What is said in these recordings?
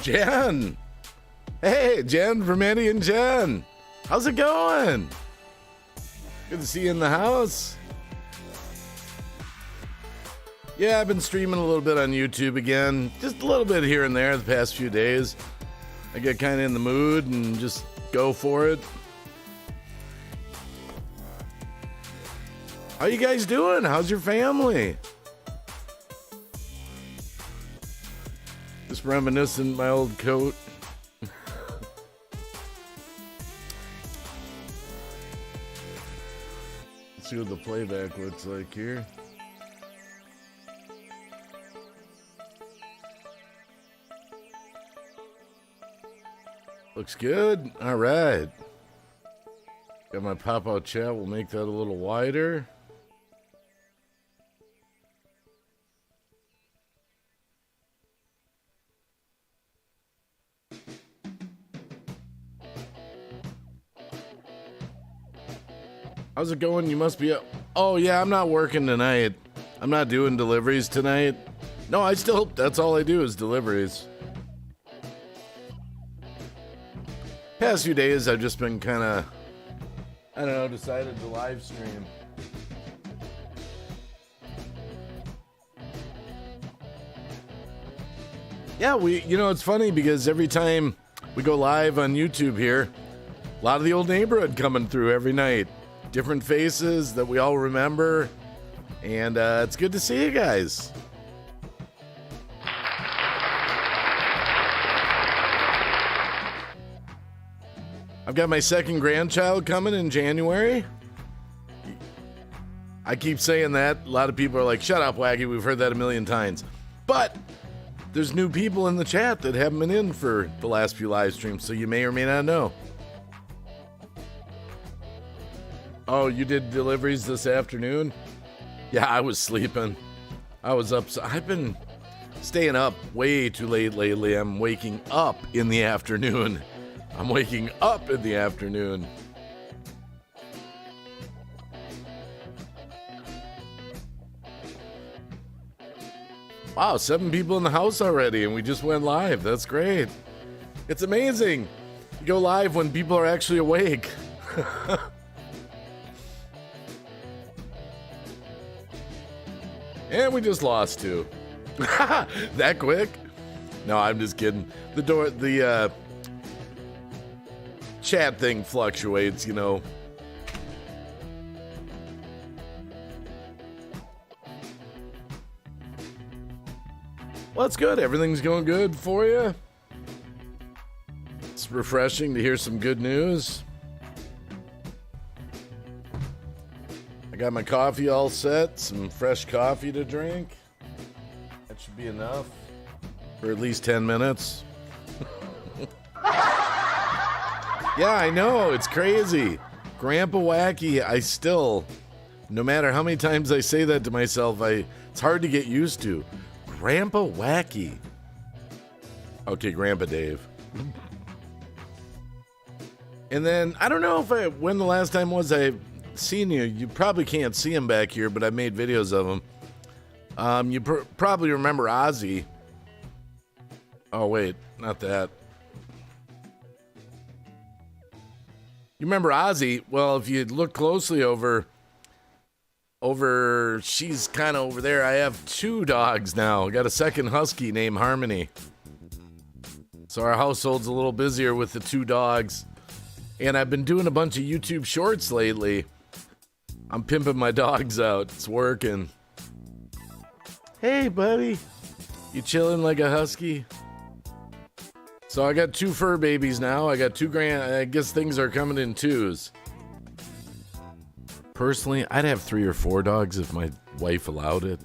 Jen. Hey, Jen from Eddie and Jen. How's it going? Good to see you in the house. Yeah, I've been streaming a little bit on YouTube again. Just a little bit here and there the past few days. I get kind of in the mood and just go for it. How you guys doing? How's your family? Just reminiscent my old coat. Let's see what the playback looks like here. Looks good. All right. Got my pop-out chat. We'll make that a little wider. How's it going? You must be up. Oh, yeah, I'm not working tonight. I'm not doing deliveries tonight. No, that's all I do is deliveries. Past few days, I've just been kind of, I don't know, decided to live stream. Yeah, it's funny because every time we go live on YouTube here, a lot of the old neighborhood coming through every night. Different faces that we all remember, and it's good to see you guys. I've got my second grandchild coming in January. I keep saying that. A lot of people are like, shut up, Wacky. We've heard that a million times. But there's new people in the chat that haven't been in for the last few live streams, so you may or may not know. Oh, you did deliveries this afternoon? Yeah, I was sleeping. I was up. I've been staying up way too late lately. I'm waking up in the afternoon. Wow, 7 people in the house already, and we just went live. That's great. It's amazing. You go live when people are actually awake. And we just lost 2. That quick? No, I'm just kidding. The chat thing fluctuates, Well, that's good. Everything's going good for you. It's refreshing to hear some good news. I got my coffee all set, some fresh coffee to drink. That should be enough for at least 10 minutes. Yeah, I know, it's crazy. Grandpa Wacky, no matter how many times I say that to myself, it's hard to get used to. Grandpa Wacky. Okay, Grandpa Dave. And then, I don't know when the last time was I seen you. You probably can't see him back here, but I made videos of him. You probably remember Ozzy. Oh wait, not that. You remember Ozzy? Well, if you look closely over, she's kind of over there. I have 2 dogs now. I got a second husky named Harmony. So our household's a little busier with the 2 dogs. And I've been doing a bunch of YouTube shorts lately. I'm pimping my dogs out. It's working. Hey, buddy. You chilling like a husky? So I got 2 fur babies now. I got 2 I guess things are coming in 2s. Personally, I'd have 3 or 4 dogs if my wife allowed it.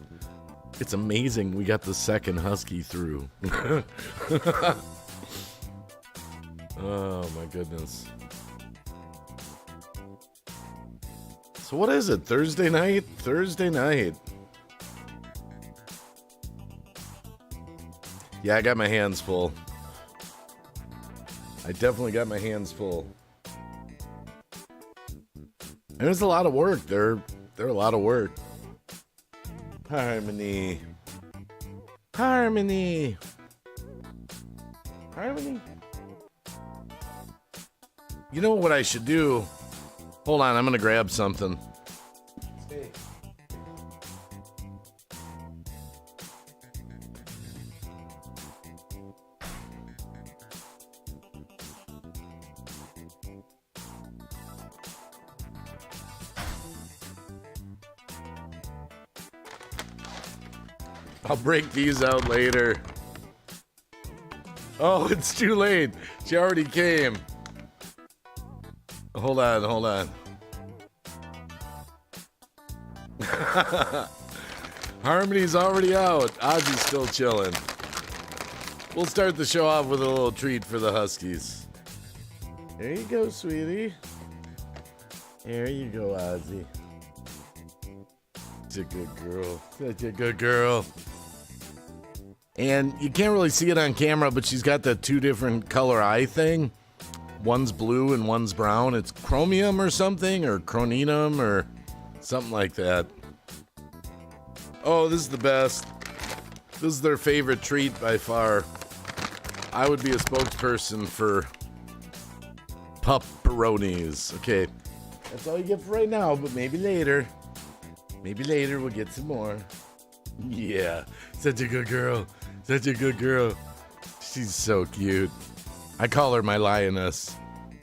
It's amazing we got the second husky through. Oh, my goodness. So what is it? Thursday night? Thursday night. Yeah, I got my hands full. I definitely got my hands full. And it's a lot of work. They're a lot of work. Harmony. Harmony. Harmony. You know what I should do? Hold on, I'm gonna grab something. Hey. I'll break these out later. Oh, it's too late. She already came. Hold on. Harmony's already out. Ozzy's still chilling. We'll start the show off with a little treat for the Huskies. There you go, sweetie. There you go, Ozzy. Such a good girl. Such a good girl. And you can't really see it on camera, but she's got the two different color eye thing. One's blue and one's brown. It's chromium or something, or chroninum or something like that. Oh, this is the best. This is their favorite treat by far. I would be a spokesperson for pepperonis. Okay, that's all you get for right now, but maybe later. Maybe later we'll get some more. Yeah, such a good girl. Such a good girl. She's so cute. I call her my lioness.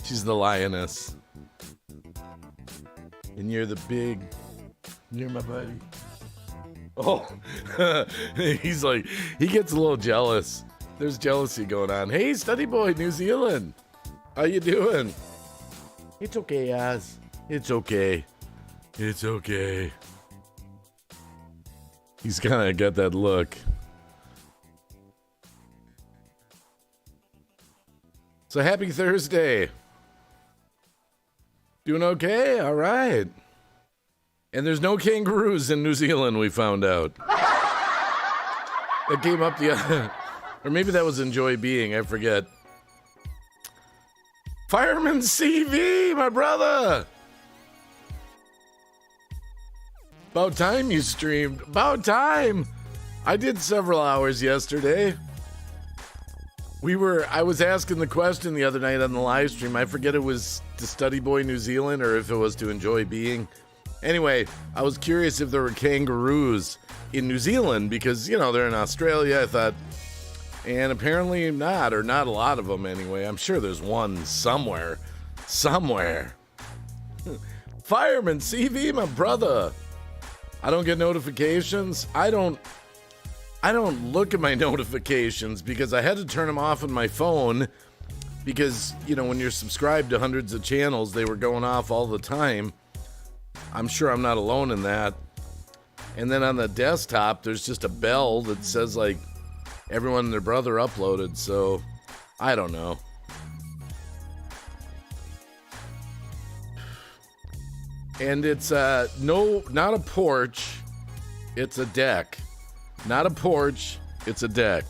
She's the lioness. And you're the big... You're my buddy. Oh, he's like... He gets a little jealous. There's jealousy going on. Hey, study boy, New Zealand. How you doing? It's okay, Oz. It's okay. It's okay. He's kind of got that look. So happy Thursday. Doing okay? All right. And there's no kangaroos in New Zealand, we found out. That came up the other... Or maybe that was Enjoy Being, I forget. Fireman CV, my brother! About time you streamed. About time! I did several hours yesterday. I was asking the question the other night on the live stream. I forget it was to Study Boy New Zealand or if it was to Enjoy Being. Anyway, I was curious if there were kangaroos in New Zealand because, you know, they're in Australia, I thought. And apparently not, or not a lot of them anyway. I'm sure there's one somewhere. Somewhere. Fireman CV, my brother. I don't get notifications. I don't look at my notifications because I had to turn them off on my phone because, you know, when you're subscribed to hundreds of channels, they were going off all the time. I'm sure I'm not alone in that. And then on the desktop, there's just a bell that says, like, everyone and their brother uploaded, so I don't know. And it's, no, not a porch, it's a deck. Not a porch, it's a deck.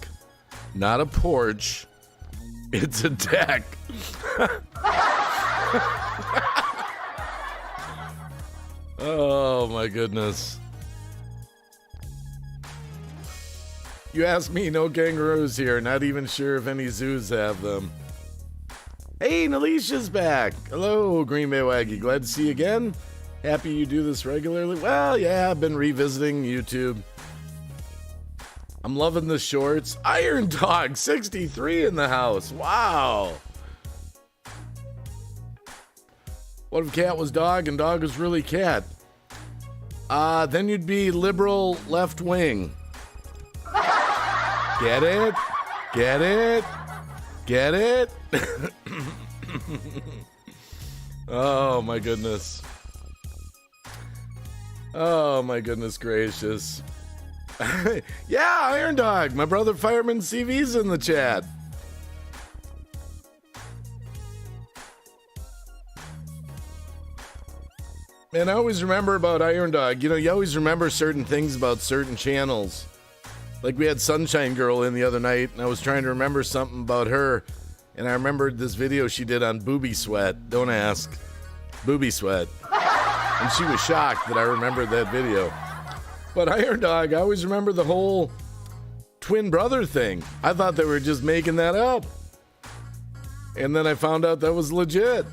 Not a porch, it's a deck. Oh my goodness. You ask me, no kangaroos here. Not even sure if any zoos have them. Hey, Nalisha's back. Hello, Green Bay Wacky. Glad to see you again. Happy you do this regularly. Well, yeah, I've been revisiting YouTube. I'm loving the shorts. Iron Dog 63 in the house. Wow. What if cat was dog and dog was really cat? Then you'd be liberal left wing. Get it? Get it? Get it? Oh my goodness. Oh my goodness gracious. Yeah, Iron Dog. My brother Fireman CV's in the chat. Man, I always remember about Iron Dog. You know, you always remember certain things about certain channels. Like we had Sunshine Girl in the other night, and I was trying to remember something about her, and I remembered this video she did on booby sweat. Don't ask. Booby sweat. And she was shocked that I remembered that video. But Iron Dog, I always remember the whole twin brother thing. I thought they were just making that up. And then I found out that was legit.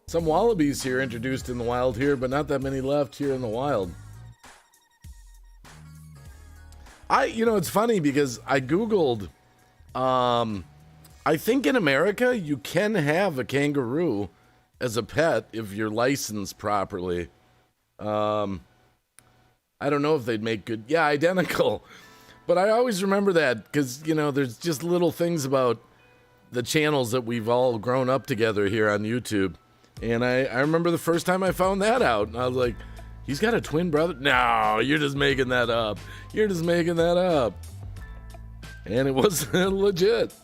Some wallabies here introduced in the wild here, but not that many left here in the wild. It's funny because I Googled, I think in America you can have a kangaroo as a pet if you're licensed properly. I don't know if they'd make good, identical. But I always remember that because, there's just little things about the channels that we've all grown up together here on YouTube. And I remember the first time I found that out, and I was like, he's got a twin brother? No, you're just making that up. You're just making that up. And it was legit.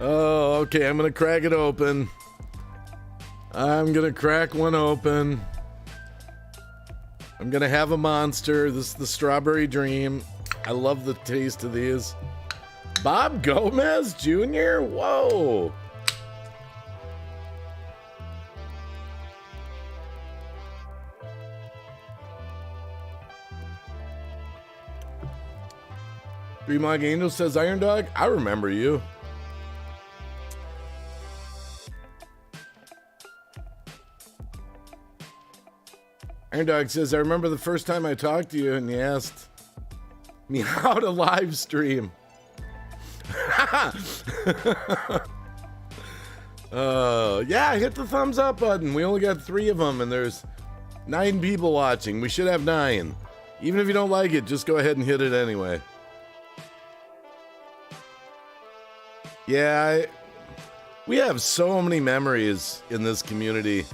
Oh, okay, I'm going to crack it open. I'm going to crack one open. I'm going to have a monster. This is the Strawberry Dream. I love the taste of these. Bob Gomez Jr.? Whoa. Dreamlog Angel says, Iron Dog, I remember you. Iron Dog says, I remember the first time I talked to you and you asked me how to live stream. Hit the thumbs up button. We only got 3 of them and there's 9 people watching. We should have 9. Even if you don't like it, just go ahead and hit it anyway. Yeah, we have so many memories in this community,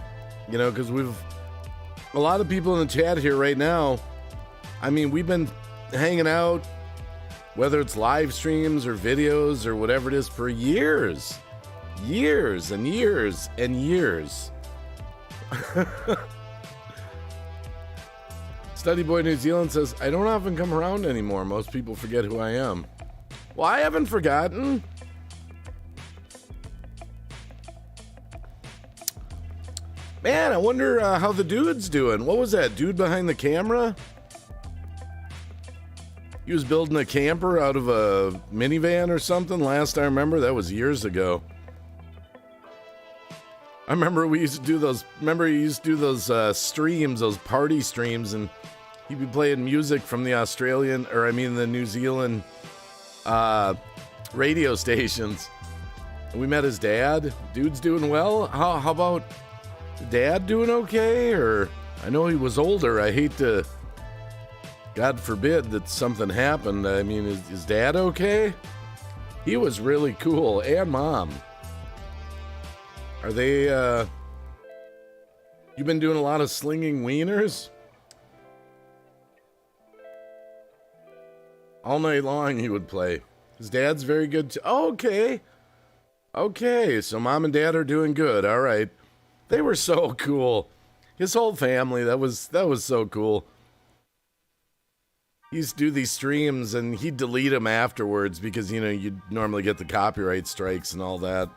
because a lot of people in the chat here right now. I mean, we've been hanging out, whether it's live streams or videos or whatever it is, for years. Years and years and years. Study Boy New Zealand says, I don't often come around anymore. Most people forget who I am. Well, I haven't forgotten. Man, I wonder how the dude's doing. What was that dude behind the camera? He was building a camper out of a minivan or something. Last I remember, that was years ago. I remember we used to do those. Remember, he used to do those streams, those party streams, and he'd be playing music from the the New Zealand radio stations. And we met his dad. Dude's doing well. How about Dad doing okay? Or I know he was older. I hate to, God forbid that something happened. I mean, is Dad okay? He was really cool. And Mom. Are they, you've been doing a lot of slinging wieners? All night long he would play. His dad's very good too. Oh, okay. Okay, so Mom and Dad are doing good. All right. They were so cool. His whole family, that was so cool. He used to do these streams and he'd delete them afterwards because, you'd normally get the copyright strikes and all that.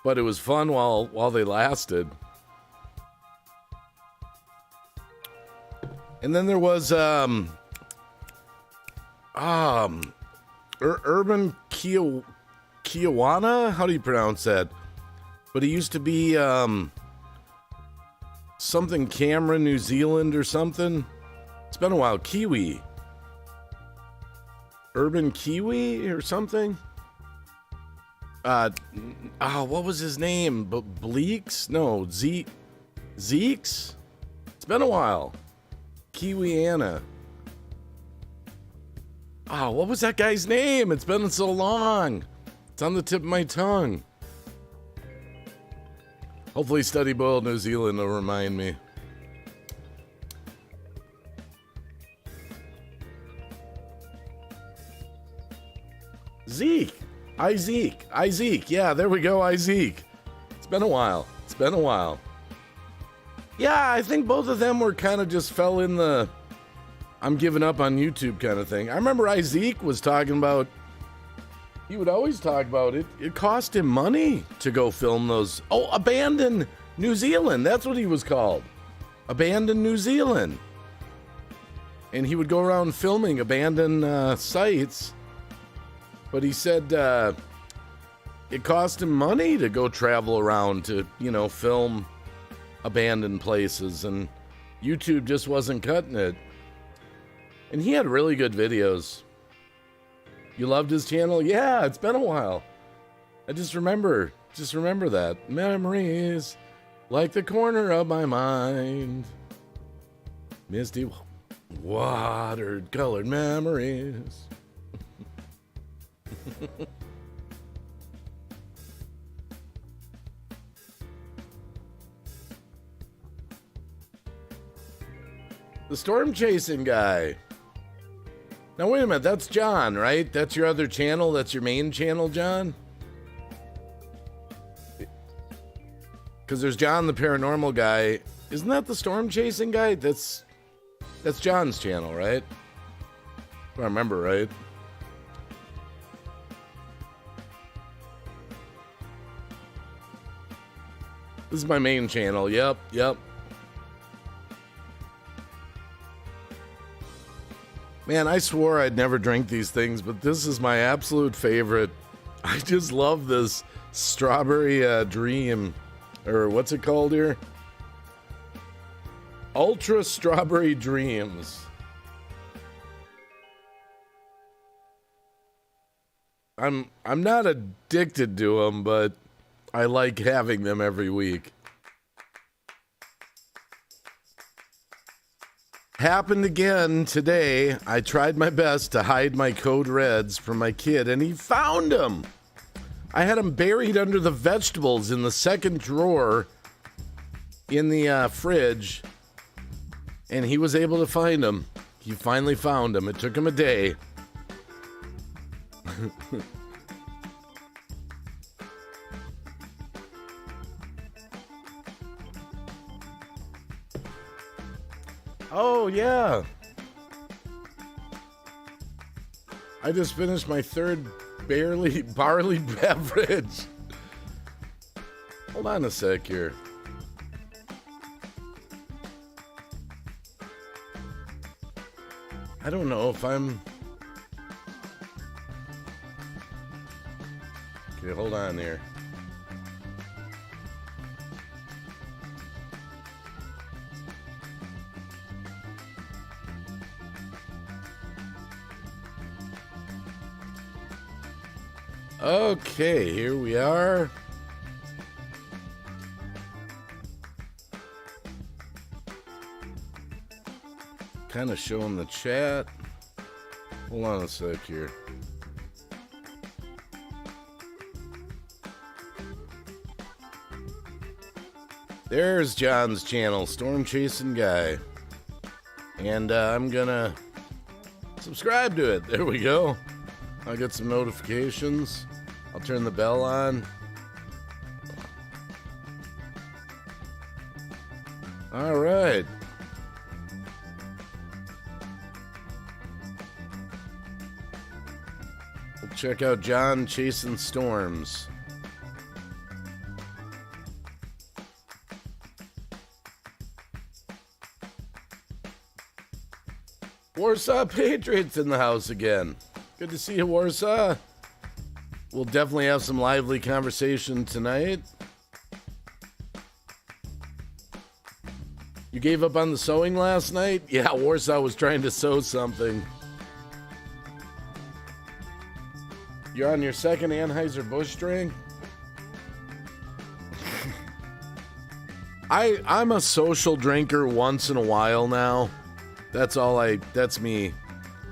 But it was fun while they lasted. And then there was Urban Kiwana? How do you pronounce that? But he used to be something Cameron, New Zealand or something. It's been a while. Kiwi. Urban Kiwi or something? What was his name? Bleeks? No, Zeeks? It's been a while. Kiwi Anna. What was that guy's name? It's been so long. It's on the tip of my tongue. Hopefully Study Boiled New Zealand will remind me. Isaac. Yeah, there we go, Isaac. It's been a while. Yeah, I think both of them were kind of just fell in the I'm giving up on YouTube kind of thing. I remember Isaac was talking about, he would always talk about it. It cost him money to go film those. Oh, Abandon New Zealand. That's what he was called. Abandon New Zealand. and he would go around filming abandoned sites. But he said it cost him money to go travel around to, film abandoned places, and YouTube just wasn't cutting it. And he had really good videos. You loved his channel? Yeah, it's been a while. I just remember that. Memories like the corner of my mind. Misty watered colored memories. The storm chasing guy. Now wait a minute, that's John, right? That's your other channel? That's your main channel, John? Because there's John the paranormal guy. Isn't that the storm chasing guy? That's John's channel, right? If I remember right. This is my main channel. Yep. Man, I swore I'd never drink these things, but this is my absolute favorite. I just love this strawberry dream. Or what's it called here? Ultra Strawberry Dreams. I'm not addicted to them, but I like having them every week. Happened again today. I tried my best to hide my Code Reds from my kid, and he found them. I had them buried under the vegetables in the second drawer in the fridge, and he was able to find them. He finally found them. It took him a day. Oh, yeah. I just finished my third barley beverage. Hold on a sec here. I don't know if I'm... Okay, hold on here. Okay, here we are. Kind of showing the chat. Hold on a sec here. There's John's channel, Storm Chasing Guy. And I'm gonna subscribe to it. There we go. I'll get some notifications. I'll turn the bell on. All right. We'll check out John Chasing Storms. Warsaw Patriots in the house again. Good to see you, Warsaw. We'll definitely have some lively conversation tonight. You gave up on the sewing last night? Yeah, Warsaw was trying to sew something. You're on your second Anheuser-Busch drink? I'm a social drinker once in a while now. That's me.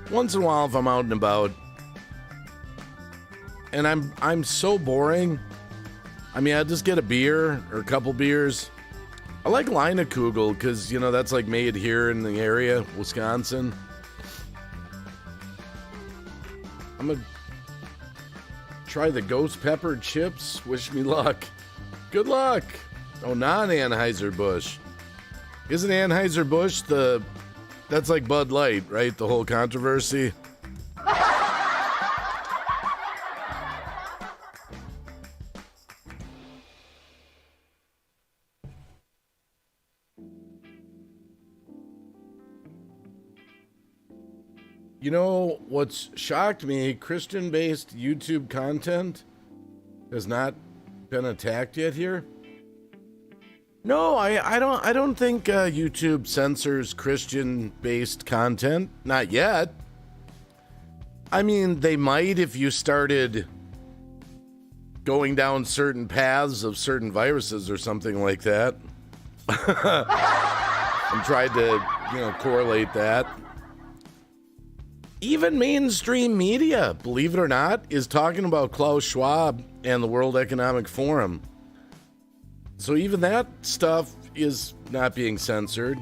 Once in a while if I'm out and about. And I'm so boring. I mean, I just get a beer or a couple beers. I like Leinekugel because, that's like made here in the area, Wisconsin. I'm going to try the ghost pepper chips. Wish me luck. Good luck. Oh, not Anheuser-Busch. Isn't Anheuser-Busch that's like Bud Light, right? The whole controversy. You know what's shocked me? Christian-based YouTube content has not been attacked yet here. No, I don't think YouTube censors Christian-based content. Not yet. I mean, they might if you started going down certain paths of certain viruses or something like that. And tried to, correlate that. Even mainstream media, believe it or not, is talking about Klaus Schwab and the World Economic Forum. So even that stuff is not being censored.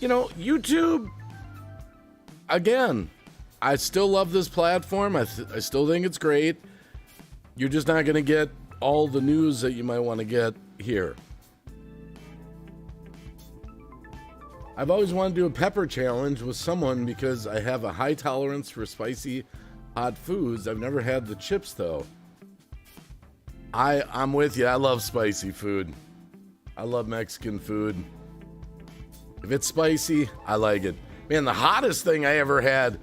YouTube, again, I still love this platform. I still think it's great. You're just not going to get all the news that you might want to get here. I've always wanted to do a pepper challenge with someone because I have a high tolerance for spicy, hot foods. I've never had the chips, though. I'm with you. I love spicy food. I love Mexican food. If it's spicy, I like it. Man, the hottest thing I ever had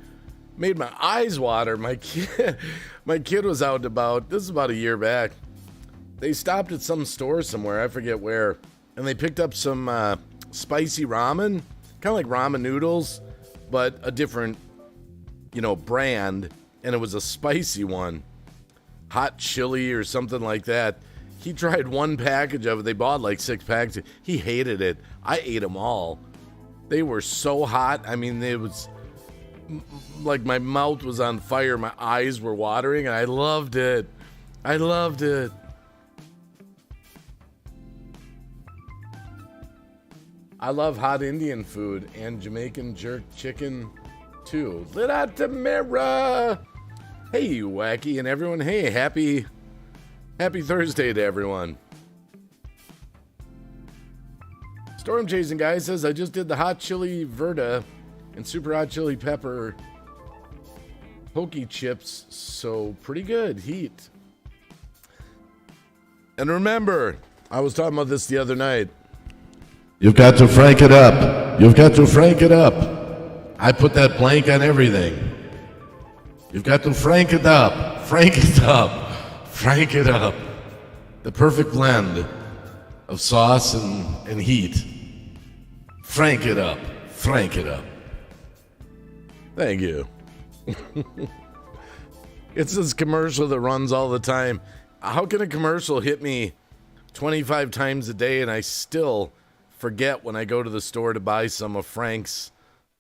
made my eyes water. My kid was out and about. This is about a year back. They stopped at some store somewhere. I forget where. And they picked up some spicy ramen. Kind of like ramen noodles, but a different, brand. And it was a spicy one. Hot chili or something like that. He tried one package of it. They bought like 6 packages. He hated it. I ate them all. They were so hot. I mean, it was like my mouth was on fire. My eyes were watering. And I loved it. I loved it. I love hot Indian food and Jamaican jerk chicken too. Lad Tamara. Hey, you Wacky and everyone. Hey, happy Thursday to everyone. Storm Chasing Guy says, I just did the hot chili Verda and super hot chili pepper pokey chips, so pretty good. Heat. And remember, I was talking about this the other night. You've got to frank it up. You've got to frank it up. I put that blank on everything. You've got to frank it up. Frank it up. Frank it up. The perfect blend of sauce and heat. Frank it up. Frank it up. Thank you. It's this commercial that runs all the time. How can a commercial hit me 25 times a day and I still forget when I go to the store to buy some of Frank's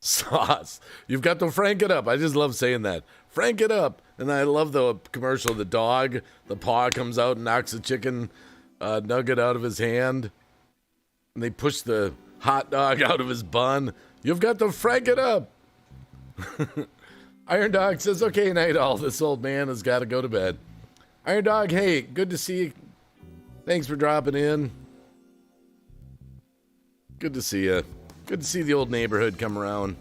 sauce? You've got to frank it up. I just love saying that. Frank it up. And I love the commercial. The dog, the paw comes out and knocks the chicken nugget out of his hand. And they push the hot dog out of his bun. You've got to frank it up. Iron Dog says, okay, night all. This old man has got to go to bed. Iron Dog, hey, good to see you. Thanks for dropping in. Good to see you. Good to see the old neighborhood come around.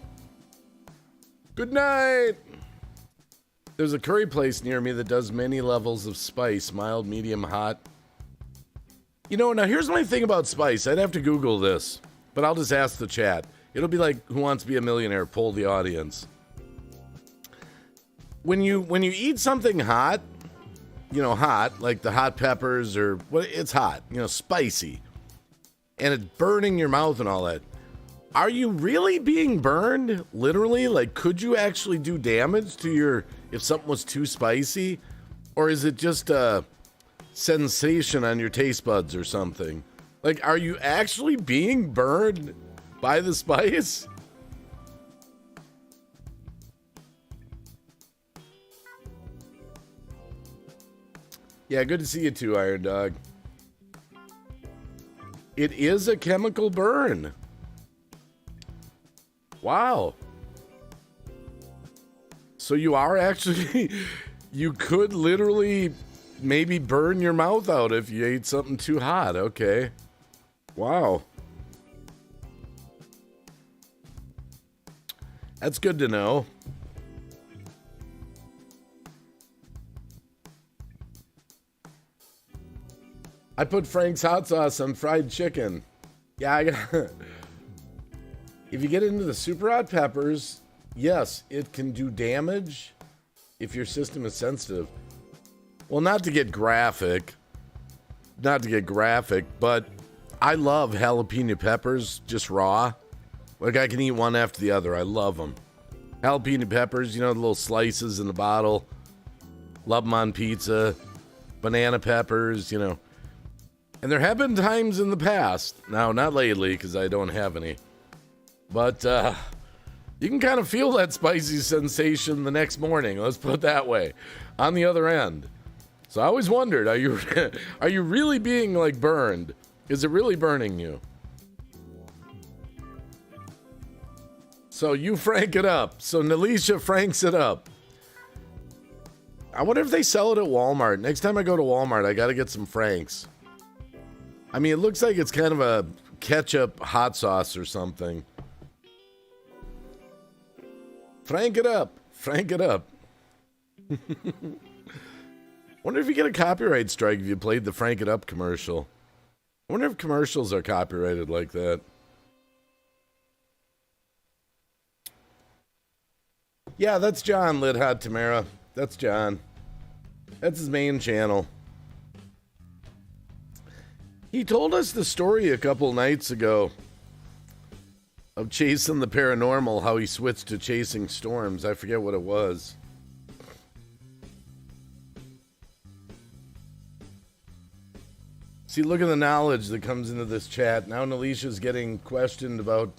Good night. There's a curry place near me that does many levels of spice, mild, medium, hot. Now here's my thing about spice. I'd have to Google this, but I'll just ask the chat. It'll be like Who Wants to Be a Millionaire? Poll the audience. When you eat something hot, hot, like the hot peppers or it's hot, spicy, and it's burning your mouth and all that. Are you really being burned? Literally? Like, could you actually do damage to if something was too spicy? Or is it just a sensation on your taste buds or something? Like, are you actually being burned by the spice? Yeah, good to see you too, Iron Dog. It is a chemical burn. Wow. So you are actually, you could literally maybe burn your mouth out if you ate something too hot. Okay. Wow. That's good to know. I put Frank's hot sauce on fried chicken. Yeah, if you get into the super hot peppers, yes, it can do damage if your system is sensitive. Well, not to get graphic, but I love jalapeno peppers just raw. Like, I can eat one after the other. I love them. Jalapeno peppers, you know, the little slices in the bottle. Love them on pizza. Banana peppers, you know. And there have been times in the past, now not lately because I don't have any, but you can kind of feel that spicy sensation the next morning, let's put it that way, on the other end. So I always wondered, are you really being like burned? Is it really burning you? So you frank it up. So Nelisha franks it up. I wonder if they sell it at Walmart. Next time I go to Walmart, I got to get some Franks. I mean, it looks like it's kind of a ketchup hot sauce or something. Frank it up. Frank it up. Wonder if you get a copyright strike if you played the Frank It Up commercial. I wonder if commercials are copyrighted like that. Yeah, that's John, Lad Tamara. That's John. That's his main channel. He told us the story a couple nights ago of chasing the paranormal, how he switched to chasing storms. I forget what it was. See, look at the knowledge that comes into this chat. Now Nelisha's getting questioned about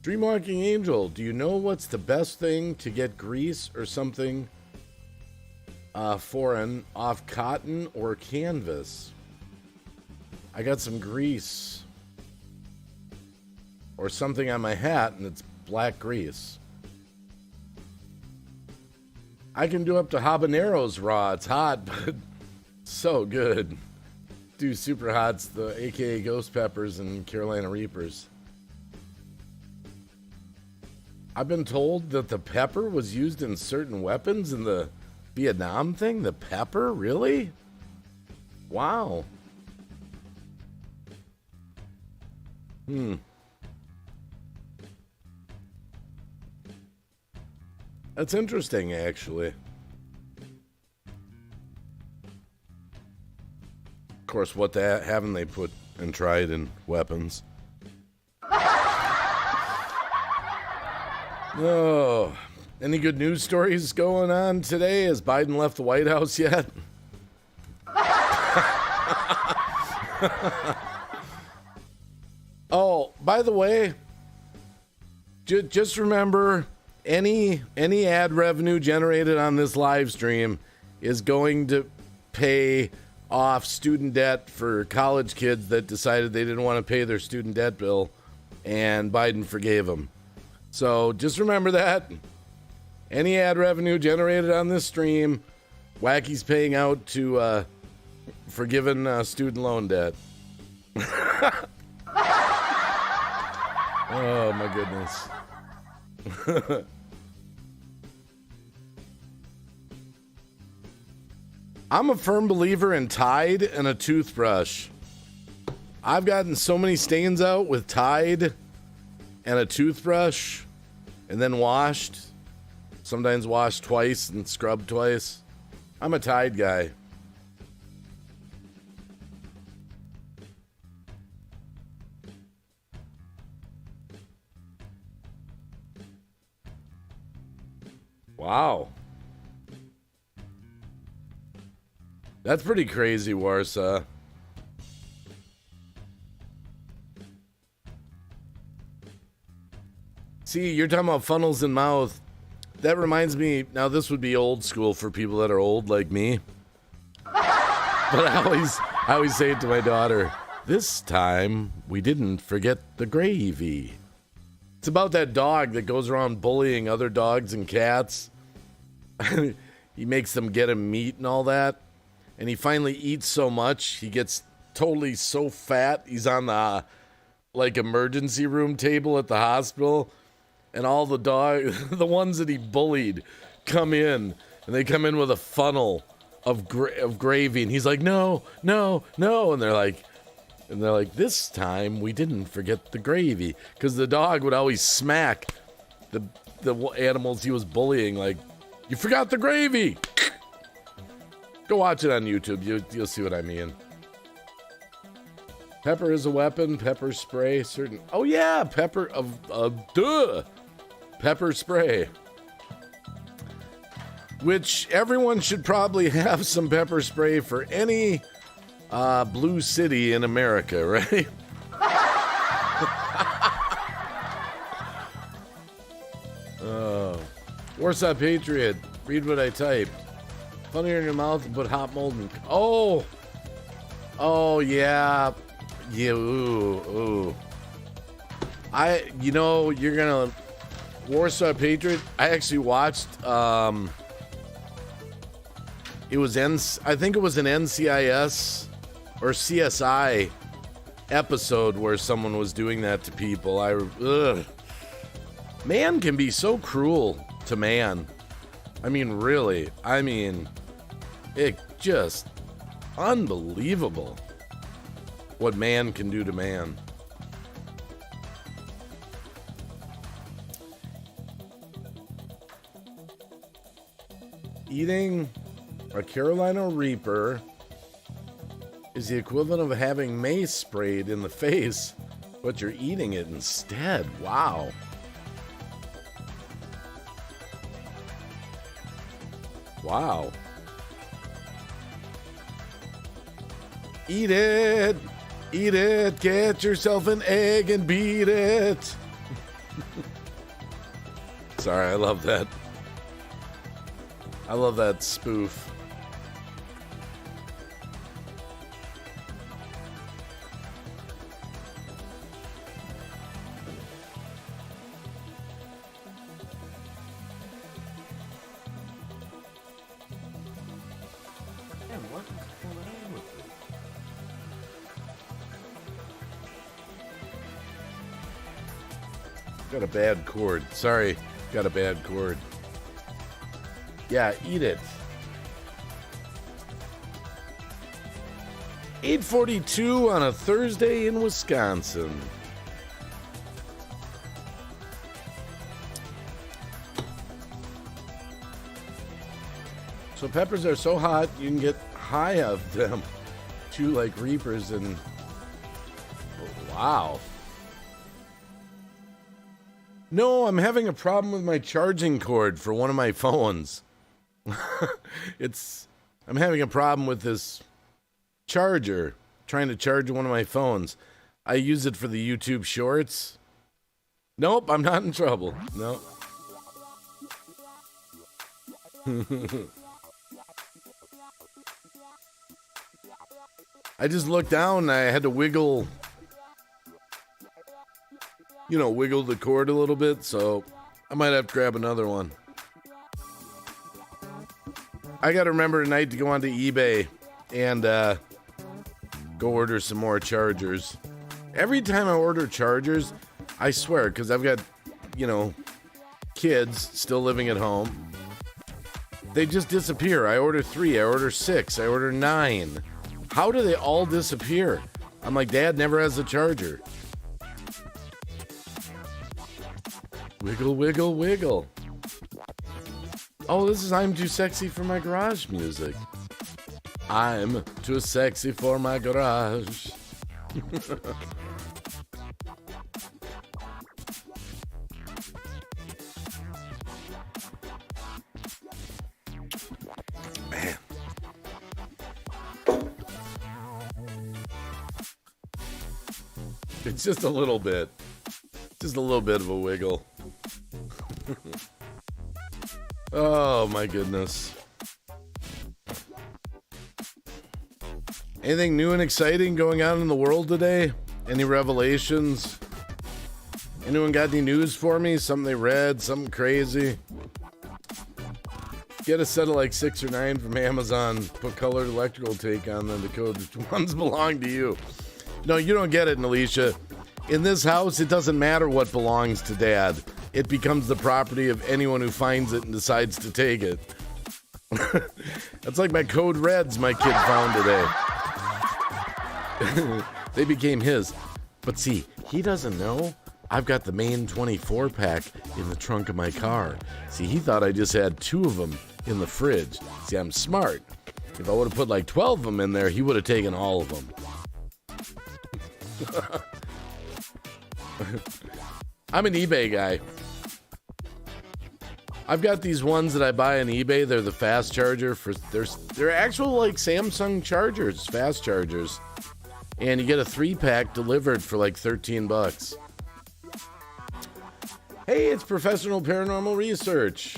Dreamwalking Angel. Do you know what's the best thing to get grease or something foreign off cotton or canvas? I got some grease or something on my hat and it's black grease. I can do up to habaneros raw. It's hot, but so good. Do super hots, the AKA ghost peppers and Carolina Reapers. I've been told that the pepper was used in certain weapons in the Vietnam thing. The pepper? Really? Wow. That's interesting, actually. Of course, what haven't they put and tried in weapons? Oh, any good news stories going on today? Has Biden left the White House yet? Oh, by the way, just remember, any ad revenue generated on this live stream is going to pay off student debt for college kids that decided they didn't want to pay their student debt bill, and Biden forgave them. So just remember that. Any ad revenue generated on this stream, Wacky's paying out to forgiven student loan debt. Oh, my goodness. I'm a firm believer in Tide and a toothbrush. I've gotten so many stains out with Tide and a toothbrush and then washed. Sometimes washed twice and scrubbed twice. I'm a Tide guy. Wow. That's pretty crazy, Warsaw. See, you're talking about funnels in mouth. That reminds me, now this would be old school for people that are old like me. But I always say it to my daughter, this time we didn't forget the gravy. It's about that dog that goes around bullying other dogs and cats. He makes them get him meat and all that. And he finally eats so much, he gets totally so fat, he's on the emergency room table at the hospital. And all the the ones that he bullied, come in, and they come in with a funnel of gravy, and he's like, no, no, no, and they're like, this time we didn't forget the gravy, because the dog would always smack the animals he was bullying. Like, you forgot the gravy. Go watch it on YouTube. You'll see what I mean. Pepper is a weapon. Pepper spray. Certain. Oh yeah, pepper pepper spray. Which everyone should probably have some pepper spray for any blue city in America, right? Warsaw Patriot. Read what I typed. Funnier in your mouth and put hot mold in. Oh yeah. Yeah, ooh. You're gonna Warsaw Patriot. I actually watched I think it was an NCIS or CSI episode where someone was doing that to people. Man can be so cruel to man. I mean, really. I mean, it just unbelievable what man can do to man. Eating a Carolina Reaper is the equivalent of having mace sprayed in the face, but you're eating it instead. Wow. Wow. Eat it. Eat it. Get yourself an egg and beat it. Sorry, I love that. I love that spoof. Got a bad cord. Sorry, got a bad cord. Yeah, eat it. 8:42 on a Thursday in Wisconsin. So peppers are so hot you can get high of them. Chew like reapers and wow. No, I'm having a problem with my charging cord for one of my phones. I'm having a problem with this charger, trying to charge one of my phones. I use it for the YouTube shorts. Nope, I'm not in trouble. No. I just looked down and I had to wiggle the cord a little bit, so I might have to grab another one. I gotta remember tonight to go onto eBay and go order some more chargers. Every time I order chargers, I swear, because I've got, kids still living at home, they just disappear. I order 3, I order 6, I order 9. How do they all disappear? I'm like, Dad never has a charger. Wiggle, wiggle, wiggle. Oh, this is I'm Too Sexy for My Garage music. I'm too sexy for my garage. Man. It's just a little bit. Just a little bit of a wiggle. Oh my goodness. Anything new and exciting going on in the world today? Any revelations? Anyone got any news for me? Something they read? Something crazy? Get a set of like 6 or 9 from Amazon. Put colored electrical tape on them to code which ones belong to you. No, you don't get it, Alicia. In this house, it doesn't matter what belongs to Dad. It becomes the property of anyone who finds it and decides to take it. That's like my code reds my kid found today. They became his. But see, he doesn't know I've got the main 24 pack in the trunk of my car. See, he thought I just had 2 of them in the fridge. See, I'm smart. If I would have put like 12 of them in there, he would have taken all of them. I'm an eBay guy. I've got these ones that I buy on eBay. They're the fast charger for they're actual like Samsung chargers, fast chargers. And you get a 3-pack delivered for like $13. Hey, it's Professional Paranormal Research.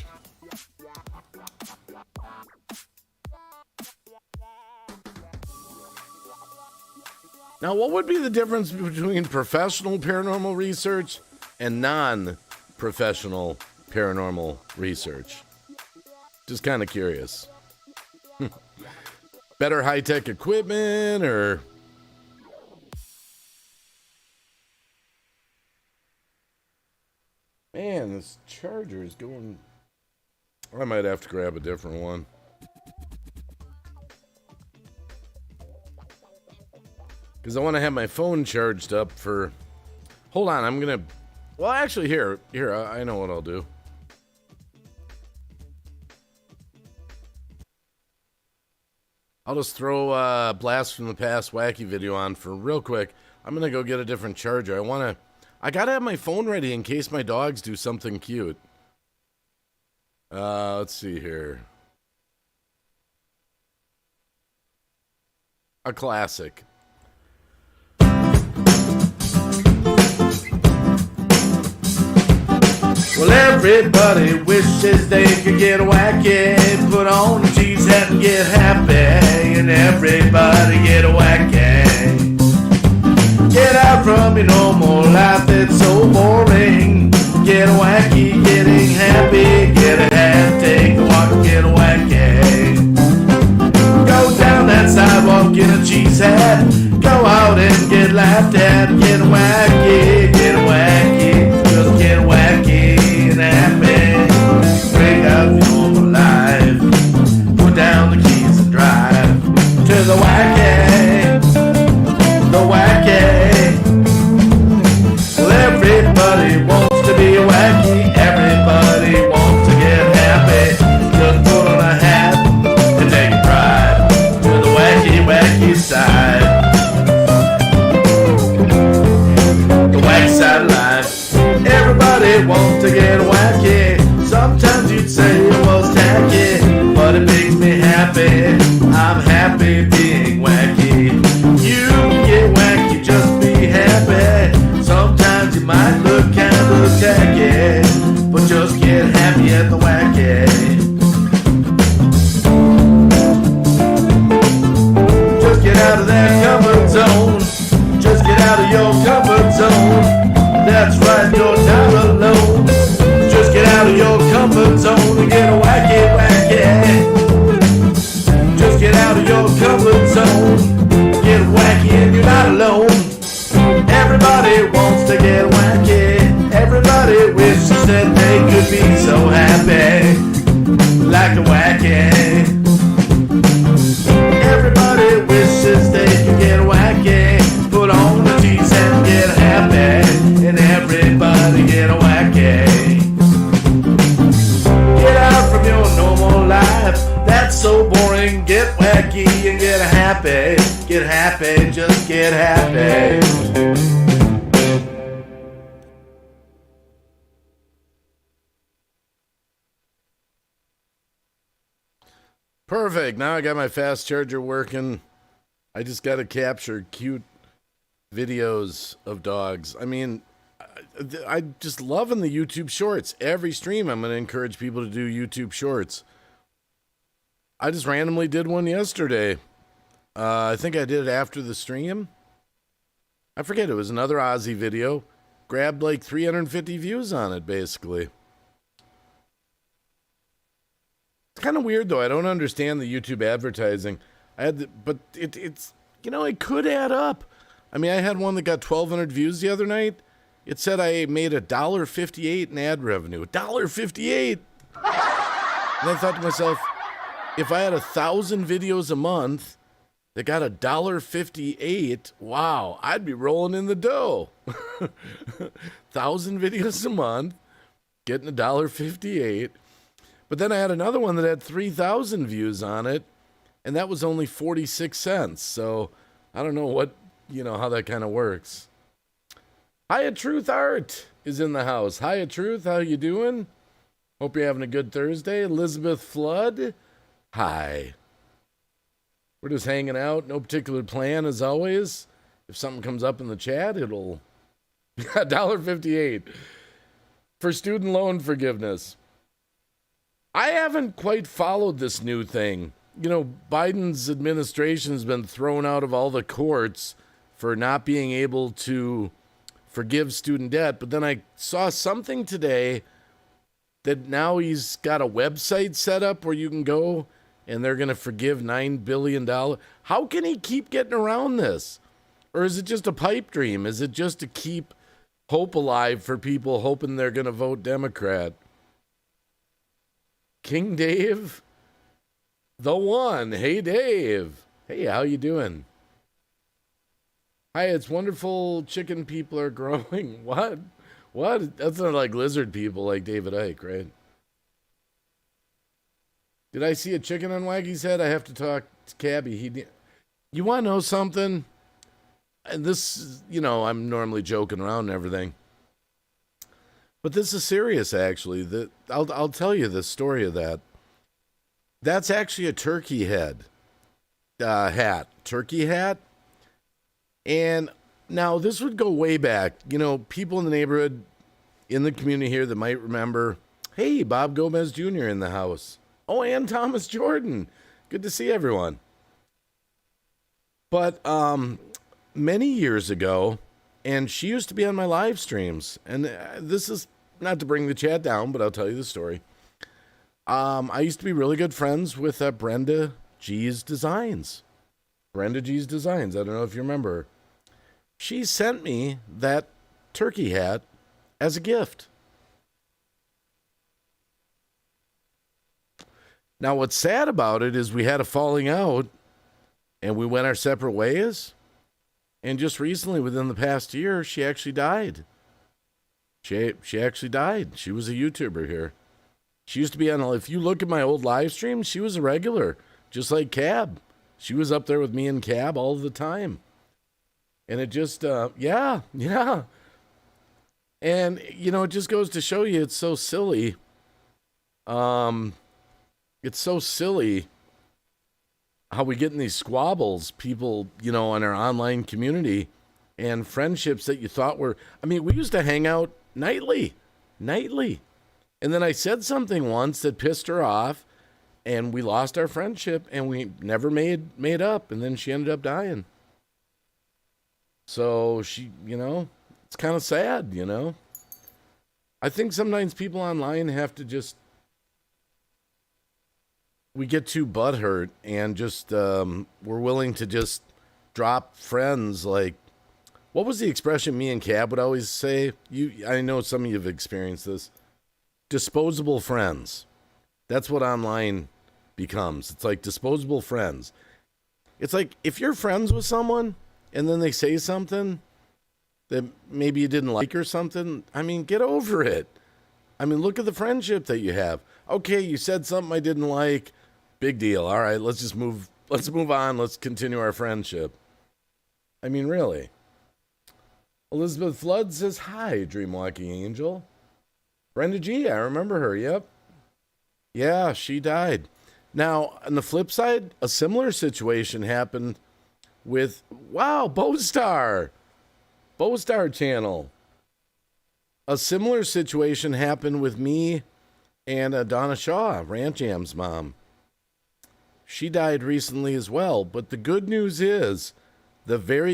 Now, what would be the difference between professional paranormal research and non-professional paranormal research? Just kind of curious. Better high-tech equipment or... Man, this charger is going... I might have to grab a different one. Because I want to have my phone charged up for... Hold on, I'm going to... Well, actually, here, I know what I'll do. I'll just throw a Blast from the Past Wacky video on for real quick. I'm going to go get a different charger. I got to have my phone ready in case my dogs do something cute. Let's see here. A classic. Well, everybody wishes they could get wacky, put on a cheese hat and get happy, and everybody get wacky. Get out from your normal life that's so boring. Get wacky, getting happy, get a hat, take a walk, get wacky. Go down that sidewalk, get a cheese hat, go out and get laughed at, get wacky, just get wacky. Happy, break out your life, put down the keys and drive to the wacky, the wacky. Well, everybody wants to be wacky, everybody wants to get happy. Just put on a hat and take a ride to the wacky, wacky side, the wacky side of life. Everybody wants to get wacky. Sometimes you'd say it was tacky, but it makes me happy. I'm happy being wacky. You can get wacky, just be happy. Sometimes you might look kinda tacky, but just get happy at the wacky. Just get out of that comfort zone. Just get out of your comfort zone. That's right, you're not alone. Just get out of your comfort zone and get wacky, wacky. Just get out of your comfort zone, get wacky and you're not alone. Everybody wants to get wacky. Everybody wishes that they could be so happy, like a wacky. Everybody wishes they could get wacky. Put on the cheese and get happy. And everybody get wacky. Get out from your normal life, that's so boring. Get wacky and get happy. Get happy, just get happy. Perfect, now I got my fast charger working. I just got to capture cute videos of dogs. I mean, I just loving the YouTube shorts. Every stream I'm going to encourage people to do YouTube shorts. I just randomly did one yesterday. I think I did it after the stream. I forget, it was another Aussie video. Grabbed like 350 views on it, basically. It's kind of weird, though. I don't understand the YouTube advertising. But it's, you know, it could add up. I mean, I had one that got 1,200 views the other night. It said I made $1.58 in ad revenue. $1.58! And I thought to myself, if I had 1,000 videos a month that got $1.58, wow, I'd be rolling in the dough. 1,000 videos a month, getting $1.58. But then I had another one that had 3,000 views on it, and that was only 46 cents. So I don't know what, how that kind of works. Hiya Truth Art is in the house. Hiya Truth, how you doing? Hope you're having a good Thursday. Elizabeth Flood, hi. We're just hanging out. No particular plan, as always. If something comes up in the chat, it'll... $1.58 for student loan forgiveness. I haven't quite followed this new thing. Biden's administration has been thrown out of all the courts for not being able to forgive student debt. But then I saw something today that now he's got a website set up where you can go and they're going to forgive $9 billion. How can he keep getting around this? Or is it just a pipe dream? Is it just to keep hope alive for people hoping they're going to vote Democrat? King Dave, the one. Hey, Dave. Hey, how you doing? Hi, it's wonderful chicken people are growing. What? What? That's not like lizard people like David Icke, right? Did I see a chicken on Wacky's head? I have to talk to Cabby. You want to know something? And this, I'm normally joking around and everything. But this is serious, actually. I'll tell you the story of that. That's actually a turkey head hat. Turkey hat. And now this would go way back. People in the neighborhood, in the community here that might remember, hey, Bob Gomez Jr. in the house. Oh, and Thomas Jordan. Good to see everyone. But many years ago, and she used to be on my live streams, and this is not to bring the chat down, but I'll tell you the story. I used to be really good friends with Brenda G's Designs. Brenda G's Designs. I don't know if you remember. She sent me that turkey hat as a gift. Now, what's sad about it is we had a falling out, and we went our separate ways. And just recently, within the past year, she actually died. She actually died. She was a YouTuber here. She used to be on, if you look at my old live streams, she was a regular, just like Cab. She was up there with me and Cab all the time. And it just, yeah. And, it just goes to show you it's so silly. It's so silly how we get in these squabbles, people, in our online community, and friendships that you thought were, we used to hang out nightly. And then I said something once that pissed her off, and we lost our friendship, and we never made up, and then she ended up dying. So she, it's kind of sad, I think sometimes people online have to just, we get too butthurt and just, we're willing to just drop friends. Like, what was the expression me and Cab would always say? I know some of you have experienced this. Disposable friends. That's what online becomes. It's like disposable friends. It's like if you're friends with someone and then they say something that maybe you didn't like or something, get over it. Look at the friendship that you have. Okay, you said something I didn't like. Big deal. All right, let's move on. Let's continue our friendship. Really. Elizabeth Flood says, hi, Dreamwalking Angel. Brenda G, I remember her, yep. Yeah, she died. Now, on the flip side, a similar situation happened with, Bowstar channel. A similar situation happened with me and Donna Shaw, Rant Jam's mom. She died recently as well, but the very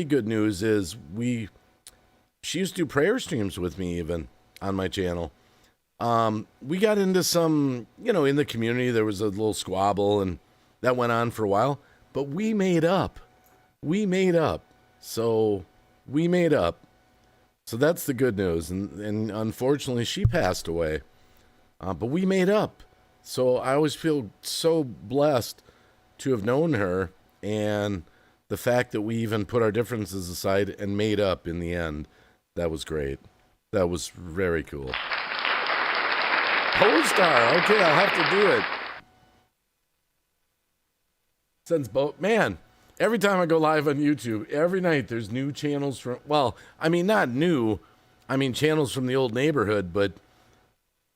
good news is she used to do prayer streams with me even on my channel. We got into some, in the community, there was a little squabble and that went on for a while, but we made up. So that's the good news. And unfortunately she passed away, but we made up. So I always feel so blessed to have known her, and the fact that we even put our differences aside and made up in the end, that was great. That was very cool. Postar. Okay, I'll have to do it. Since man, every time I go live on YouTube, every night there's new channels from, well, I mean, not new. I mean, channels from the old neighborhood, but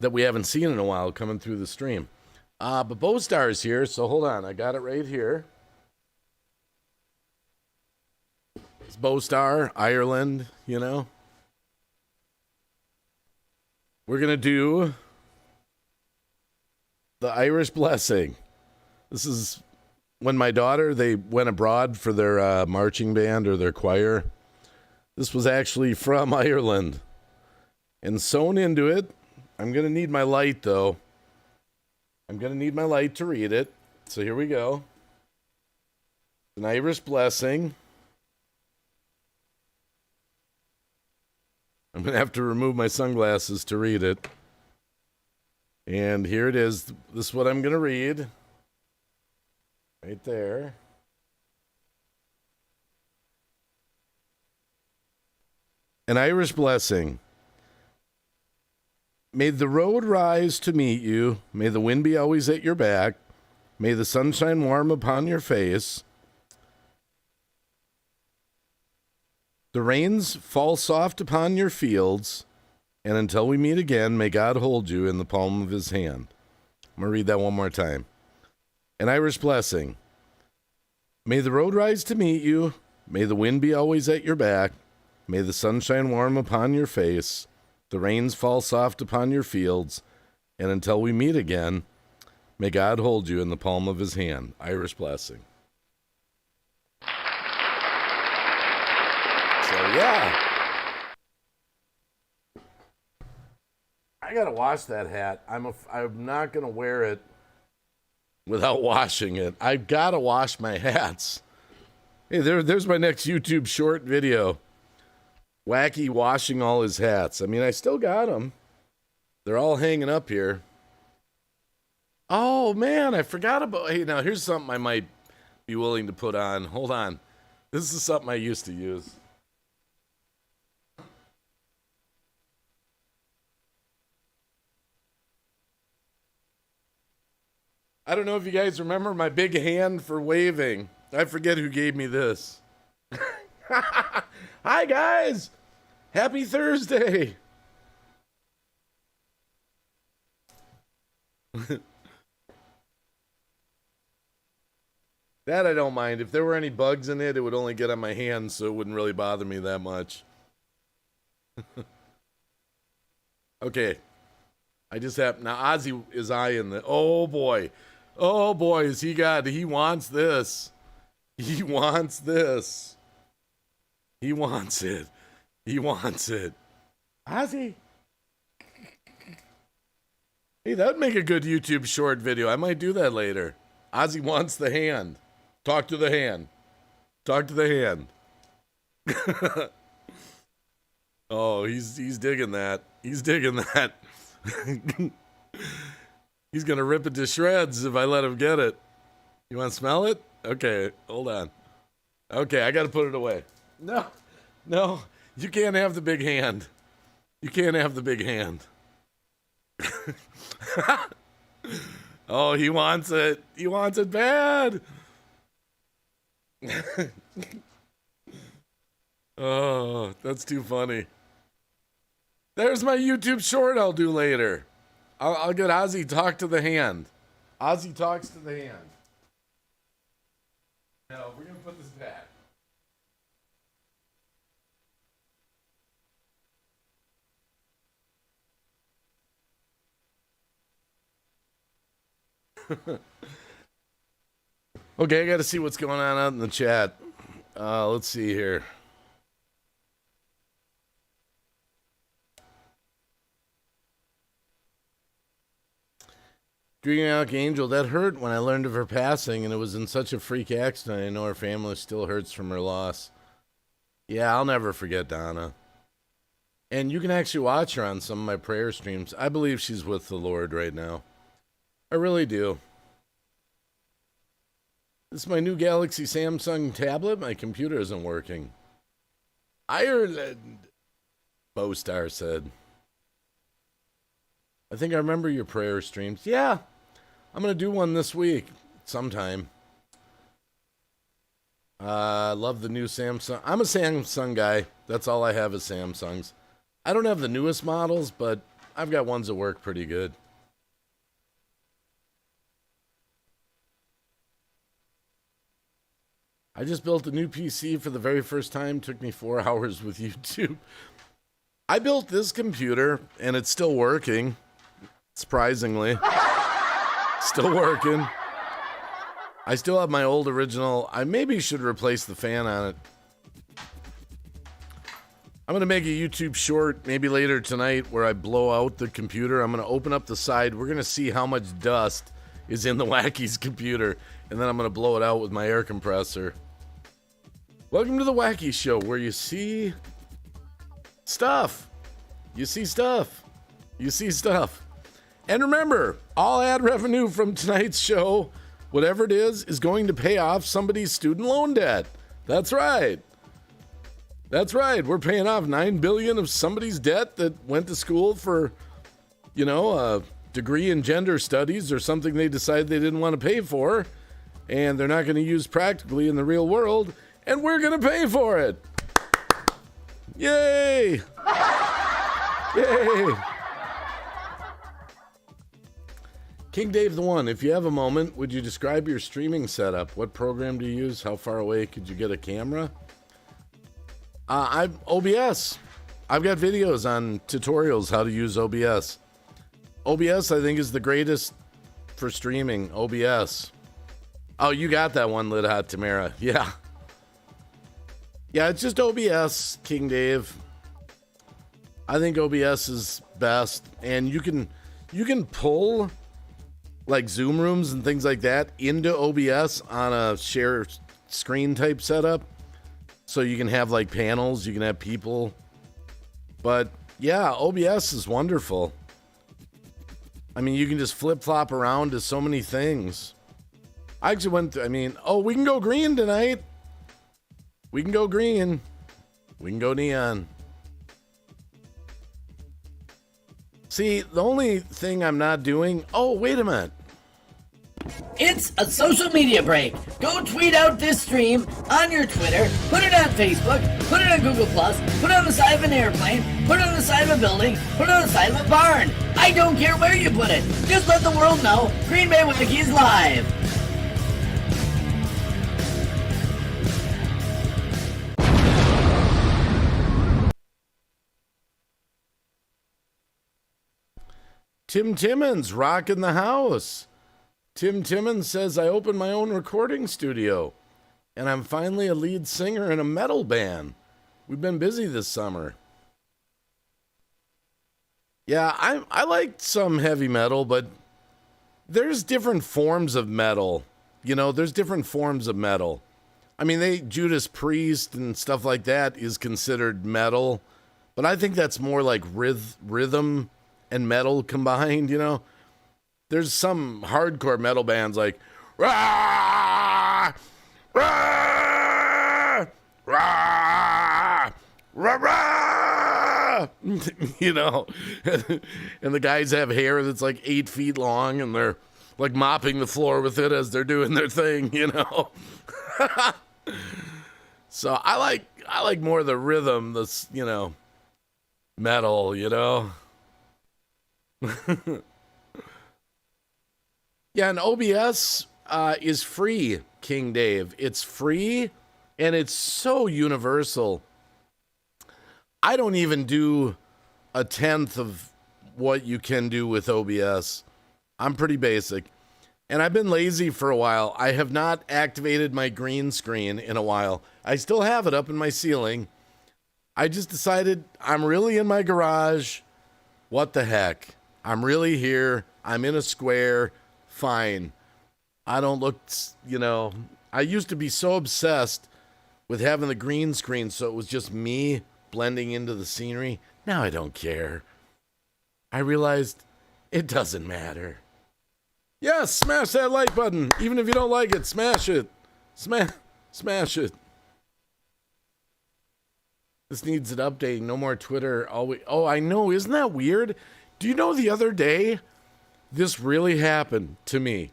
that we haven't seen in a while coming through the stream. But Bowstar is here, so hold on. I got it right here. It's Bowstar, Ireland, you know. We're going to do the Irish Blessing. This is when my daughter, they went abroad for their marching band or their choir. This was actually from Ireland. And sewn into it, I'm going to need my light, though. I'm going to need my light to read it. So here we go. An Irish Blessing. I'm going to have to remove my sunglasses to read it. And here it is. This is what I'm going to read. Right there. An Irish Blessing. May the road rise to meet you. May the wind be always at your back. May the sunshine warm upon your face. The rains fall soft upon your fields. And until we meet again, may God hold you in the palm of his hand. I'm going to read that one more time. An Irish Blessing. May the road rise to meet you. May the wind be always at your back. May the sunshine warm upon your face. The rains fall soft upon your fields. And until we meet again, may God hold you in the palm of his hand. Irish Blessing. So, yeah. I got to wash that hat. I'm not going to wear it without washing it. I've got to wash my hats. Hey, there's my next YouTube short video. Wacky washing all his hats. I mean, I still got them. They're all hanging up here. Oh, man, I forgot about... Hey, now, here's something I might be willing to put on. Hold on. This is something I used to use. I don't know if you guys remember my big hand for waving. I forget who gave me this. Hi, guys. Happy Thursday. That I don't mind. If there were any bugs in it, it would only get on my hands, so it wouldn't really bother me that much. Okay. I just have... Now, Ozzy is eyeing the... Oh, boy. Oh, boy, is he got... He wants this. He wants this. He wants it. He wants it. Ozzy. Hey, that would make a good YouTube short video. I might do that later. Ozzy wants the hand. Talk to the hand. Talk to the hand. Oh, he's digging that. He's digging that. He's gonna rip it to shreds if I let him get it. You want to smell it? Okay, hold on. Okay, I gotta put it away. No, you can't have the big hand. You can't have the big hand. Oh, he wants it. He wants it bad. Oh, that's too funny. There's my YouTube short I'll do later. I'll get Ozzy talk to the hand. Ozzy talks to the hand. No, we're going to put this back. Okay, I got to see what's going on out in the chat. Let's see here. Green Archangel, that hurt when I learned of her passing, and it was in such a freak accident. I know her family still hurts from her loss. Yeah, I'll never forget Donna. And you can actually watch her on some of my prayer streams. I believe she's with the Lord right now. I really do. This is my new Galaxy Samsung tablet. My computer isn't working. Ireland, Bowstar said. I think I remember your prayer streams. Yeah, I'm going to do one this week sometime. Love the new Samsung. I'm a Samsung guy. That's all I have is Samsungs. I don't have the newest models, but I've got ones that work pretty good. I just built a new PC for the very first time. Took me 4 hours with YouTube. I built this computer, and it's still working. Surprisingly. Still working. I still have my old original. I maybe should replace the fan on it. I'm going to make a YouTube short maybe later tonight where I blow out the computer. I'm going to open up the side. We're going to see how much dust is in the Wacky's computer. And then I'm going to blow it out with my air compressor. Welcome to the Wacky Show, where you see stuff. You see stuff. You see stuff. And remember, all ad revenue from tonight's show, whatever it is going to pay off somebody's student loan debt. That's right. That's right. We're paying off $9 billion of somebody's debt that went to school for, a degree in gender studies or something they decided they didn't want to pay for, and they're not going to use practically in the real world, and we're going to pay for it. Yay! Yay! King Dave the One, if you have a moment, would you describe your streaming setup? What program do you use? How far away could you get a camera? I'm OBS. I've got videos on tutorials how to use OBS. OBS, I think, is the greatest for streaming. OBS. Oh, you got that one, Lad Tamara. Yeah. Yeah, it's just OBS, King Dave. I think OBS is best, and you can pull like Zoom rooms and things like that into OBS on a share screen type setup. So you can have like panels, you can have people. But yeah, OBS is wonderful. I mean, you can just flip-flop around to so many things. I actually went through, we can go green tonight. We can go green. We can go neon. See, the only thing I'm not doing... Oh, wait a minute. It's a social media break. Go tweet out this stream on your Twitter, put it on Facebook, put it on Google+, put it on the side of an airplane, put it on the side of a building, put it on the side of a barn. I don't care where you put it. Just let the world know Green Bay Wacky is live. Tim Timmons rocking the house. Tim Timmons says, I opened my own recording studio, and I'm finally a lead singer in a metal band. We've been busy this summer. Yeah, I like some heavy metal, but there's different forms of metal. There's different forms of metal. Judas Priest and stuff like that is considered metal, but I think that's more like rhythm and metal combined, There's some hardcore metal bands like rah, rah, rah, rah, rah, and the guys have hair that's like 8 feet long, and they're like mopping the floor with it as they're doing their thing, So I like more of the rhythm, this metal, Yeah, and OBS is free, King Dave. It's free, and it's so universal. I don't even do a tenth of what you can do with OBS. I'm pretty basic. And I've been lazy for a while. I have not activated my green screen in a while. I still have it up in my ceiling. I just decided I'm really in my garage. What the heck? I'm really here. I'm in a square. Fine. I don't look, I used to be so obsessed with having the green screen so it was just me blending into the scenery. Now I don't care. I realized it doesn't matter. Yes, smash that like button. Even if you don't like it, smash it. Smash it. This needs an update. No more Twitter. Oh, I know. Isn't that weird? Do you know the other day, this really happened to me?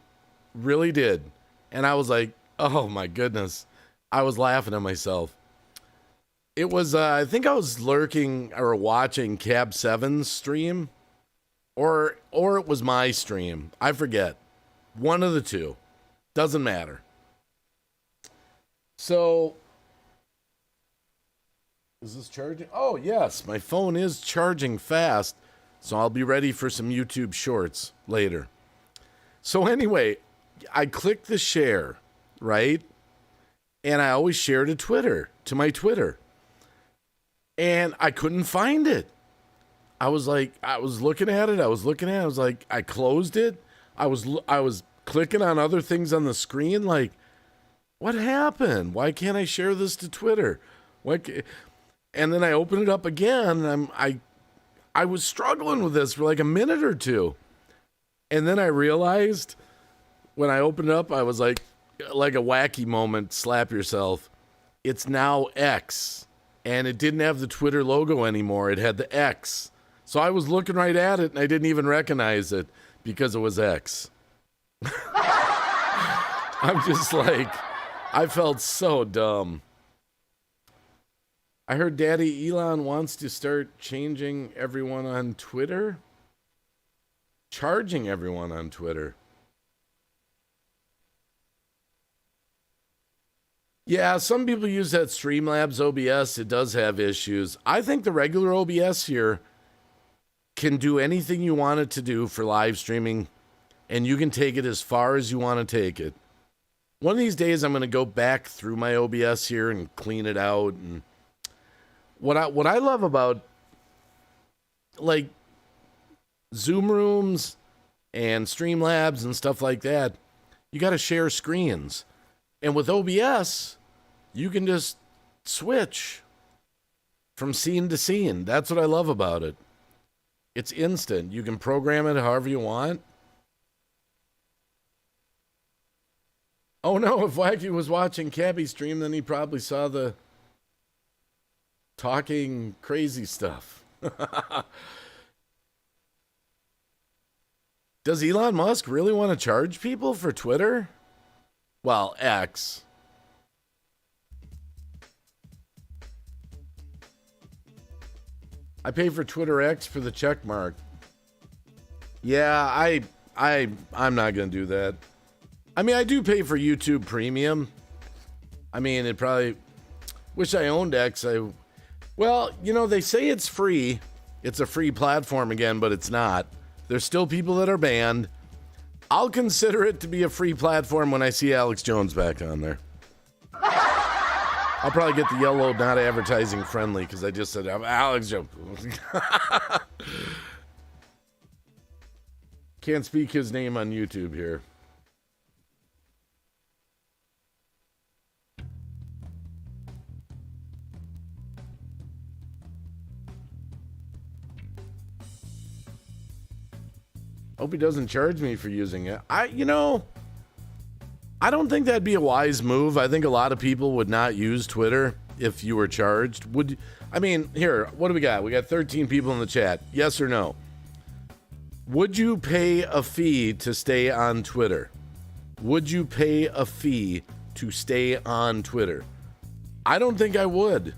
Really did. And I was like, oh my goodness. I was laughing at myself. It was, I think I was lurking or watching Cab 7's stream. Or it was my stream. I forget. One of the two. Doesn't matter. So, is this charging? Oh, yes. My phone is charging fast. So I'll be ready for some YouTube shorts later. So anyway, I clicked the share, right? And I always share to my Twitter. And I couldn't find it. I was looking at it. I was like, I closed it. I was clicking on other things on the screen. Like, what happened? Why can't I share this to Twitter? And then I opened it up again. And I was struggling with this for like a minute or two. And then I realized when I opened it up, I was like a Wacky moment, slap yourself. It's now X. And it didn't have the Twitter logo anymore. It had the X. So I was looking right at it and I didn't even recognize it because it was X. I'm just like, I felt so dumb. I heard Daddy Elon wants to start changing everyone on Twitter. Charging everyone on Twitter. Yeah, some people use that Streamlabs OBS. It does have issues. I think the regular OBS here can do anything you want it to do for live streaming, and you can take it as far as you want to take it. One of these days, I'm going to go back through my OBS here and clean it out. And what I love about like Zoom rooms and Streamlabs and stuff like that, you got to share screens. And with OBS, you can just switch from scene to scene. That's what I love about it. It's instant. You can program it however you want. Oh no, if Wacky was watching Cabby's stream, then he probably saw the talking crazy stuff. Does Elon Musk really want to charge people for Twitter? Well, X. I pay for Twitter X for the check mark. Yeah, I'm not going to do that. I mean, I do pay for YouTube Premium. I mean, it probably... Wish I owned X. Well, you know, they say it's free. It's a free platform again, but it's not. There's still people that are banned. I'll consider it to be a free platform when I see Alex Jones back on there. I'll probably get the yellow not advertising friendly because I just said I'm Alex Jones. Can't speak his name on YouTube here. Hope he doesn't charge me for using it. I don't think that'd be a wise move. I think a lot of people would not use Twitter if you were charged. Here, what do we got? We got 13 people in the chat. Yes or no? Would you pay a fee to stay on Twitter? Would you pay a fee to stay on Twitter? I don't think I would.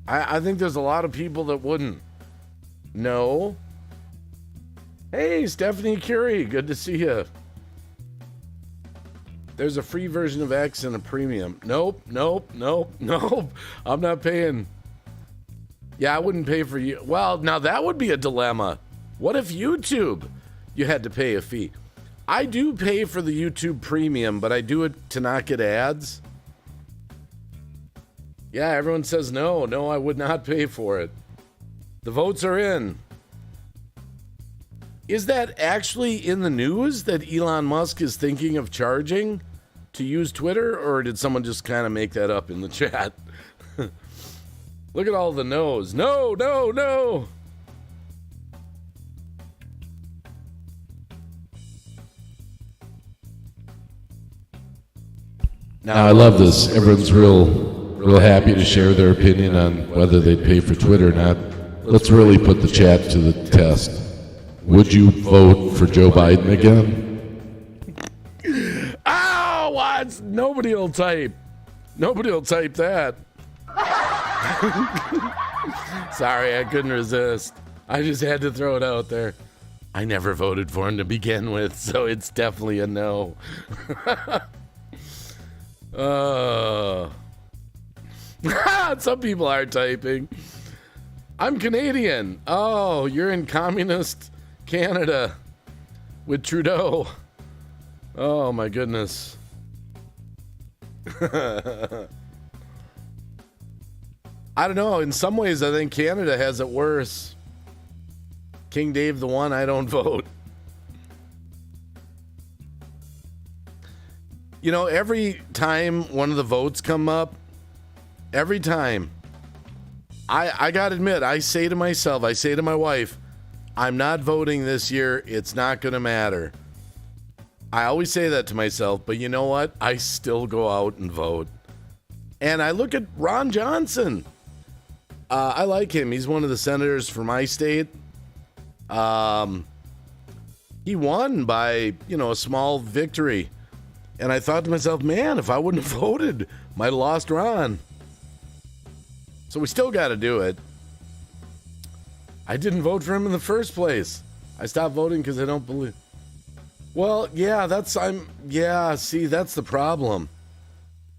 I think there's a lot of people that wouldn't. No. Hey, Stephanie Curie, good to see you. There's a free version of X and a premium. Nope. I'm not paying. Yeah, I wouldn't pay for you. Well, now that would be a dilemma. What if YouTube, you had to pay a fee? I do pay for the YouTube premium, but I do it to not get ads. Yeah, everyone says no. No, I would not pay for it. The votes are in. Is that actually in the news that Elon Musk is thinking of charging to use Twitter, or did someone just kind of make that up in the chat? Look at all the no's. No. Now, I love this. Everyone's real real happy to share their opinion on whether they'd pay for Twitter or not. Let's really put the chat to the test. Would you vote for Joe Biden again? Ow! What? Nobody will type. Nobody will type that. Sorry, I couldn't resist. I just had to throw it out there. I never voted for him to begin with, so it's definitely a no. Some people are typing. I'm Canadian. Oh, you're in communist Canada with Trudeau. Oh, my goodness. I don't know. In some ways, I think Canada has it worse. King Dave the One, I don't vote. You know, every time one of the votes come up, every time, I gotta admit, I say to myself, I say to my wife, I'm not voting this year. It's not gonna matter. I always say that to myself, but you know what? I still go out and vote. And I look at Ron Johnson. I like him. He's one of the senators for my state. He won by, a small victory. And I thought to myself, man, if I wouldn't have voted, might have lost Ron. So we still got to do it. I didn't vote for him in the first place. I stopped voting because I don't believe. Well, yeah, that's the problem.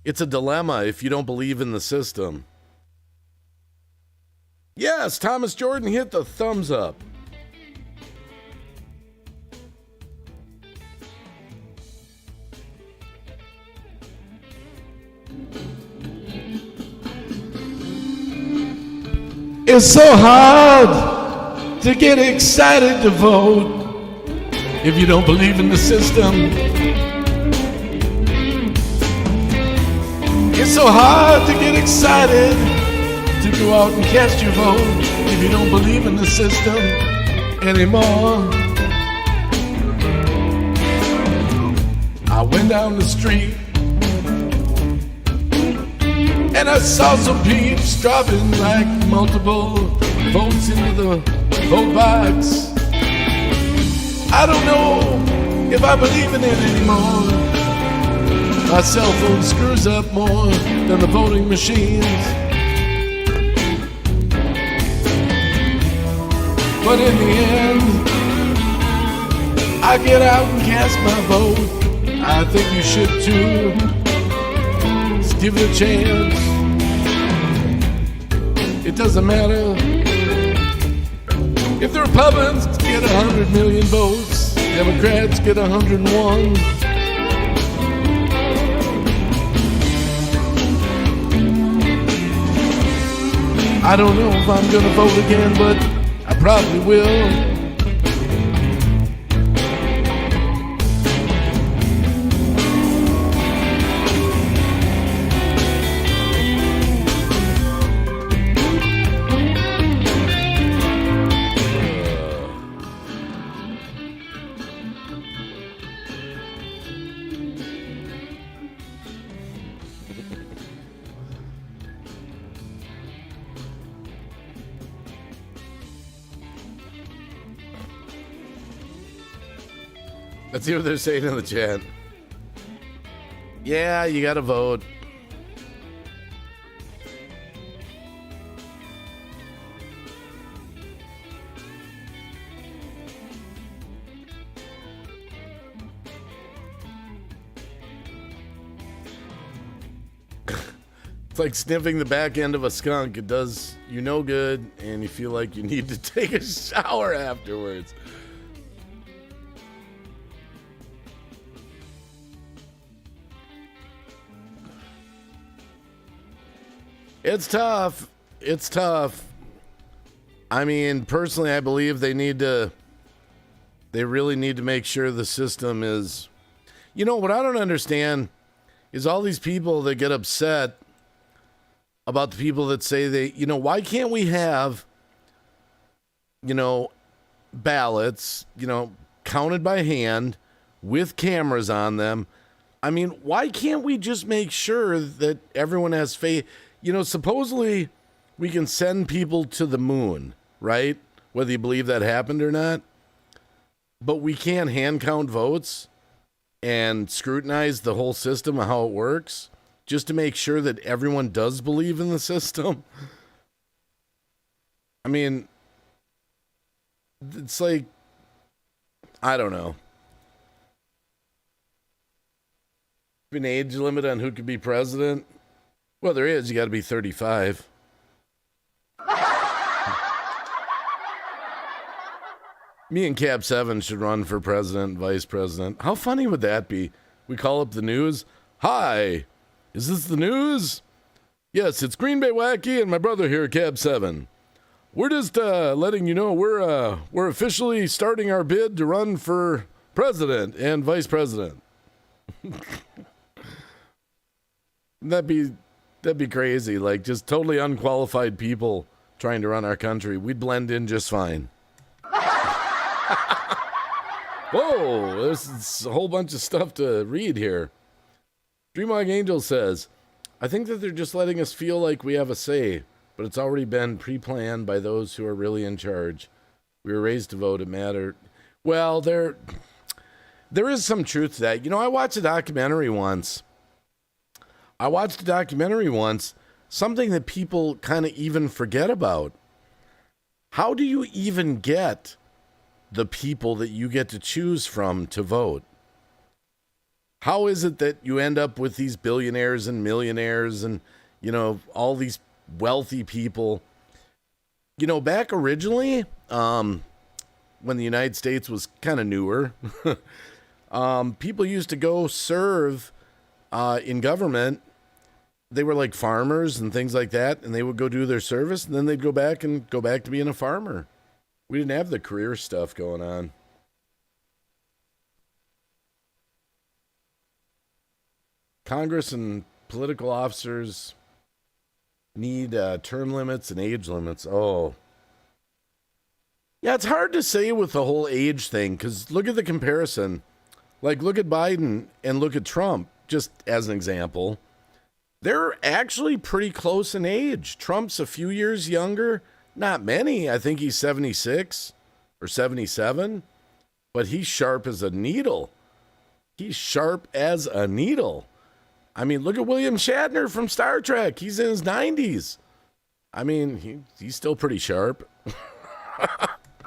It's a dilemma if you don't believe in the system. Yes, Thomas Jordan hit the thumbs up. It's so hard to get excited to vote if you don't believe in the system. It's so hard to get excited to go out and cast your vote if you don't believe in the system anymore. I went down the street and I saw some peeps dropping like multiple votes into the vote box. I don't know if I believe in it anymore. My cell phone screws up more than the voting machines. But in the end, I get out and cast my vote. I think you should too. Just give it a chance. It doesn't matter if the Republicans get 100 million votes, Democrats get 101. I don't know if I'm gonna vote again, but I probably will. Let's see what they're saying in the chat. Yeah, you gotta vote. It's like sniffing the back end of a skunk. It does you no good, and you feel like you need to take a shower afterwards. It's tough. It's tough. I mean, personally, I believe they really need to make sure the system is, what I don't understand is all these people that get upset about the people that say why can't we have, ballots, counted by hand with cameras on them? I mean, why can't we just make sure that everyone has faith? supposedly we can send people to the moon, right? Whether you believe that happened or not. But we can't hand count votes and scrutinize the whole system of how it works just to make sure that everyone does believe in the system. I mean, it's like, I don't know. An age limit on who could be president? Well, there is. You got to be 35. Me and Cab 7 should run for president, vice president. How funny would that be? We call up the news. Hi, is this the news? Yes, it's Green Bay Wacky and my brother here, Cab 7. We're just letting you know we're officially starting our bid to run for president and vice president. That'd be crazy. Like, just totally unqualified people trying to run our country. We'd blend in just fine. Whoa, there's a whole bunch of stuff to read here. Dreamwalk Angel says, I think that they're just letting us feel like we have a say, but it's already been pre-planned by those who are really in charge. We were raised to vote, it mattered. Well, there is some truth to that. I watched a documentary once. Something that people kind of even forget about. How do you even get the people that you get to choose from to vote? How is it that you end up with these billionaires and millionaires and, all these wealthy people? Back originally, when the United States was kind of newer, people used to go serve in government. They were like farmers and things like that, and they would go do their service, and then they'd go back to being a farmer. We didn't have the career stuff going on. Congress and political officers need term limits and age limits. Oh. Yeah, it's hard to say with the whole age thing, because look at the comparison. Like, look at Biden and look at Trump, just as an example. They're actually pretty close in age. Trump's a few years younger. Not many. I think he's 76 or 77. But he's sharp as a needle. He's sharp as a needle. I mean, look at William Shatner from Star Trek. He's in his 90s. I mean, he's still pretty sharp. So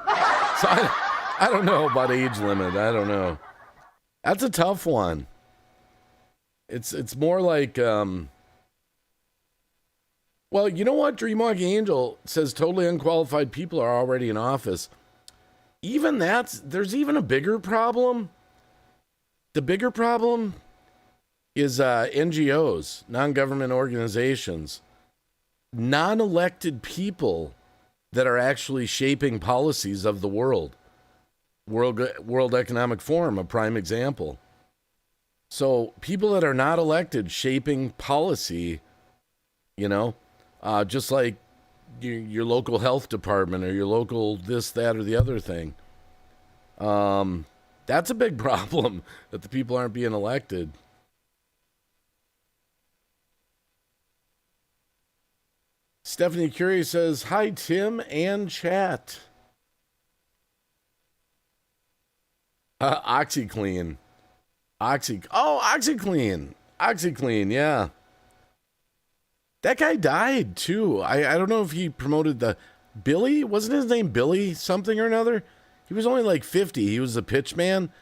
I don't know about age limit. I don't know. That's a tough one. It's more like... Well, you know what? Dreamwalk Angel says totally unqualified people are already in office. There's even a bigger problem. The bigger problem is NGOs, non-government organizations, non-elected people that are actually shaping policies of the world. World Economic Forum, a prime example. So people that are not elected shaping policy, just like your local health department or your local this, that, or the other thing. That's a big problem that the people aren't being elected. Stephanie Curie says, hi, Tim and chat. OxyClean. OxyClean. OxyClean, yeah. That guy died, too. I don't know if he promoted the... Billy? Wasn't his name Billy something or another? He was only like 50. He was a pitch man.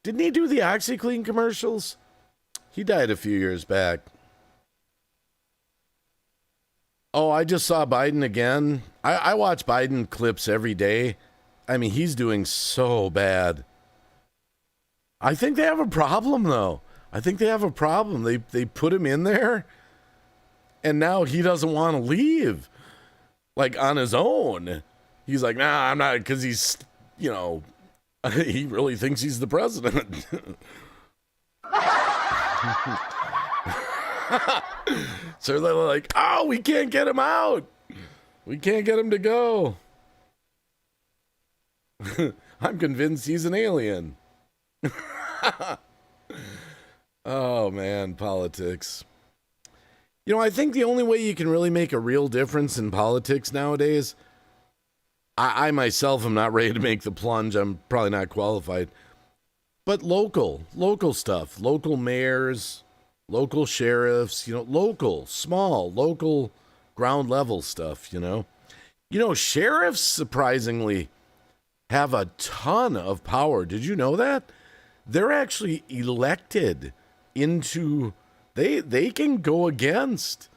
Didn't he do the OxyClean commercials? He died a few years back. Oh, I just saw Biden again. I watch Biden clips every day. I mean, he's doing so bad. I think they have a problem, though. I think they have a problem. They put him in there, and now he doesn't want to leave. Like, on his own. He's like, nah, I'm not, because he's, he really thinks he's the president. So they're like, oh, we can't get him out. We can't get him to go. I'm convinced he's an alien. Oh, man, politics. I think the only way you can really make a real difference in politics nowadays, I myself am not ready to make the plunge. I'm probably not qualified. But local stuff, local mayors, local sheriffs, local, small, local ground level stuff, Sheriffs, surprisingly, have a ton of power. Did you know that? They're actually elected into, they can go against,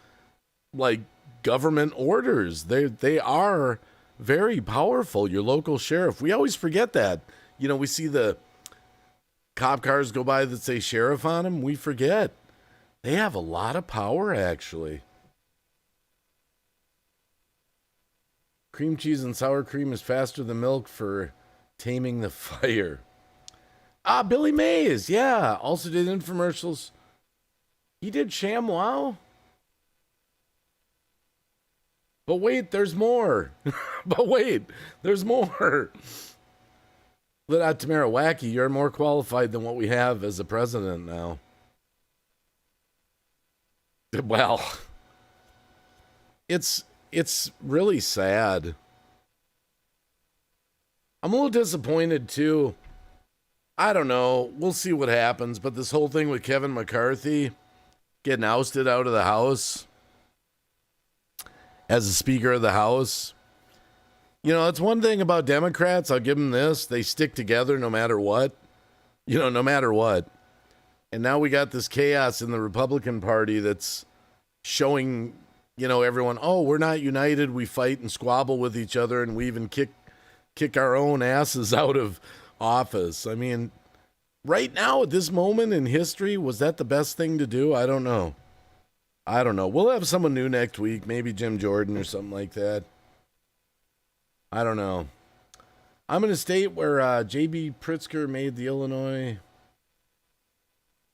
like, government orders. They are very powerful, your local sheriff. We always forget that. We see the cop cars go by that say sheriff on them. We forget. They have a lot of power, actually. Cream cheese and sour cream is faster than milk for taming the fire. Billy Mays, yeah. Also did infomercials. He did ShamWow. But wait, there's more. There's more. Lad Tamara, Wacky, you're more qualified than what we have as a president now. Well, it's really sad. I'm a little disappointed too. I don't know. We'll see what happens. But this whole thing with Kevin McCarthy getting ousted out of the House as the Speaker of the House. It's one thing about Democrats. I'll give them this. They stick together no matter what. No matter what. And now we got this chaos in the Republican Party that's showing, everyone, oh, we're not united. We fight and squabble with each other, and we even kick our own asses out of office. I mean, right now at this moment in history, was that the best thing to do? I don't know. We'll have someone new next week, maybe Jim Jordan or something like that. I don't know. I'm in a state where J.B. Pritzker made the Illinois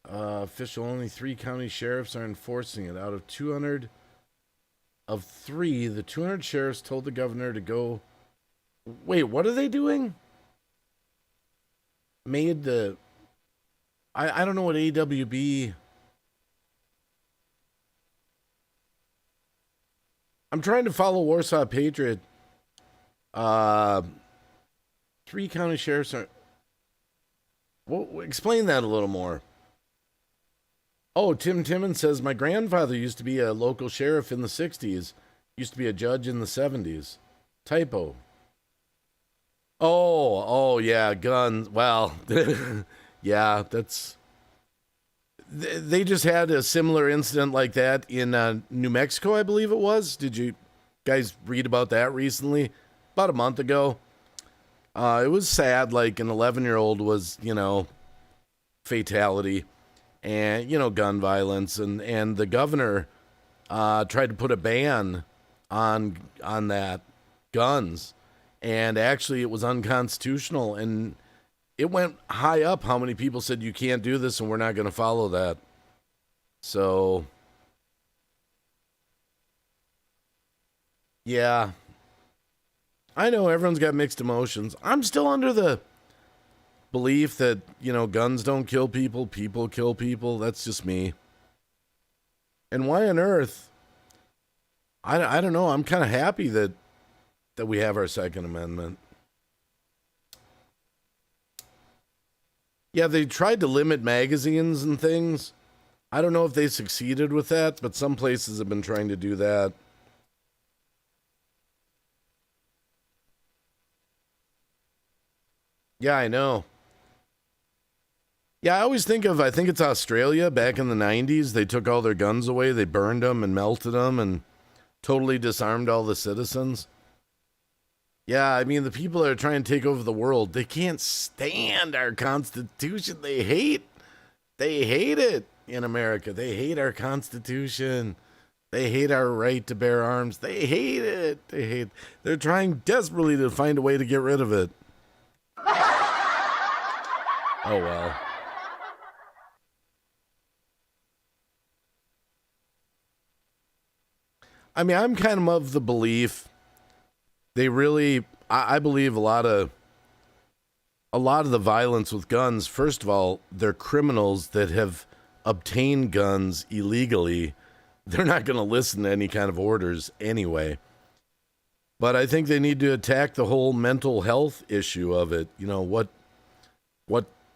official. Only 3 county sheriffs are enforcing it. Out of 200 of 3, the 200 sheriffs told the governor to go. Wait, what are they doing? Made the... I don't know what AWB... I'm trying to follow Warsaw Patriot. 3 county sheriffs are... Well, explain that a little more. Oh, Tim Timmons says, my grandfather used to be a local sheriff in the 60s. Used to be a judge in the 70s. Typo. Oh, yeah, guns. Well, yeah, that's... They just had a similar incident like that in New Mexico, I believe it was. Did you guys read about that recently? About a month ago. It was sad, like an 11-year-old was, fatality and, gun violence. And the governor tried to put a ban on that, guns. And actually it was unconstitutional. And it went high up how many people said you can't do this and we're not going to follow that. So, yeah. I know everyone's got mixed emotions. I'm still under the belief that, guns don't kill people, people kill people. That's just me. And why on earth? I don't know. I'm kind of happy that we have our Second Amendment. Yeah, they tried to limit magazines and things. I don't know if they succeeded with that, but some places have been trying to do that. Yeah, I know. Yeah, I think it's Australia back in the 90s. They took all their guns away. They burned them and melted them and totally disarmed all the citizens. Yeah, I mean, the people that are trying to take over the world, they can't stand our Constitution. They hate it in America. They hate our Constitution. They hate our right to bear arms. They hate it. They're trying desperately to find a way to get rid of it. Oh, well. I mean, I'm kind of the belief they really, I believe a lot of the violence with guns, first of all, they're criminals that have obtained guns illegally they're not going to listen to any kind of orders anyway. But I think they need to attack the whole mental health issue of it. You know, what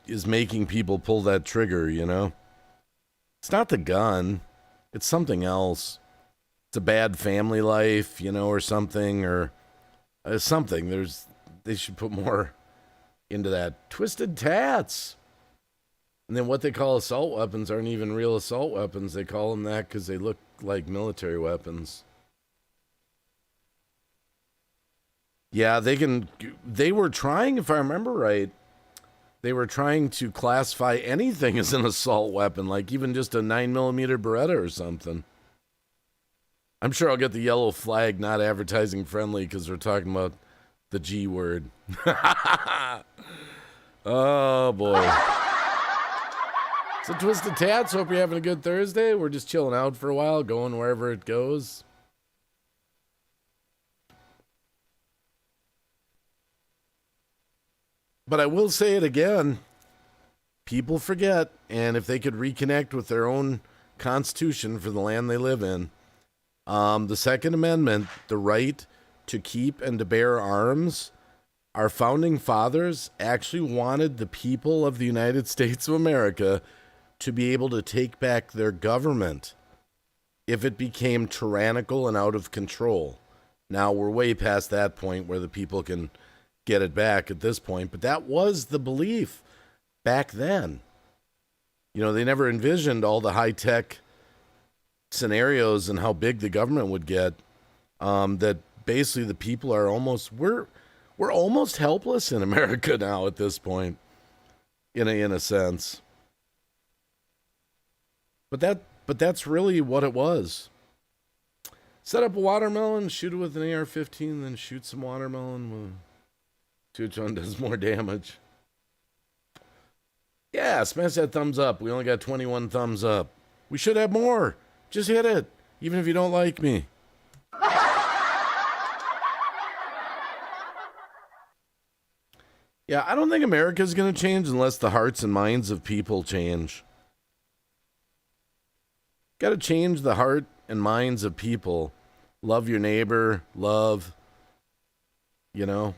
is making people pull that trigger, you know? It's not the gun. It's something else. It's a bad family life, you know, or something, or something. They should put more into that. Twisted tats. And then what they call assault weapons aren't even real assault weapons. They call them that because they look like military weapons. Yeah, they were trying, if I remember right, they were trying to classify anything as an assault weapon, like even just a 9mm Beretta or something. I'm sure I'll get the yellow flag, not advertising friendly, because we're talking about the G word. Oh, boy. So, Twisted Tats, hope you're having a good Thursday. We're just chilling out for a while, going wherever it goes. But I will say it again. People forget, and if they could reconnect with their own constitution for the land they live in, the Second Amendment, the right to keep and to bear arms, our founding fathers actually wanted the people of the United States of America to be able to take back their government if it became tyrannical and out of control. Now, we're way past that point where the people can get it back at this point, but that was the belief back then. You know, they never envisioned all the high-tech scenarios and how big the government would get, that basically the people are almost, we're almost helpless in America now at this point, in a sense. But that's really what it was. Set up a watermelon, shoot it with an AR-15, then shoot some watermelon. See which one does more damage. Yeah, smash that thumbs up. We only got 21 thumbs up. We should have more. Just hit it, even if you don't like me. Yeah, I don't think America's going to change unless the hearts and minds of people change. Got to change the heart and minds of people. Love your neighbor. Love, you know.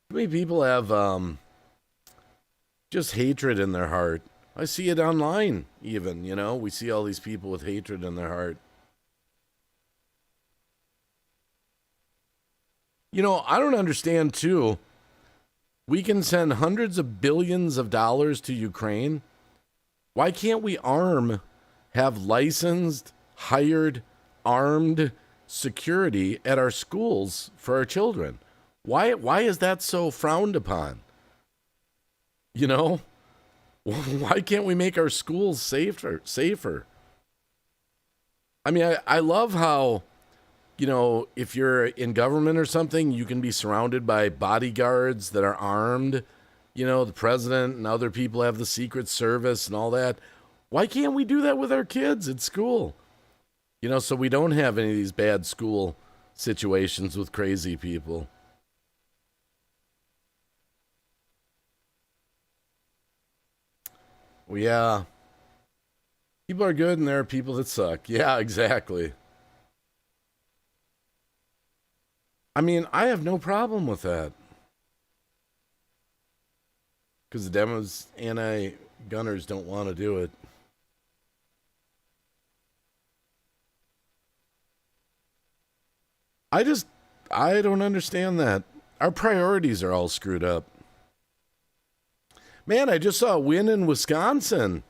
Too many people have just hatred in their heart. I see it online even, you know. We see all these people with hatred in their heart. You know, I don't understand, too. We can send hundreds of billions of dollars to Ukraine. Why can't we have licensed, hired, armed security at our schools for our children? Why is that so frowned upon? You know? Why can't we make our schools safer? I mean, I love how, you know, if you're in government or something, you can be surrounded by bodyguards that are armed. You know, the president and other people have the Secret Service and all that. Why can't we do that with our kids at school? You know, so we don't have any of these bad school situations with crazy people. Well, yeah. People are good and there are people that suck. Yeah, exactly. I mean, I have no problem with that. Because the demos, anti-gunners don't want to do it. I don't understand that. Our priorities are all screwed up. Man, I just saw a win in Wisconsin.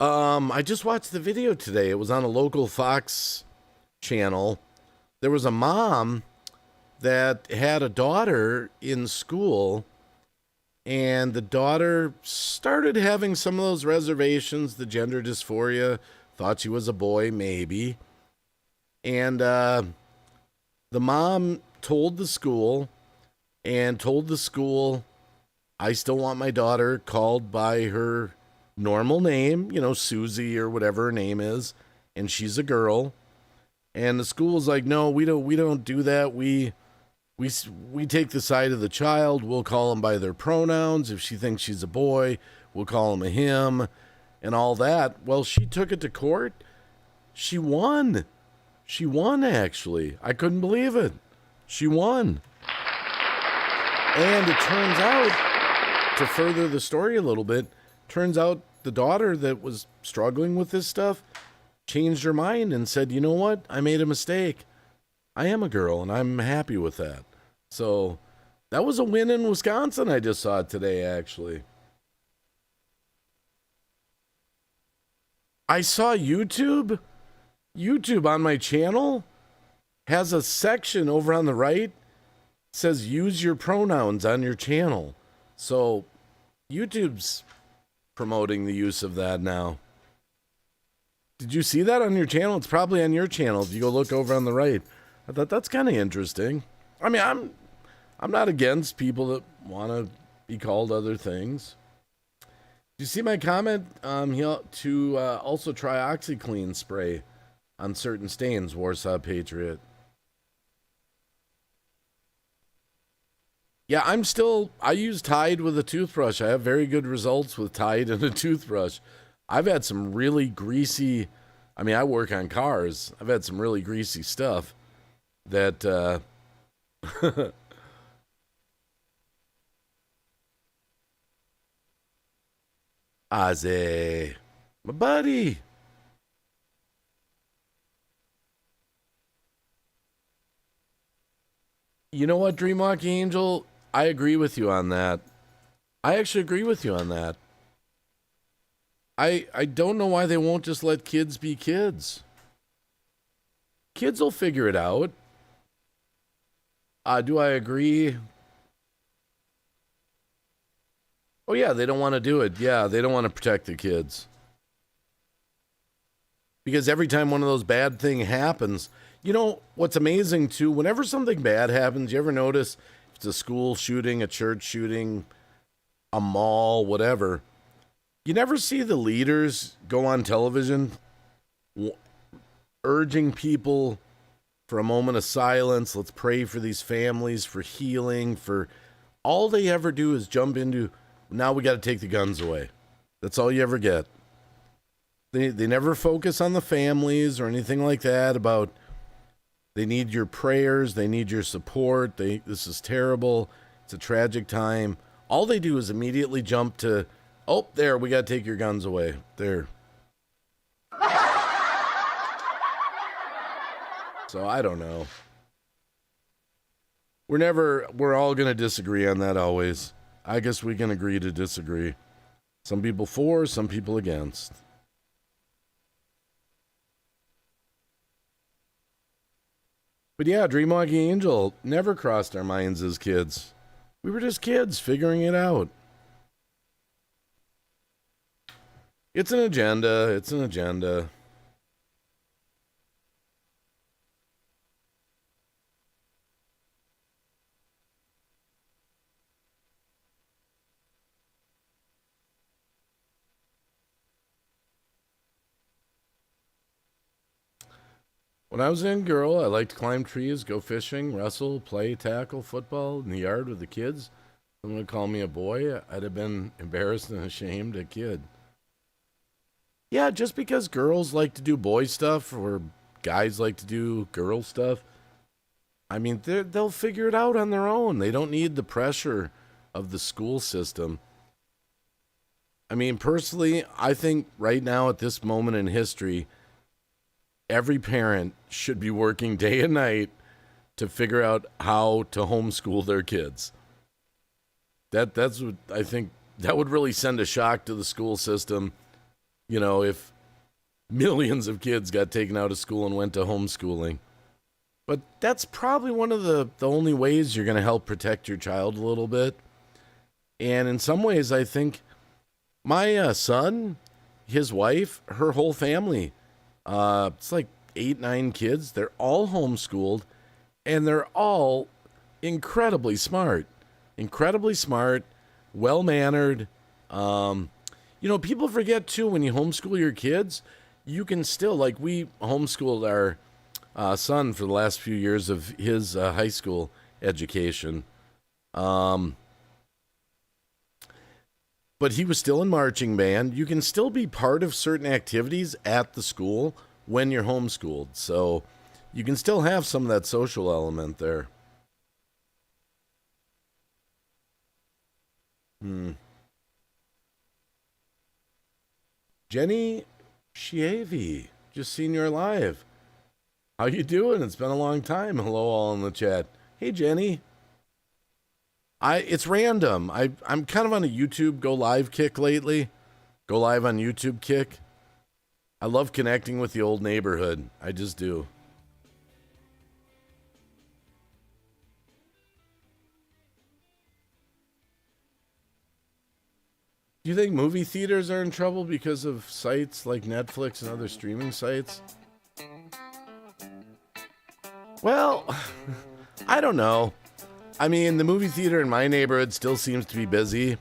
I just watched the video today. It was on a local Fox channel. There was a mom that had a daughter in school, and the daughter started having some of those reservations, the gender dysphoria, thought she was a boy, maybe. And the mom told the school, I still want my daughter called by her normal name, you know, Susie or whatever her name is, and she's a girl. And the school's like, no, we don't do that. We take the side of the child. We'll call them by their pronouns. If she thinks she's a boy, we'll call him a him and all that. Well, she took it to court, She won. She won, actually. I couldn't believe it. She won. And it turns out, to further the story a little bit, turns out the daughter that was struggling with this stuff changed her mind and said, you know what? I made a mistake. I am a girl, and I'm happy with that. So that was a win in Wisconsin. I just saw it today, actually. I saw YouTube. YouTube on my channel has a section over on the right, says use your pronouns on your channel. So YouTube's promoting the use of that now. Did you see that on your channel? It's probably on your channel if you go look over on the right. I thought that's kind of interesting. I mean, I'm not against people that want to be called other things. Did you see my comment to also try OxyClean spray on certain stains, Warsaw Patriot? Yeah, I use Tide with a toothbrush. I have very good results with Tide and a toothbrush. I've had some really greasy, I work on cars. I've had some really greasy stuff that, Ozzy, my buddy. You know what, Dreamwalking Angel? I agree with you on that. I actually agree with you on that. I don't know why they won't just let kids be kids. Kids will figure it out. Do I agree? Oh, yeah, they don't want to do it. Yeah, they don't want to protect the kids. Because every time one of those bad things happens, you know, what's amazing, too, whenever something bad happens, you ever notice if it's a school shooting, a church shooting, a mall, whatever, you never see the leaders go on television urging people for a moment of silence. Let's pray for these families, for healing, for all they ever do is jump into, now we got to take the guns away. That's all you ever get. They never focus on the families or anything like that about they need your prayers, they need your support, this is terrible, it's a tragic time. All they do is immediately jump to, oh, there, we got to take your guns away. There. So I don't know. We're all going to disagree on that always. I guess we can agree to disagree. Some people for, some people against. But yeah, Dreamwalking Angel never crossed our minds as kids. We were just kids figuring it out. It's an agenda. It's an agenda. When I was a young girl, I liked to climb trees, go fishing, wrestle, play, tackle, football in the yard with the kids. Someone would call me a boy, I'd have been embarrassed and ashamed a kid. Yeah, just because girls like to do boy stuff or guys like to do girl stuff, I mean, they'll figure it out on their own. They don't need the pressure of the school system. I mean, personally, I think right now at this moment in history, every parent should be working day and night to figure out how to homeschool their kids. That's what I think, that would really send a shock to the school system, you know, if millions of kids got taken out of school and went to homeschooling. But that's probably one of the only ways you're going to help protect your child a little bit. And in some ways, I think my son, his wife, her whole family, it's like 8, 9 kids. They're all homeschooled, and they're all incredibly smart, well-mannered. You know, people forget, too, when you homeschool your kids, you can still, like we homeschooled our son for the last few years of his high school education. But he was still in marching band. You can still be part of certain activities at the school when you're homeschooled. So you can still have some of that social element there. Jenny Chiavi, just seen you live. How you doing? It's been a long time. Hello all in the chat. Hey Jenny. It's random. I'm kind of on a YouTube go live kick lately. Go live on YouTube kick. I love connecting with the old neighborhood. I just do. Do you think movie theaters are in trouble because of sites like Netflix and other streaming sites? Well, I don't know. I mean, the movie theater in my neighborhood still seems to be busy.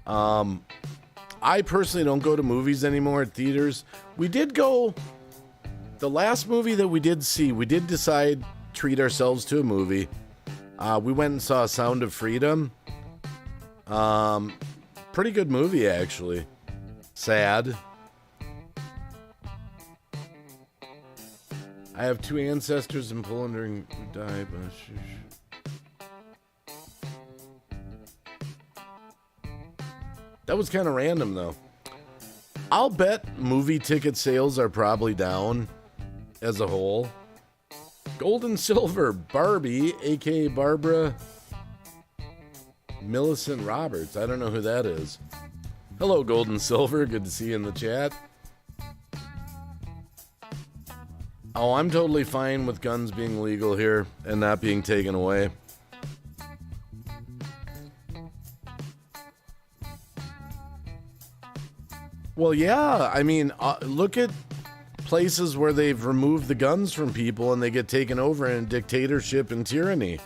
I personally don't go to movies anymore at theaters. We did go, the last movie that we did see, we did decide to treat ourselves to a movie. We went and saw Sound of Freedom. Pretty good movie, actually. Sad. I have 2 ancestors in Poland who died. That was kind of random, though. I'll bet movie ticket sales are probably down as a whole. Gold and silver, Barbie, a.k.a. Barbara Millicent Roberts. I don't know who that is. Hello, Gold and Silver. Good to see you in the chat. Oh, I'm totally fine with guns being legal here and not being taken away. Well, yeah. I mean, look at places where they've removed the guns from people and they get taken over in dictatorship and tyranny.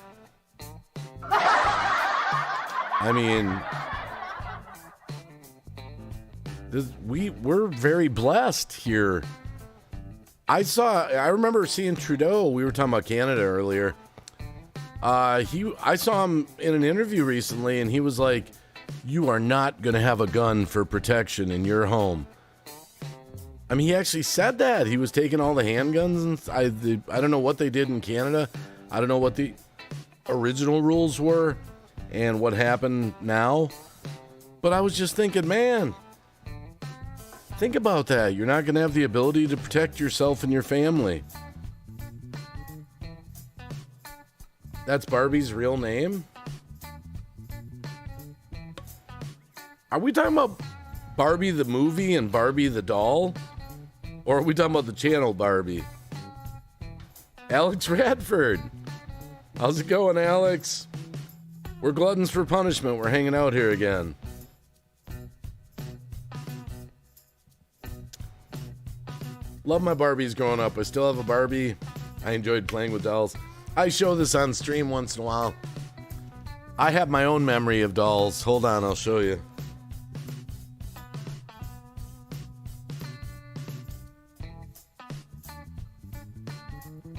I mean, we're very blessed here. I remember seeing Trudeau. We were talking about Canada earlier. I saw him in an interview recently, and he was like, "You are not going to have a gun for protection in your home." I mean, he actually said that. He was taking all the handguns, and I don't know what they did in Canada. I don't know what the original rules were and what happened now. But I was just thinking, man, think about that. You're not going to have the ability to protect yourself and your family. That's Barbie's real name? Are we talking about Barbie the movie and Barbie the doll? Or are we talking about the channel Barbie? Alex Radford. How's it going, Alex? We're gluttons for punishment. We're hanging out here again. Love my Barbies growing up. I still have a Barbie. I enjoyed playing with dolls. I show this on stream once in a while. I have my own memory of dolls. Hold on, I'll show you.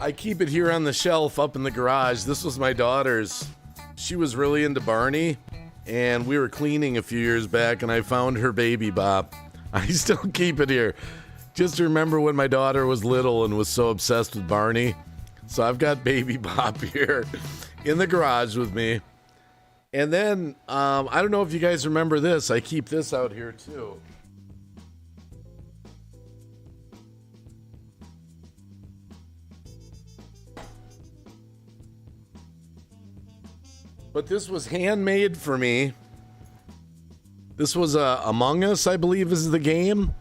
I keep it here on the shelf up in the garage. This was my daughter's. She was really into Barney, and we were cleaning a few years back, and I found her Baby Bop. I still keep it here. Just to remember when my daughter was little and was so obsessed with Barney. So I've got Baby Bop here in the garage with me. And then, I don't know if you guys remember this. I keep this out here too. But this was handmade for me. This was Among Us, I believe is the game.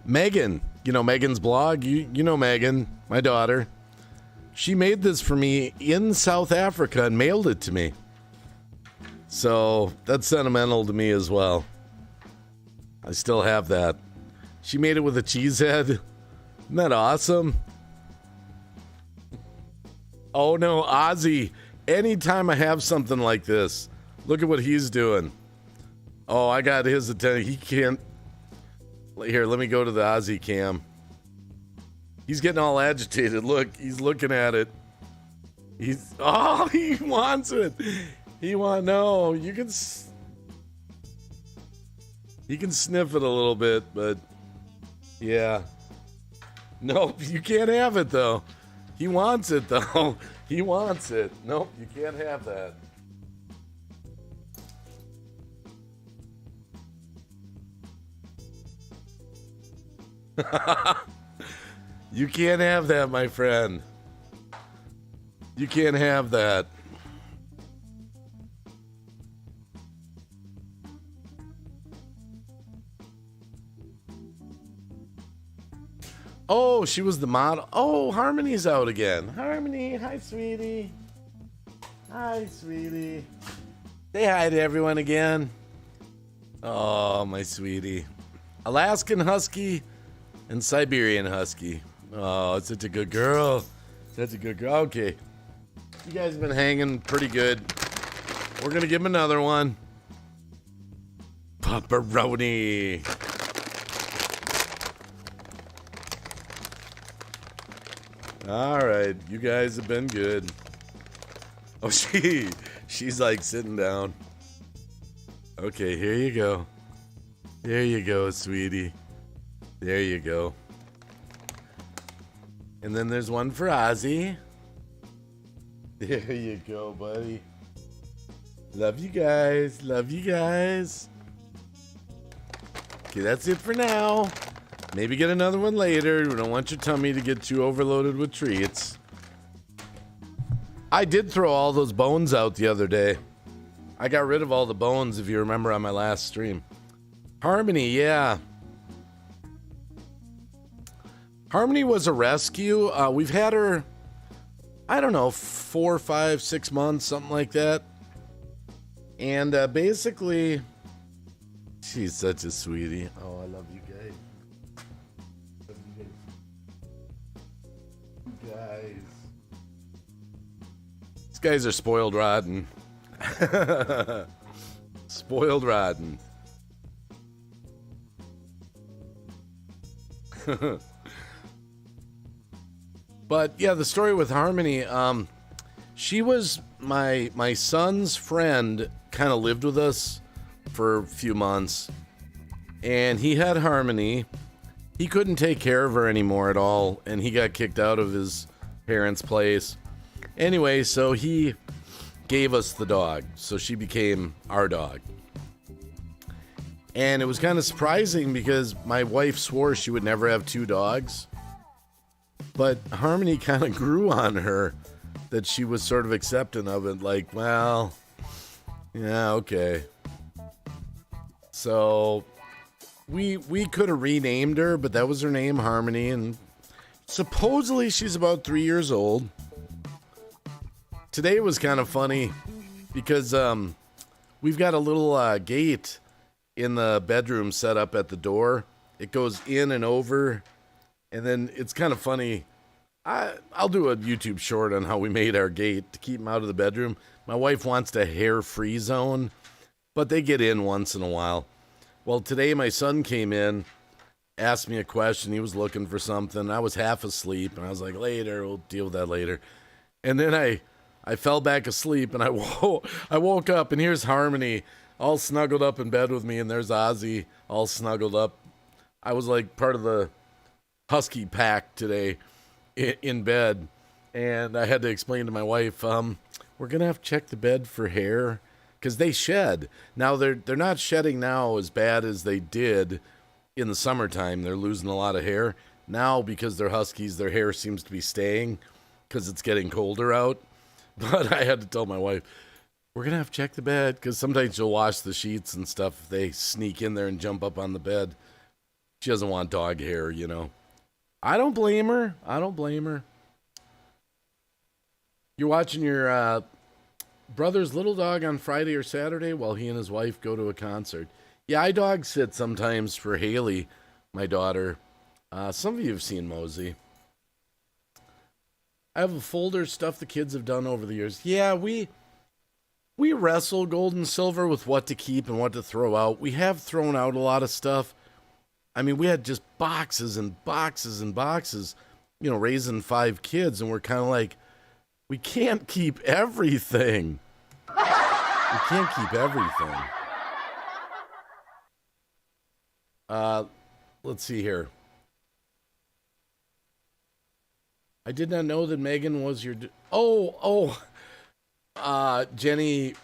Megan, you know Megan's blog. You know Megan, my daughter. She made this for me in South Africa and mailed it to me. So that's sentimental to me as well. I still have that. She made it with a cheese head. Isn't that awesome? Oh no, Ozzy. Anytime I have something like this, look at what he's doing. Oh, I got his attention. He can't. Here, let me go to the Ozzy cam. He's getting all agitated. Look, he's looking at it. He wants it. No, you can. He can sniff it a little bit, but yeah. Nope, you can't have it, though. He wants it, though. He wants it. Nope, you can't have that. You can't have that, my friend. You can't have that. Oh, she was the model. Oh, Harmony's out again. Harmony, hi, sweetie. Hi, sweetie. Say hi to everyone again. Oh, my sweetie. Alaskan Husky and Siberian Husky. Oh, such a good girl. Such a good girl. Okay. You guys have been hanging pretty good. We're going to give him another one. Pepperoni. All right. You guys have been good. Oh, she's like sitting down. Okay, here you go. There you go, sweetie. There you go. And then there's one for Ozzy. There you go, buddy. Love you guys. Love you guys. Okay, that's it for now. Maybe get another one later. We don't want your tummy to get too overloaded with treats. I did throw all those bones out the other day. I got rid of all the bones, if you remember, on my last stream. Harmony, yeah. Harmony was a rescue. We've had her, I don't know, 4, 5, 6 months, something like that. And basically, she's such a sweetie. Oh, I love you guys. Love you guys. These guys are spoiled rotten. Spoiled rotten. But yeah, the story with Harmony, she was my son's friend, kind of lived with us for a few months, and he had Harmony. He couldn't take care of her anymore at all, and he got kicked out of his parents' place. Anyway, so he gave us the dog, so she became our dog. And it was kind of surprising because my wife swore she would never have 2 dogs. But Harmony kind of grew on her, that she was sort of accepting of it. Like, well, yeah, okay. So we could have renamed her, but that was her name, Harmony. And supposedly she's about 3 years old. Today was kind of funny because we've got a little gate in the bedroom set up at the door. It goes in and over, and then it's kind of funny. I'll do a YouTube short on how we made our gate to keep them out of the bedroom. My wife wants the hair-free zone, but they get in once in a while. Well, today my son came in, asked me a question. He was looking for something. I was half asleep, and I was like, later, we'll deal with that later. And then I fell back asleep, and I woke up, and here's Harmony all snuggled up in bed with me, and there's Ozzy all snuggled up. I was like part of the husky pack today in bed, and I had to explain to my wife, we're going to have to check the bed for hair, because they shed. Now, they're not shedding now as bad as they did in the summertime. They're losing a lot of hair. Now, because they're huskies, their hair seems to be staying, because it's getting colder out. But I had to tell my wife, we're going to have to check the bed, because sometimes she'll wash the sheets and stuff if they sneak in there and jump up on the bed. She doesn't want dog hair, you know. I don't blame her. I don't blame her. You're watching your brother's little dog on Friday or Saturday while he and his wife go to a concert. Yeah, I dog sit sometimes for Haley, my daughter. Some of you have seen Mosey. I have a folder of stuff the kids have done over the years. Yeah, we wrestle gold and silver with what to keep and what to throw out. We have thrown out a lot of stuff. I mean, we had just boxes and boxes and boxes, you know, raising 5 kids, and we're kind of like, we can't keep everything. We can't keep everything. Let's see here. I did not know that Megan was your... Jenny...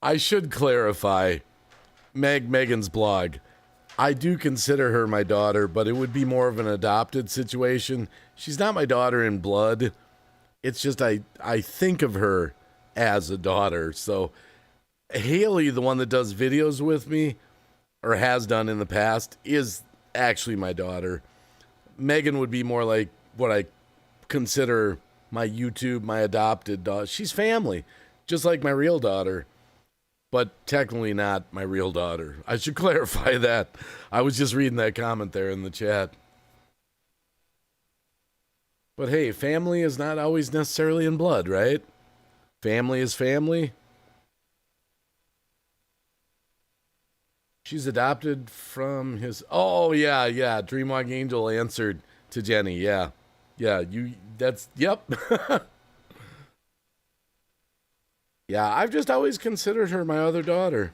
I should clarify. Megan's blog. I do consider her my daughter, but it would be more of an adopted situation. She's not my daughter in blood. It's just I think of her as a daughter. So Haley, the one that does videos with me, or has done in the past, is actually my daughter. Megan would be more like what I consider my YouTube, my adopted daughter. She's family, just like my real daughter, but technically not my real daughter. I should clarify that. I was just reading that comment there in the chat. But hey, family is not always necessarily in blood, right? Family is family. She's adopted from his... Oh, yeah. Dreamwalk Angel answered to Jenny. Yeah, yep. Yeah, I've just always considered her my other daughter.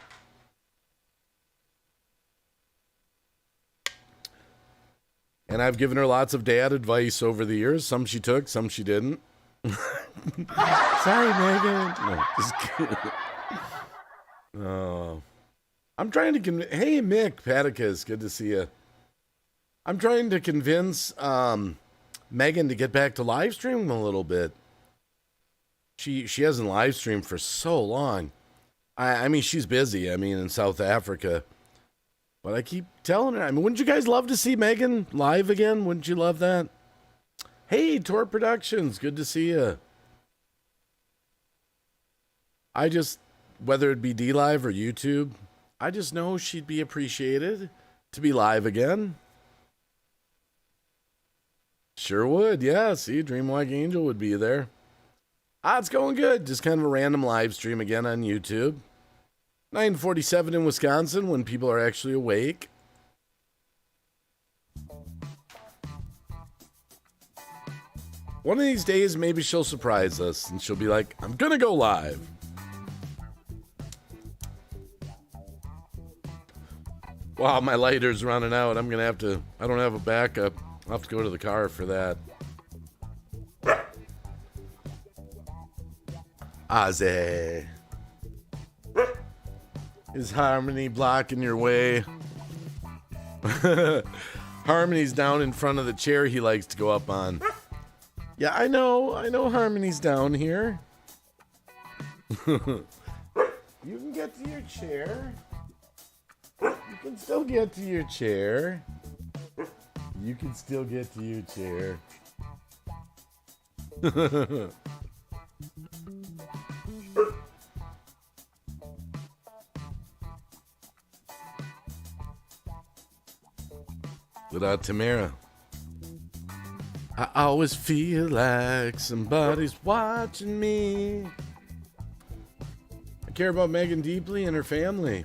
And I've given her lots of dad advice over the years. Some she took, some she didn't. Sorry, Megan. No, just kidding. Oh. I'm trying to hey, Mick Paticus, good to see you. I'm trying to convince Megan to get back to live streaming a little bit. She hasn't live streamed for so long. I mean, she's busy. I mean, in South Africa. But I keep telling her. I mean, wouldn't you guys love to see Megan live again? Wouldn't you love that? Hey, Tor Productions, good to see you. I just, whether it be D-Live or YouTube, I just know she'd be appreciated to be live again. Sure would, yeah. See, Dreamwalk Angel would be there. It's going good. Just kind of a random live stream again on YouTube. 9:47 in Wisconsin when people are actually awake. One of these days, maybe she'll surprise us and she'll be like, I'm going to go live. Wow, my lighter's running out. I'm going to have to, I don't have a backup. I'll have to go to the car for that. Ozzy. Is Harmony blocking your way? Harmony's down in front of the chair he likes to go up on. Yeah, I know Harmony's down here. You can get to your chair. You can still get to your chair. You can still get to your chair. Lad Tamara. I always feel like somebody's watching me. I care about Megan deeply and her family.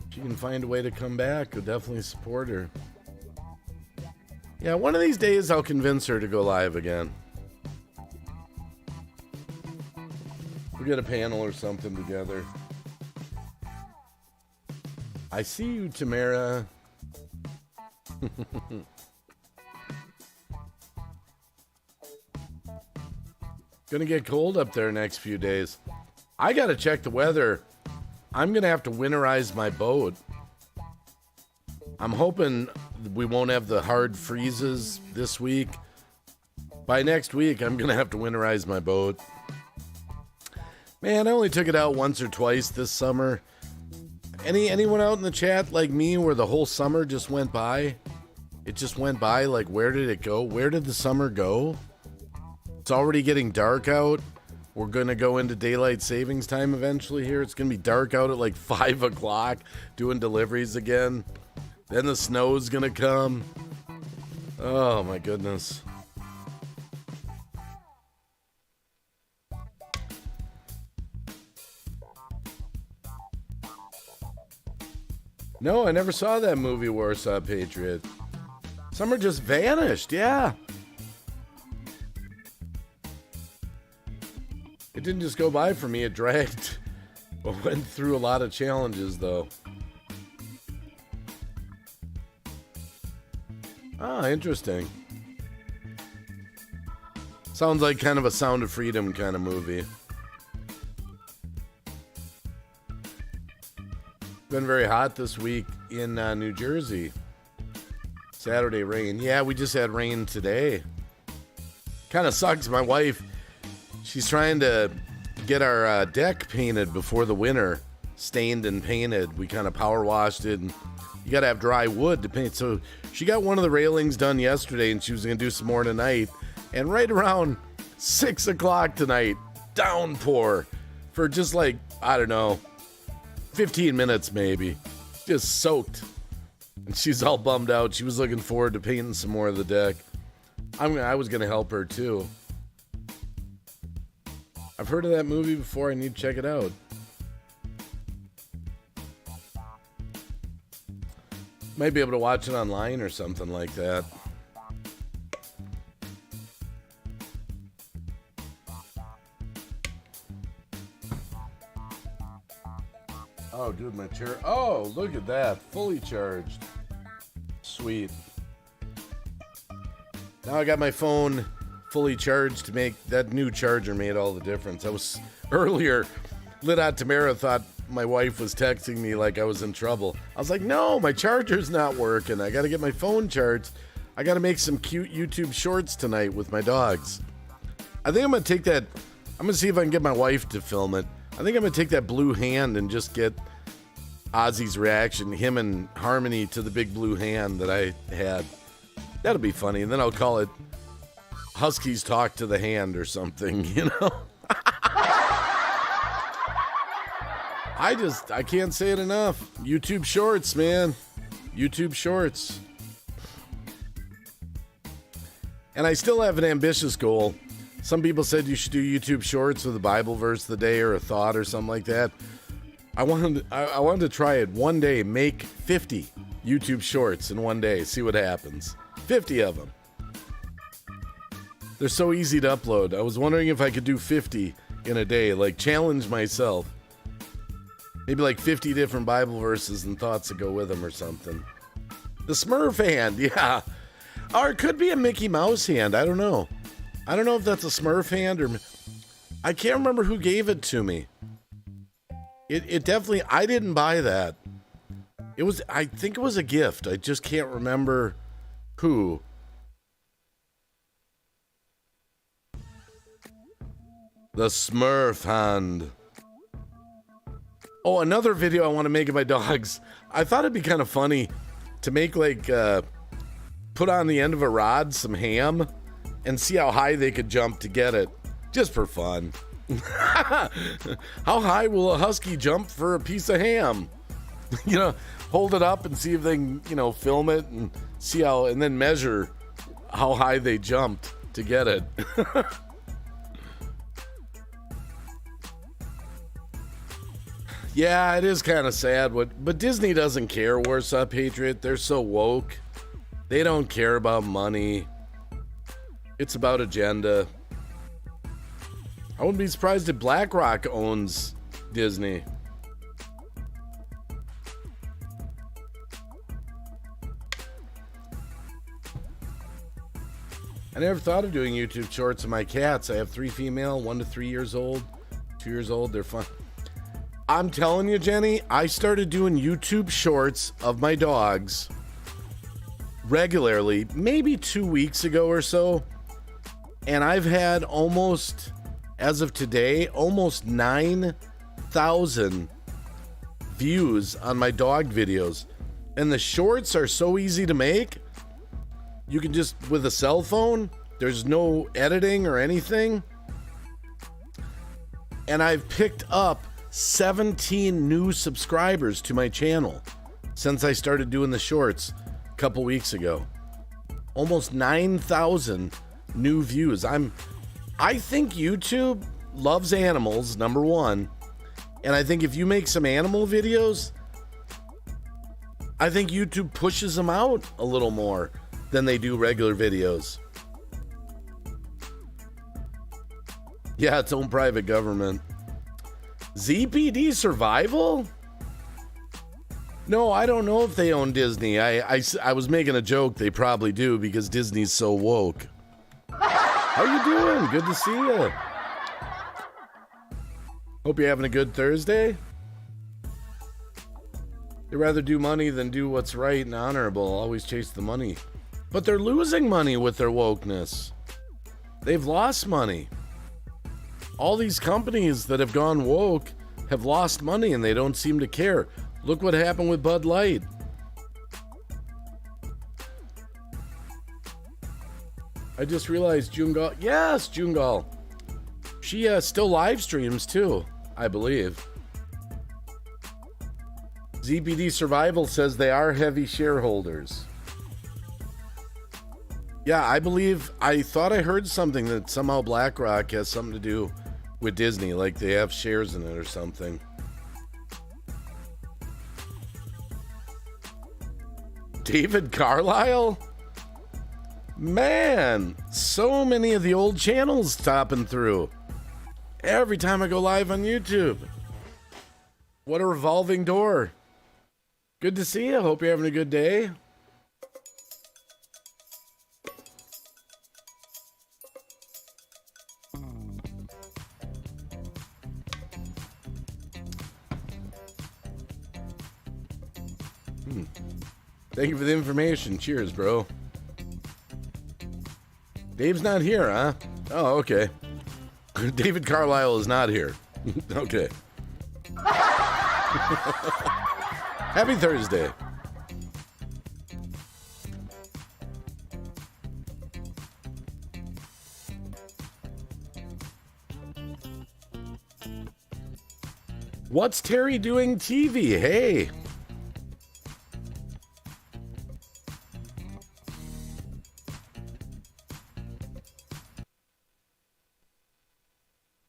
If she can find a way to come back, I'll definitely support her. Yeah, one of these days I'll convince her to go live again. We'll get a panel or something together. I see you, Tamara. Gonna get cold up there next few days. I gotta check the weather. I'm gonna have to winterize my boat. I'm hoping we won't have the hard freezes this week. By next week, I'm gonna have to winterize my boat. Man, I only took it out once or twice this summer. Anyone out in the chat like me where the whole summer just went by? It just went by, like, where did it go? Where did the summer go? It's already getting dark out. We're going to go into daylight savings time eventually here. It's going to be dark out at like 5 o'clock doing deliveries again. Then the snow's going to come. Oh, my goodness. No, I never saw that movie, Warsaw Patriot. Summer just vanished, yeah. It didn't just go by for me, it dragged. Went through a lot of challenges, though. Ah, interesting. Sounds like kind of a Sound of Freedom kind of movie. Been very hot this week in New Jersey. Saturday rain. Yeah, we just had rain today. Kind of sucks. My wife, she's trying to get our deck painted before the winter. Stained and painted. We kind of power washed it. And you got to have dry wood to paint. So she got one of the railings done yesterday, and she was going to do some more tonight. And right around 6 o'clock tonight, downpour for just like, I don't know, 15 minutes maybe. Just soaked. And she's all bummed out. She was looking forward to painting some more of the deck. I was going to help her too. I've heard of that movie before. I need to check it out. Might be able to watch it online or something like that. Oh, dude, my chair. Oh, look at that. Fully charged. Sweet. Now I got my phone fully charged to make that new charger made all the difference. I was earlier, Lad Tamara thought my wife was texting me like I was in trouble. I was like, no, my charger's not working. I got to get my phone charged. I got to make some cute YouTube shorts tonight with my dogs. I think I'm going to take that. I'm going to see if I can get my wife to film it. I think I'm going to take that blue hand and just get Ozzy's reaction, him and Harmony, to the big blue hand that I had. That'll be funny. And then I'll call it Huskies Talk to the Hand or something, you know? I can't say it enough. YouTube Shorts, man. YouTube Shorts. And I still have an ambitious goal. Some people said you should do YouTube Shorts with a Bible verse of the day or a thought or something like that. I wanted to try it one day, make 50 YouTube Shorts in one day, see what happens. 50 of them. They're so easy to upload. I was wondering if I could do 50 in a day, like challenge myself. Maybe like 50 different Bible verses and thoughts that go with them or something. The Smurf hand, yeah. Or it could be a Mickey Mouse hand, I don't know. I don't know if that's a Smurf hand or... I can't remember who gave it to me. It definitely... I didn't buy that. I think it was a gift. I just can't remember who. The Smurf hand. Oh, another video I want to make of my dogs. I thought it'd be kind of funny to make like... put on the end of a rod some ham and see how high they could jump to get it. Just for fun. How high will a husky jump for a piece of ham? You know, hold it up and see if they can, you know, film it and see how, and then measure how high they jumped to get it. Yeah, it is kind of sad, but Disney doesn't care. What's up, Patriot? They're so woke. They don't care about money. It's about agenda. I wouldn't be surprised if BlackRock owns Disney. I never thought of doing YouTube shorts of my cats. I have 3 female, 1 to 3 years old, 2 years old. They're fun. I'm telling you, Jenny, I started doing YouTube shorts of my dogs regularly, maybe 2 weeks ago or so, and I've had almost, as of today, almost 9,000 views on my dog videos. And the shorts are so easy to make. You can just, with a cell phone, there's no editing or anything. And I've picked up 17 new subscribers to my channel since I started doing the shorts a couple weeks ago. Almost 9,000 new views. I think YouTube loves animals, number one. And I think if you make some animal videos, I think YouTube pushes them out a little more than they do regular videos. Yeah, its own private government. ZPD survival? No, I don't know if they own Disney. I was making a joke. They probably do because Disney's so woke. How you doing? Good to see you. Hope you're having a good Thursday. They'd rather do money than do what's right and honorable. Always chase the money. But they're losing money with their wokeness. They've lost money. All these companies that have gone woke have lost money and they don't seem to care. Look what happened with Bud Light. I just realized Jungal. Yes, Jungal. She still live streams too, I believe. ZPD Survival says they are heavy shareholders. Yeah, I thought I heard something that somehow BlackRock has something to do with Disney, like they have shares in it or something. David Carlisle? Man, so many of the old channels stopping through. Every time I go live on YouTube. What a revolving door. Good to see you. Hope you're having a good day. Thank you for the information. Cheers, bro. Dave's not here, huh? Oh, okay. David Carlisle is not here. Okay. Happy Thursday. What's Terry doing TV? Hey.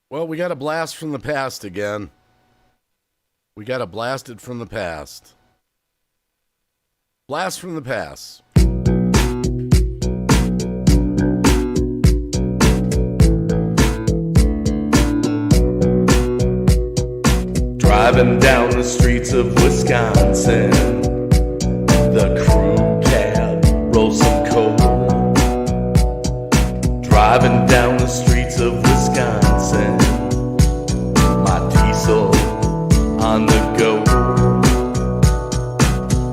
Well, we got a blast from the past again. We got a blasted from the past. Blast from the past. Driving down the streets of Wisconsin, the crew cab rolls some coal. Driving down the streets of Wisconsin, my diesel on the go.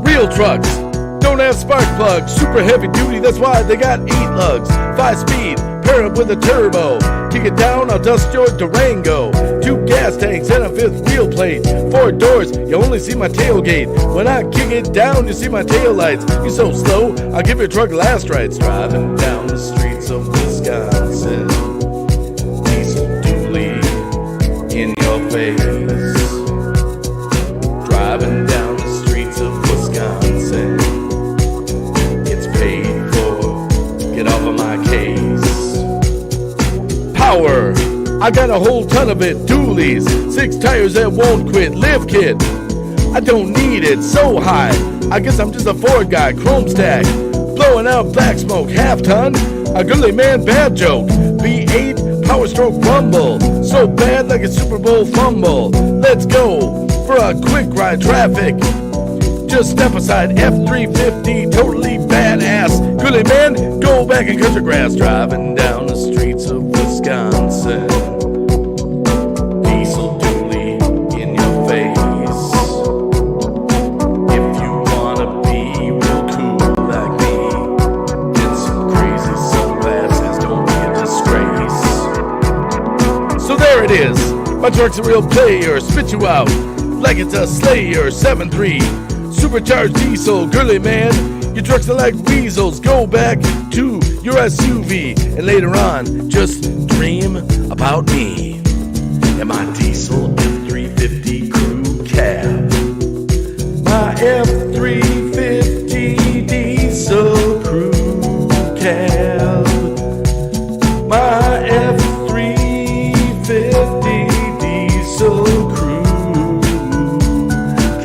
Real trucks don't have spark plugs, super heavy duty, that's why they got 8 lugs. 5 speed, pair up with a turbo. Kick it down, I'll dust your Durango. 2 gas tanks and a 5th wheel plate. 4 doors, you only see my tailgate. When I kick it down, you see my tail lights. You so slow, I'll give your truck last rides. Driving down the streets of Wisconsin, diesel dually in your face. Driving down the streets of Wisconsin, it's paid for, get off of my case. Power, I got a whole ton of it. Dualies, 6 tires that won't quit. Live kit, I don't need it, so high, I guess I'm just a Ford guy. Chrome stack, blowing out black smoke. Half ton, a girly man bad joke. V8, power stroke rumble, so bad like a Super Bowl fumble. Let's go for a quick ride. Traffic, just step aside. F-350, totally badass. Girly man, go back and cut your grass. Driving down the streets of Wisconsin, diesel dually in your face. If you wanna be real cool like me, get some crazy sunglasses, don't be a disgrace. So there it is, my truck's a real player. Spit you out like it's a Slayer. 7.3 supercharged diesel. Girly man, your trucks are like weasels. Go back to your SUV and later on just dream about me and my diesel F-350 crew cab. My F-350 diesel crew cab. My F-350 diesel crew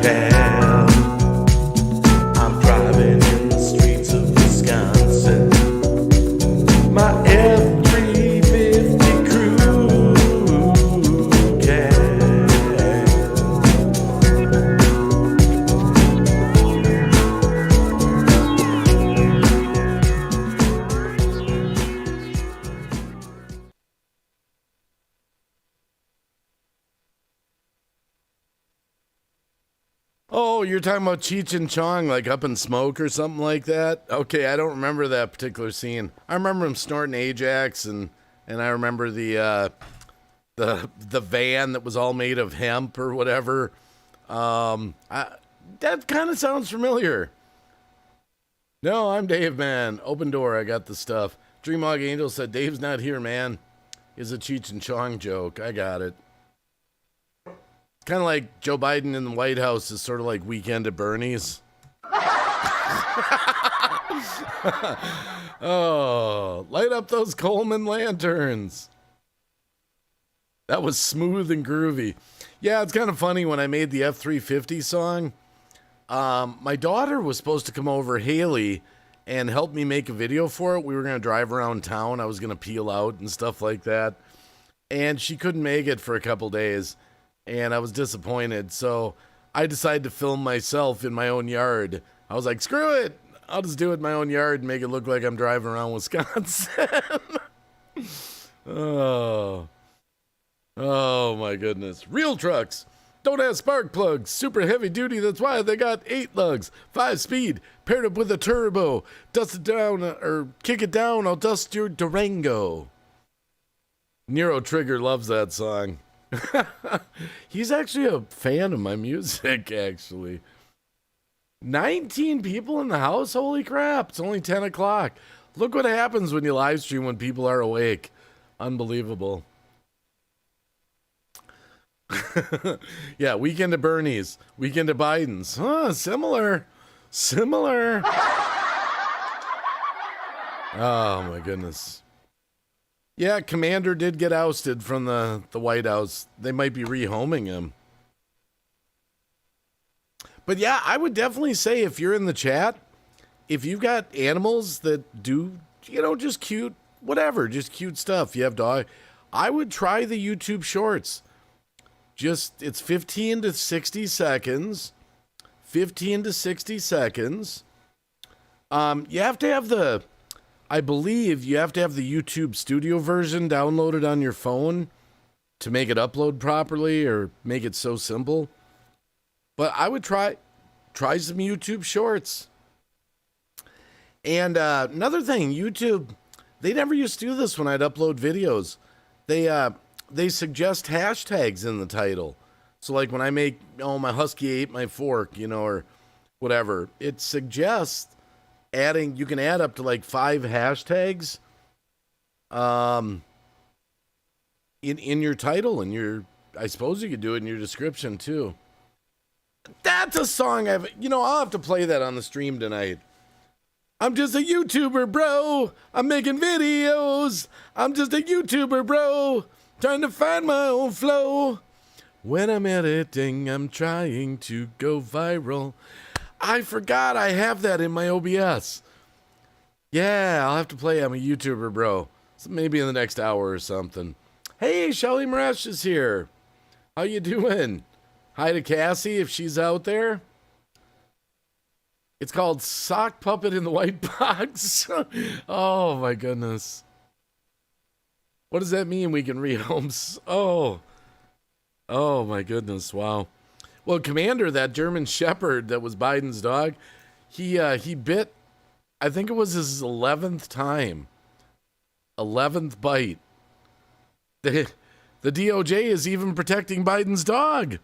cab. I'm driving in the streets of Wisconsin, my F-350 crew cab. Oh, you're talking about Cheech and Chong, like Up in Smoke or something like that? Okay, I don't remember that particular scene. I remember him snorting Ajax, and I remember the van that was all made of hemp or whatever. That kind of sounds familiar. No, I'm Dave, man. Open door, I got the stuff. Dreamhog Angel said, Dave's not here, man. Is a Cheech and Chong joke. I got it. Kind of like Joe Biden in the White House is sort of like Weekend at Bernie's. Oh, light up those Coleman lanterns. That was smooth and groovy. Yeah, it's kind of funny when I made the F-350 song. My daughter was supposed to come over, Haley, and help me make a video for it. We were going to drive around town. I was going to peel out and stuff like that. And she couldn't make it for a couple days. And I was disappointed. So I decided to film myself in my own yard. I was like, screw it. I'll just do it in my own yard and make it look like I'm driving around Wisconsin. Oh my goodness. Real trucks don't have spark plugs. Super heavy duty. That's why they got 8 lugs. 5 speed. Paired up with a turbo. Dust it down or kick it down. I'll dust your Durango. Nero Trigger loves that song. He's actually a fan of my music, actually. 19 people in the house? Holy crap. It's only 10 o'clock. Look what happens when you live stream when people are awake. Unbelievable. Yeah, Weekend at Bernie's. Weekend at Biden's. Huh, similar. Oh, my goodness. Yeah, Commander did get ousted from the White House. They might be rehoming him. But yeah, I would definitely say if you're in the chat, if you've got animals that do, just cute, whatever, just cute stuff. You have dog. I would try the YouTube Shorts. It's 15 to 60 seconds. 15 to 60 seconds. You have to have I believe you have to have the YouTube Studio version downloaded on your phone to make it upload properly or make it so simple. But I would try some YouTube Shorts. And another thing, YouTube, they never used to do this when I'd upload videos. They suggest hashtags in the title. So like when I make, my husky ate my fork, or whatever, it suggests you can add up to like 5 hashtags in your title, and I suppose you could do it in your description too. That's a song I'll have to play that on the stream tonight. I'm just a YouTuber, bro. I'm making videos. I'm just a YouTuber, bro. Trying to find my own flow. When I'm editing, I'm trying to go viral. I forgot I have that in my OBS. Yeah, I'll have to play I'm a YouTuber, bro. So maybe in the next hour or something. Hey, Shelly Maresh is here. How you doing? Hi to Cassie if she's out there. It's called Sock Puppet in the White Box. Oh, my goodness. What does that mean? We can rehomes. Oh, my goodness. Wow. Well, Commander, that German Shepherd that was Biden's dog, he bit, I think it was his 11th time. 11th bite. The DOJ is even protecting Biden's dog.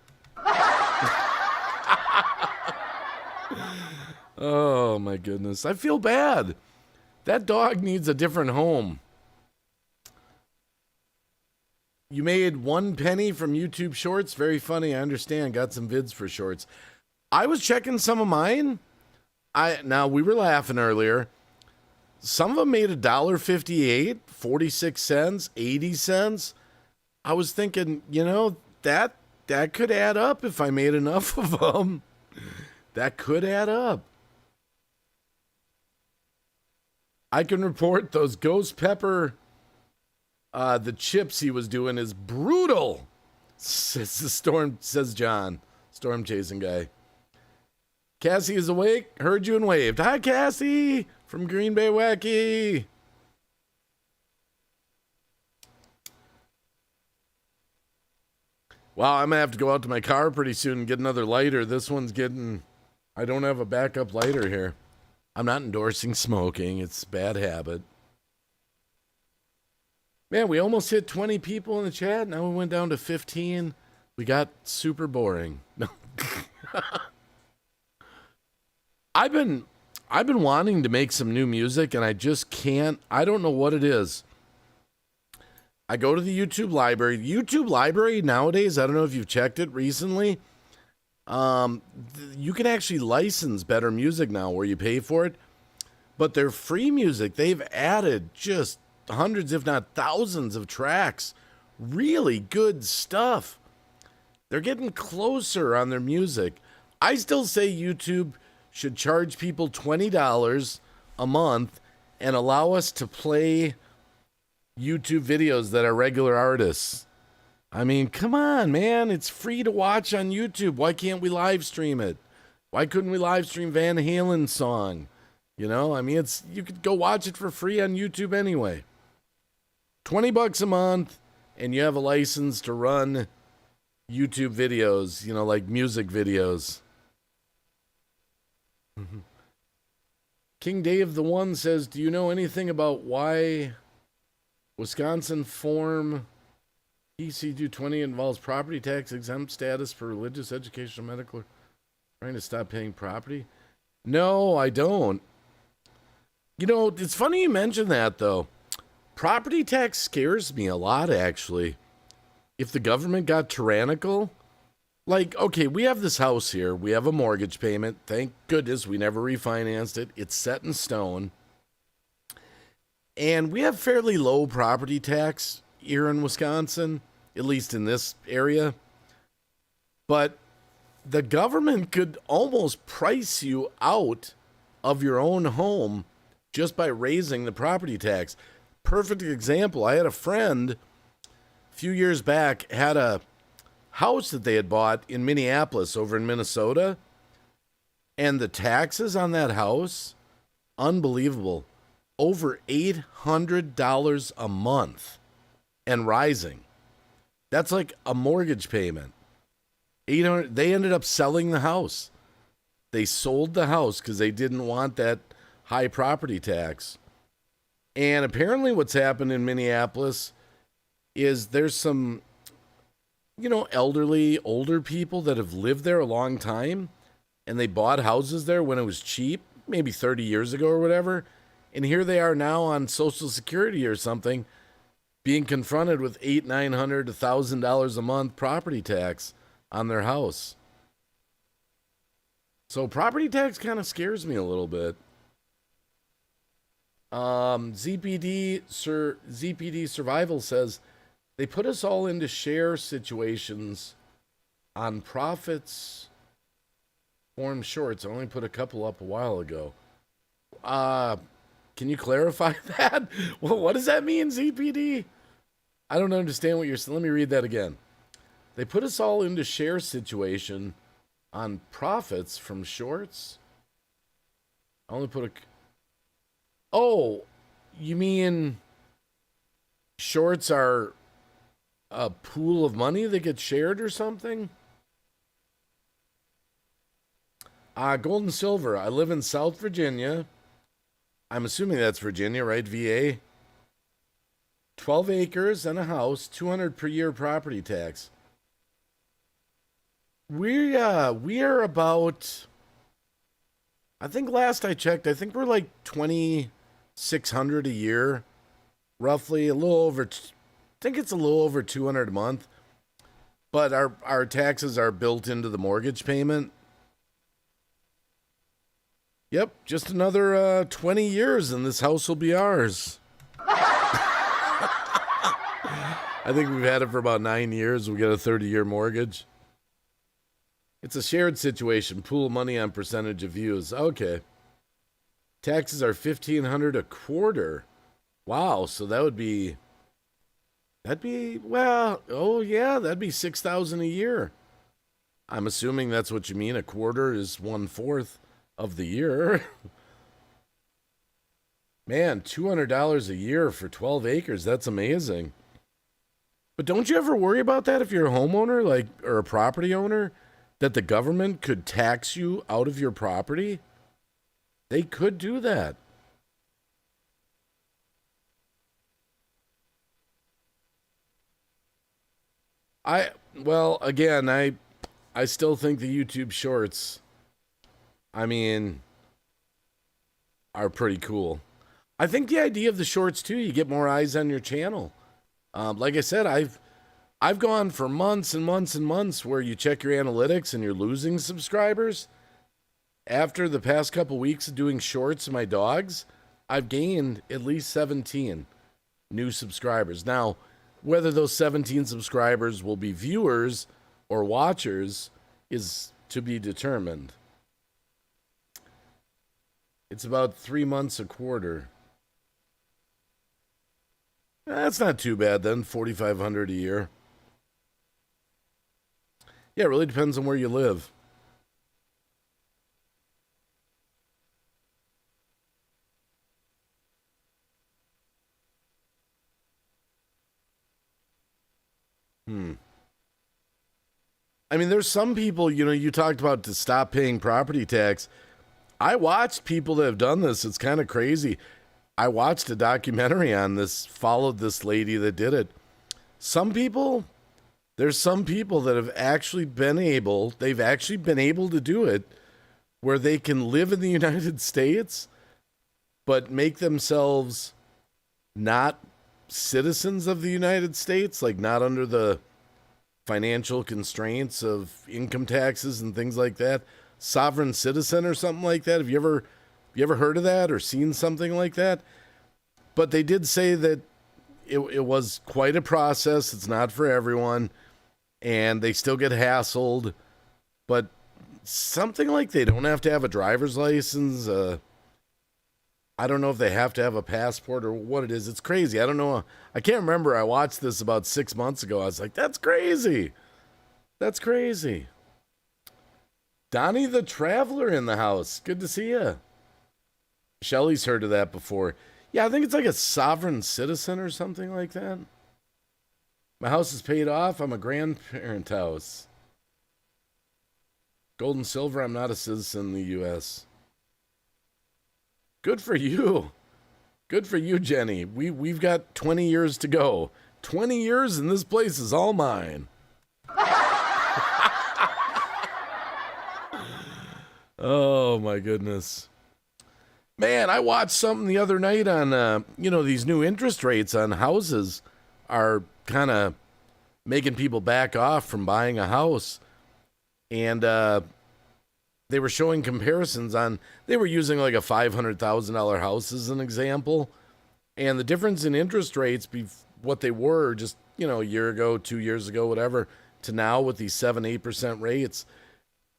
Oh, my goodness. I feel bad. That dog needs a different home. You made 1 penny from YouTube Shorts. Very funny. I understand. Got some vids for Shorts. I was checking some of mine. Now, we were laughing earlier. Some of them made $1.58, 46 cents, 80 cents. I was thinking, that could add up if I made enough of them. That could add up. I can report those ghost pepper, the chips he was doing is brutal, says John, storm chasing guy. Cassie is awake, heard you and waved. Hi, Cassie, from Green Bay Wacky. Wow, I'm gonna have to go out to my car pretty soon and get another lighter. This one's getting... I don't have a backup lighter here. I'm not endorsing smoking. It's a bad habit. Man, we almost hit 20 people in the chat. Now we went down to 15. We got super boring. No. I've been wanting to make some new music, and I just can't. I don't know what it is. I go to the YouTube library. YouTube library nowadays, I don't know if you've checked it recently. You can actually license better music now where you pay for it. But they're free music. They've added just hundreds, if not thousands of tracks. Really good stuff. They're getting closer on their music. I still say YouTube should charge people $20 a month and allow us to play YouTube videos that are regular artists. I mean, come on, man. It's free to watch on YouTube. Why can't we live stream it? Why couldn't we live stream Van Halen's song? You know, I mean, you could go watch it for free on YouTube anyway. $20 a month, and you have a license to run YouTube videos, you know, like music videos. King Dave the One says, do you know anything about why Wisconsin Form PC 220 involves property tax exempt status for religious, educational, medical, trying to stop paying property? No, I don't. You know, it's funny you mention that, though. Property tax scares me a lot, actually. If the government got tyrannical, like, okay, we have this house here. We have a mortgage payment. Thank goodness we never refinanced it. It's set in stone. And we have fairly low property tax here in Wisconsin, at least in this area. But the government could almost price you out of your own home just by raising the property tax. Perfect example. I had a friend a few years back had a house that they had bought in Minneapolis over in Minnesota. And the taxes on that house, unbelievable. Over $800 a month and rising. That's like a mortgage payment. $800. They ended up selling the house. They sold the house because they didn't want that high property tax. And apparently what's happened in Minneapolis is there's some, you know, elderly, older people that have lived there a long time, and they bought houses there when it was cheap, maybe 30 years ago or whatever. And here they are now on Social Security or something, being confronted with $800, $900, $1,000 a month property tax on their house. So property tax kind of scares me a little bit. ZPD Survival says, they put us all into share situations on profits form shorts. I only put a couple up a while ago. Can you clarify that? Well, what does that mean, ZPD? I don't understand what you're saying. Let me read that again. They put us all into share situation on profits from shorts. I only put a... Oh, you mean shorts are a pool of money that gets shared or something? Gold and silver. I live in South Virginia. I'm assuming that's Virginia, right? VA. 12 acres and a house, $200 per year property tax. We are about, I think last I checked, I think we're like $2,600 a year, roughly a little over. I think it's a little over $200 a month, but our taxes are built into the mortgage payment. Yep, just another 20 years and this house will be ours. I think we've had it for about 9 years. We get a 30-year mortgage. It's a shared situation. Pool of money on percentage of views. Okay. Taxes are $1,500 a quarter. Wow, so that'd be well, oh yeah, that'd be $6,000 a year. I'm assuming that's what you mean. A quarter is 1/4 of the year. Man, $200 a year for 12 acres. That's amazing. But don't you ever worry about that if you're a homeowner, like, or a property owner, that the government could tax you out of your property? They could do that. I still think the YouTube shorts, I mean, are pretty cool. I think the idea of the shorts too, you get more eyes on your channel. Like I said, I've gone for months and months and months where you check your analytics and you're losing subscribers. After the past couple weeks of doing shorts of my dogs, I've gained at least 17 new subscribers. Now, whether those 17 subscribers will be viewers or watchers is to be determined. It's about 3 months a quarter. That's not too bad then, 4,500 a year. Yeah, it really depends on where you live. I mean, there's some people, you talked about to stop paying property tax. I watched people that have done this. It's kind of crazy. I watched a documentary on this, followed this lady that did it. There's some people that have actually been able to do it where they can live in the United States, but make themselves not citizens of the United States, like not under the financial constraints of income taxes and things like that. Sovereign citizen or something like that. Have you ever heard of that or seen something like that? But they did say that it was quite a process. It's not for everyone, and they still get hassled. But something like they don't have to have a driver's license. I don't know if they have to have a passport or what it is. It's crazy. I don't know. I can't remember. I watched this about 6 months ago. I was like, that's crazy. That's crazy. Donnie the Traveler in the house. Good to see you. Shelly's heard of that before. Yeah, I think it's like a sovereign citizen or something like that. My house is paid off. I'm a grandparent house. Gold and silver, I'm not a citizen in the U.S. Good for you. Good for you, Jenny. We've got 20 years to go. 20 years and this place is all mine. Oh, my goodness. Man, I watched something the other night on, these new interest rates on houses are kind of making people back off from buying a house. And they were showing comparisons they were using like a $500,000 house as an example. And the difference in interest rates, what they were just, a year ago, 2 years ago, whatever, to now with these 7-8% rates.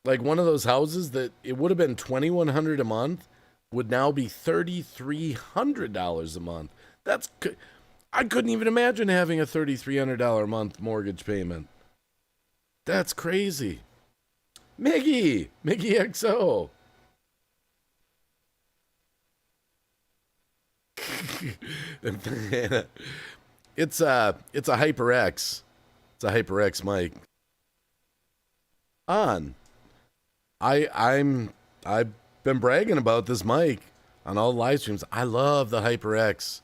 Like one of those houses that it would have been $2,100 a month would now be $3,300 a month. I couldn't even imagine having a $3,300 a month mortgage payment. That's crazy. Miggy XO. It's a HyperX. It's a HyperX mic. I've been bragging about this mic on all the live streams. I love the HyperX.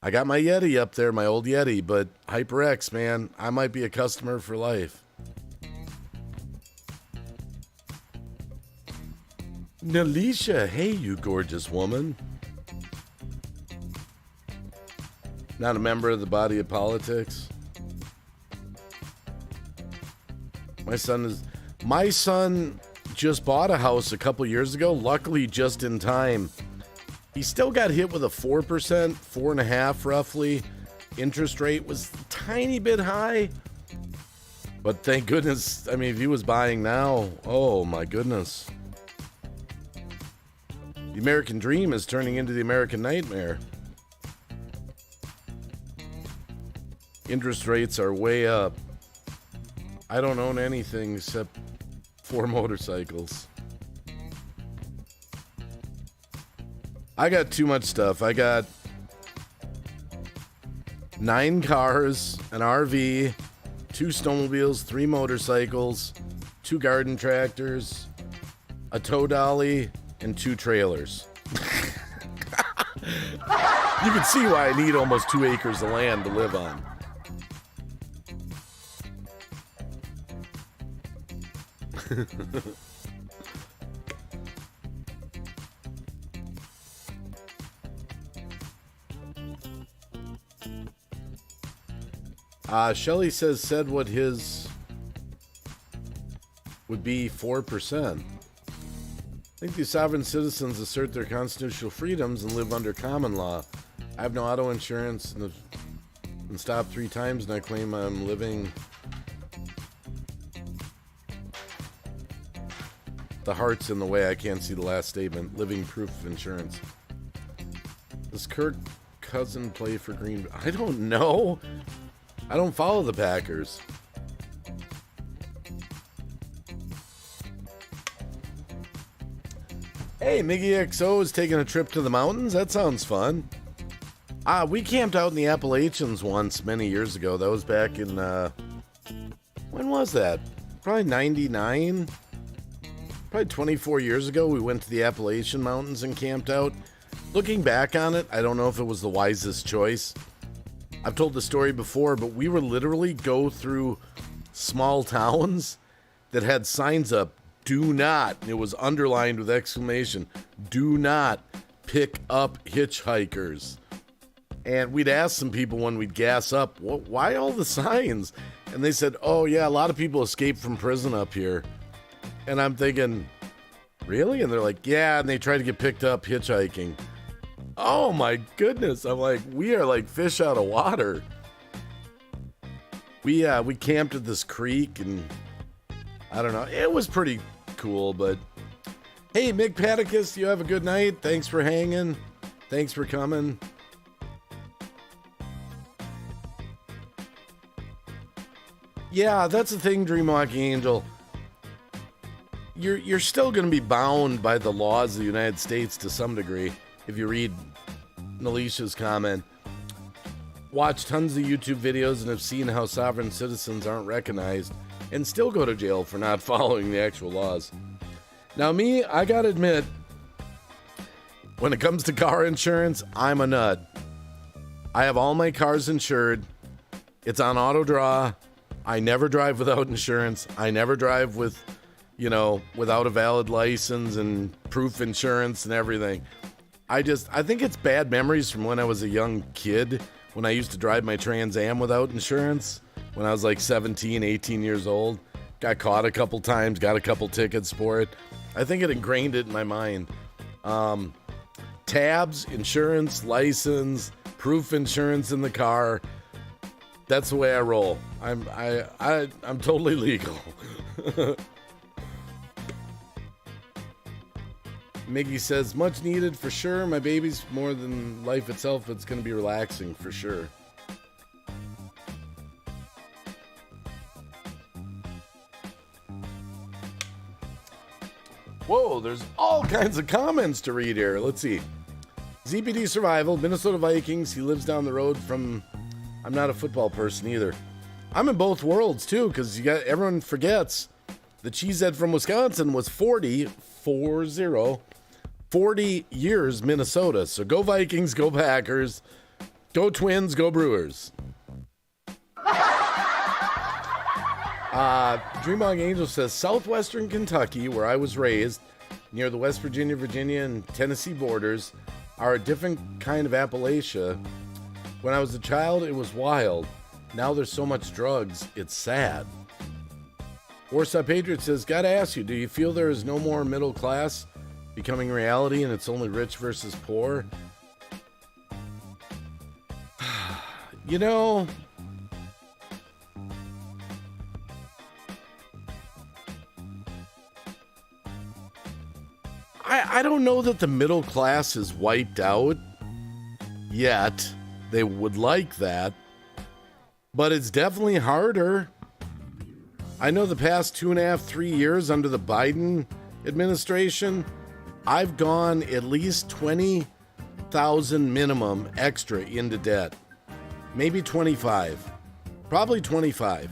I got my Yeti up there, my old Yeti, but HyperX, man, I might be a customer for life. Nalisha, hey, you gorgeous woman. Not a member of the body of politics. My son just bought a house a couple years ago, luckily just in time. He still got hit with a 4%, 4.5% roughly. Interest rate was a tiny bit high. But thank goodness, I mean, if he was buying now, oh my goodness. The American dream is turning into the American nightmare. Interest rates are way up. I don't own anything except 4 motorcycles. I got too much stuff. I got 9 cars, an RV, 2 snowmobiles, 3 motorcycles, 2 garden tractors, a tow dolly, and 2 trailers. You can see why I need almost 2 acres of land to live on. Shelly said what his would be 4%. I think these sovereign citizens assert their constitutional freedoms and live under common law. I have no auto insurance and have been stopped 3 times, and I claim I'm living. The heart's in the way. I can't see the last statement. Living proof of insurance. Does Kirk Cousin play for Green Bay? I don't know. I don't follow the Packers. Hey, Miggy XO is taking a trip to the mountains. That sounds fun. We camped out in the Appalachians once many years ago. That was back in, when was that? Probably 99? Probably 24 years ago, we went to the Appalachian Mountains and camped out. Looking back on it, I don't know if it was the wisest choice. I've told the story before, but we were literally go through small towns that had signs up, do not, it was underlined with exclamation, do not pick up hitchhikers. And we'd ask some people when we'd gas up, why all the signs? And they said, oh yeah, a lot of people escape from prison up here. And I'm thinking, really? And they're like, yeah, and they try to get picked up hitchhiking. Oh my goodness. I'm like, we are like fish out of water. We camped at this creek, and I don't know. It was pretty cool, but hey, Mick Paticus, you have a good night. Thanks for hanging. Thanks for coming. Yeah, that's the thing, Dreamwalking Angel. You're still going to be bound by the laws of the United States to some degree. If you read Nalisha's comment, watch tons of YouTube videos and have seen how sovereign citizens aren't recognized and still go to jail for not following the actual laws. Now me, I gotta admit, when it comes to car insurance, I'm a nut. I have all my cars insured. It's on auto draw. I never drive without insurance. I never drive with, without a valid license and proof insurance and everything. I think it's bad memories from when I was a young kid, when I used to drive my Trans Am without insurance, when I was like 17, 18 years old. Got caught a couple times, got a couple tickets for it. I think it ingrained it in my mind. Tabs, insurance, license, proof insurance in the car. That's the way I roll. I'm totally legal. Miggy says, much needed for sure. My baby's more than life itself, but it's going to be relaxing for sure. Whoa, there's all kinds of comments to read here. Let's see. ZPD Survival, Minnesota Vikings. He lives down the road from... I'm not a football person either. I'm in both worlds too, because everyone forgets the cheesehead from Wisconsin was 40 years Minnesota. So go Vikings, go Packers, go Twins, go Brewers. Dreamog Angel says southwestern Kentucky, where I was raised, near the West Virginia, and Tennessee borders, are a different kind of Appalachia. When I was a child, it was wild. Now there's so much drugs, it's sad. Warsaw Patriot says, gotta ask you, do you feel there is no more middle class becoming reality and it's only rich versus poor? I don't know that the middle class is wiped out yet. They would like that, but it's definitely harder. I know the past 2.5, 3 years under the Biden administration, I've gone at least $20,000 minimum extra into debt. maybe 25. Probably 25.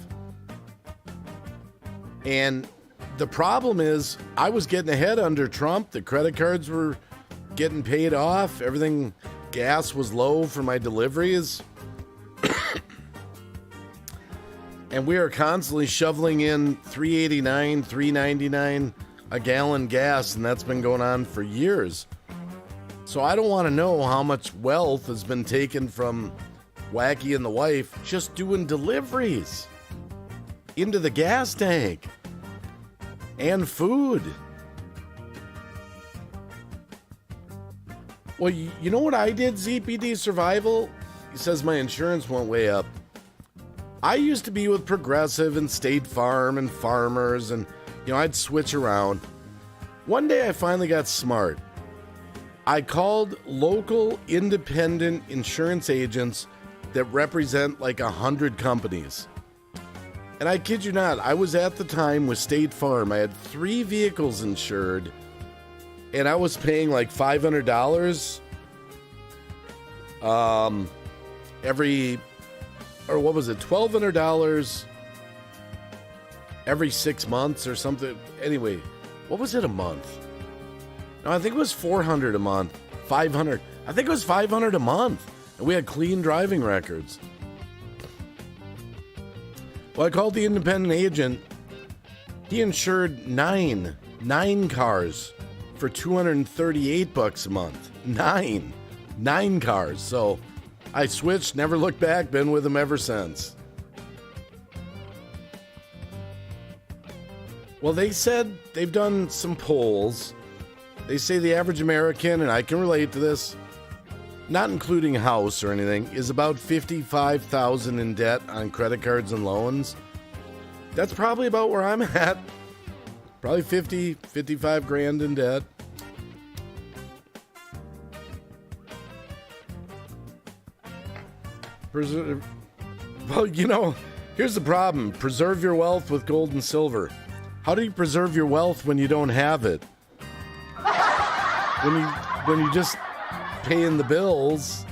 And the problem is I was getting ahead under Trump. The credit cards were getting paid off. Everything, gas was low for my deliveries. And we are constantly shoveling in $3.89, $3.99 a gallon gas, and that's been going on for years. So I don't want to know how much wealth has been taken from Wacky and the wife just doing deliveries into the gas tank and food. Well, you know what I did, ZPD Survival? He says my insurance went way up. I used to be with Progressive and State Farm and Farmers, and I'd switch around. One day I finally got smart. I called local independent insurance agents that represent like 100 companies. And I kid you not, I was at the time with State Farm. I had 3 vehicles insured, and I was paying like $500 $1,200 every 6 months or something. Anyway, what was it a month? No, I think it was $400 a month. 500. I think it was $500 a month. And we had clean driving records. Well, I called the independent agent. He insured nine cars for $238 a month. Nine cars. So I switched, never looked back, been with him ever since. Well, they said they've done some polls. They say the average American, and I can relate to this, not including house or anything, is about $55,000 in debt on credit cards and loans. That's probably about where I'm at. Probably 55 grand in debt. Well, here's the problem. Preserve your wealth with gold and silver. How do you preserve your wealth when you don't have it? When you just paying the bills,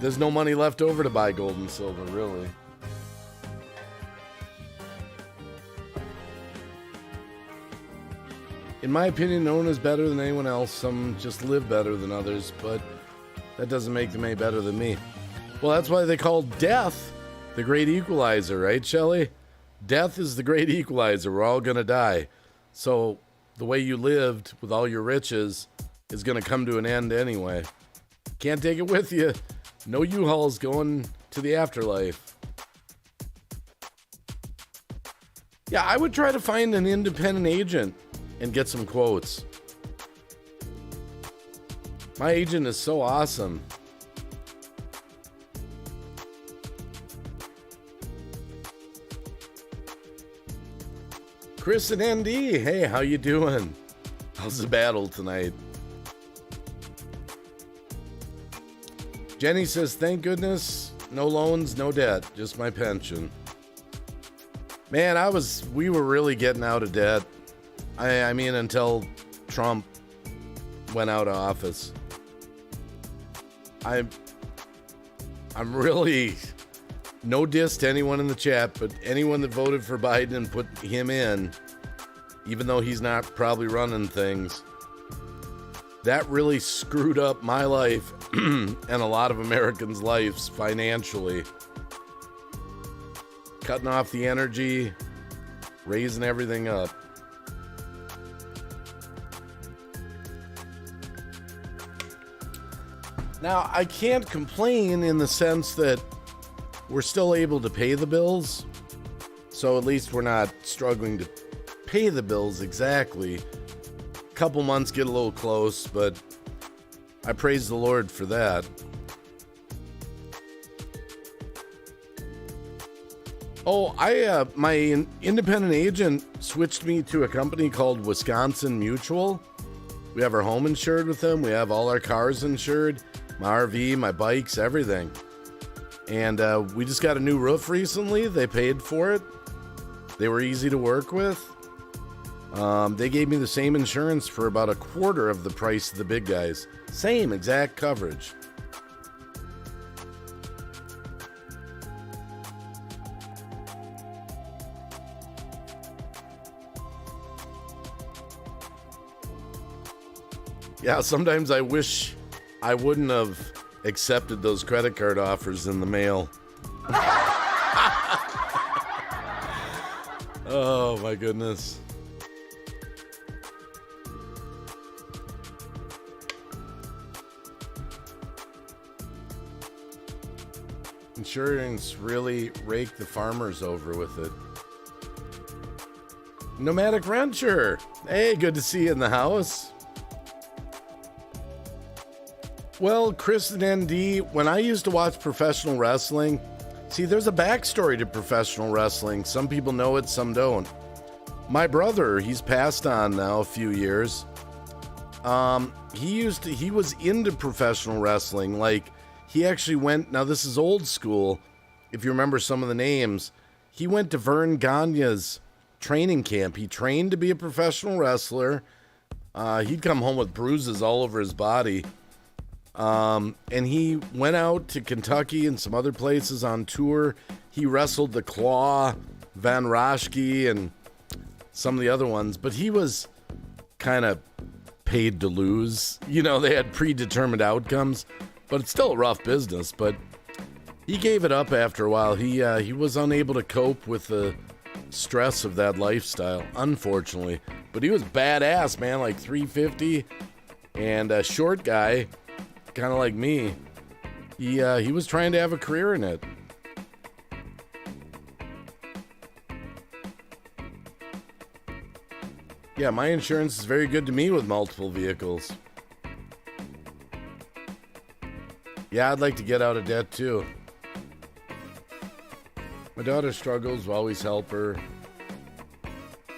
there's no money left over to buy gold and silver, really. In my opinion, no one is better than anyone else. Some just live better than others, but that doesn't make them any better than me. Well, that's why they call death the great equalizer, right, Shelley? Death is the great equalizer. We're all going to die. So the way you lived with all your riches is going to come to an end anyway. Can't take it with you. No U-Hauls going to the afterlife. Yeah, I would try to find an independent agent and get some quotes. My agent is so awesome. Chris and ND, hey, how you doing? How's the battle tonight? Jenny says, thank goodness, no loans, no debt, just my pension. Man, we were really getting out of debt. I mean, until Trump went out of office. I'm really, no diss to anyone in the chat, but anyone that voted for Biden and put him in, even though he's not probably running things, that really screwed up my life and a lot of Americans' lives financially. Cutting off the energy, raising everything up. Now, I can't complain in the sense that we're still able to pay the bills. So at least we're not struggling to pay the bills exactly. Couple months get a little close, but I praise the Lord for that. Oh, my independent agent switched me to a company called Wisconsin Mutual. We have our home insured with them. We have all our cars insured, my RV, my bikes, everything. And we just got a new roof recently. They paid for it. They were easy to work with. They gave me the same insurance for about a quarter of the price of the big guys. Same exact coverage. Yeah, sometimes I wish I wouldn't have accepted those credit card offers in the mail. Oh, my goodness. Insurance really raked the farmers over with it. Nomadic Rancher. Hey, good to see you in the house. Well, Chris and ND, when I used to watch professional wrestling, see, there's a backstory to professional wrestling. Some people know it, some don't. My brother, he's passed on now a few years. He was into professional wrestling. Like, he actually went, now this is old school, if you remember some of the names. He went to Vern Gagne's training camp. He trained to be a professional wrestler. He'd come home with bruises all over his body. And he went out to Kentucky and some other places on tour. He wrestled the Claw, Van Roschke, and some of the other ones. But he was kind of paid to lose. You know, they had predetermined outcomes. But it's still a rough business. But he gave it up after a while. He was unable to cope with the stress of that lifestyle, unfortunately. But he was badass, man, like 350. And a short guy, kind of like me, he was trying to have a career in it. Yeah, my insurance is very good to me with multiple vehicles. Yeah, I'd like to get out of debt too. My daughter struggles, we'll always help her.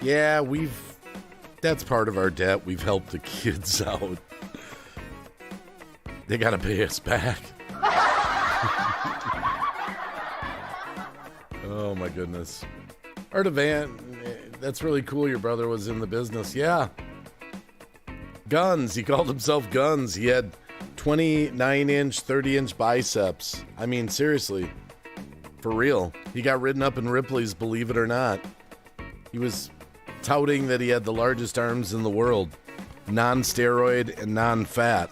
Yeah, that's part of our debt. We've helped the kids out. They gotta pay us back. Oh my goodness. Art Van, that's really cool. Your brother was in the business. Yeah. Guns. He called himself Guns. He had 29-inch, 30-inch biceps. I mean, seriously. For real. He got written up in Ripley's Believe It or Not. He was touting that he had the largest arms in the world. Non-steroid and non-fat.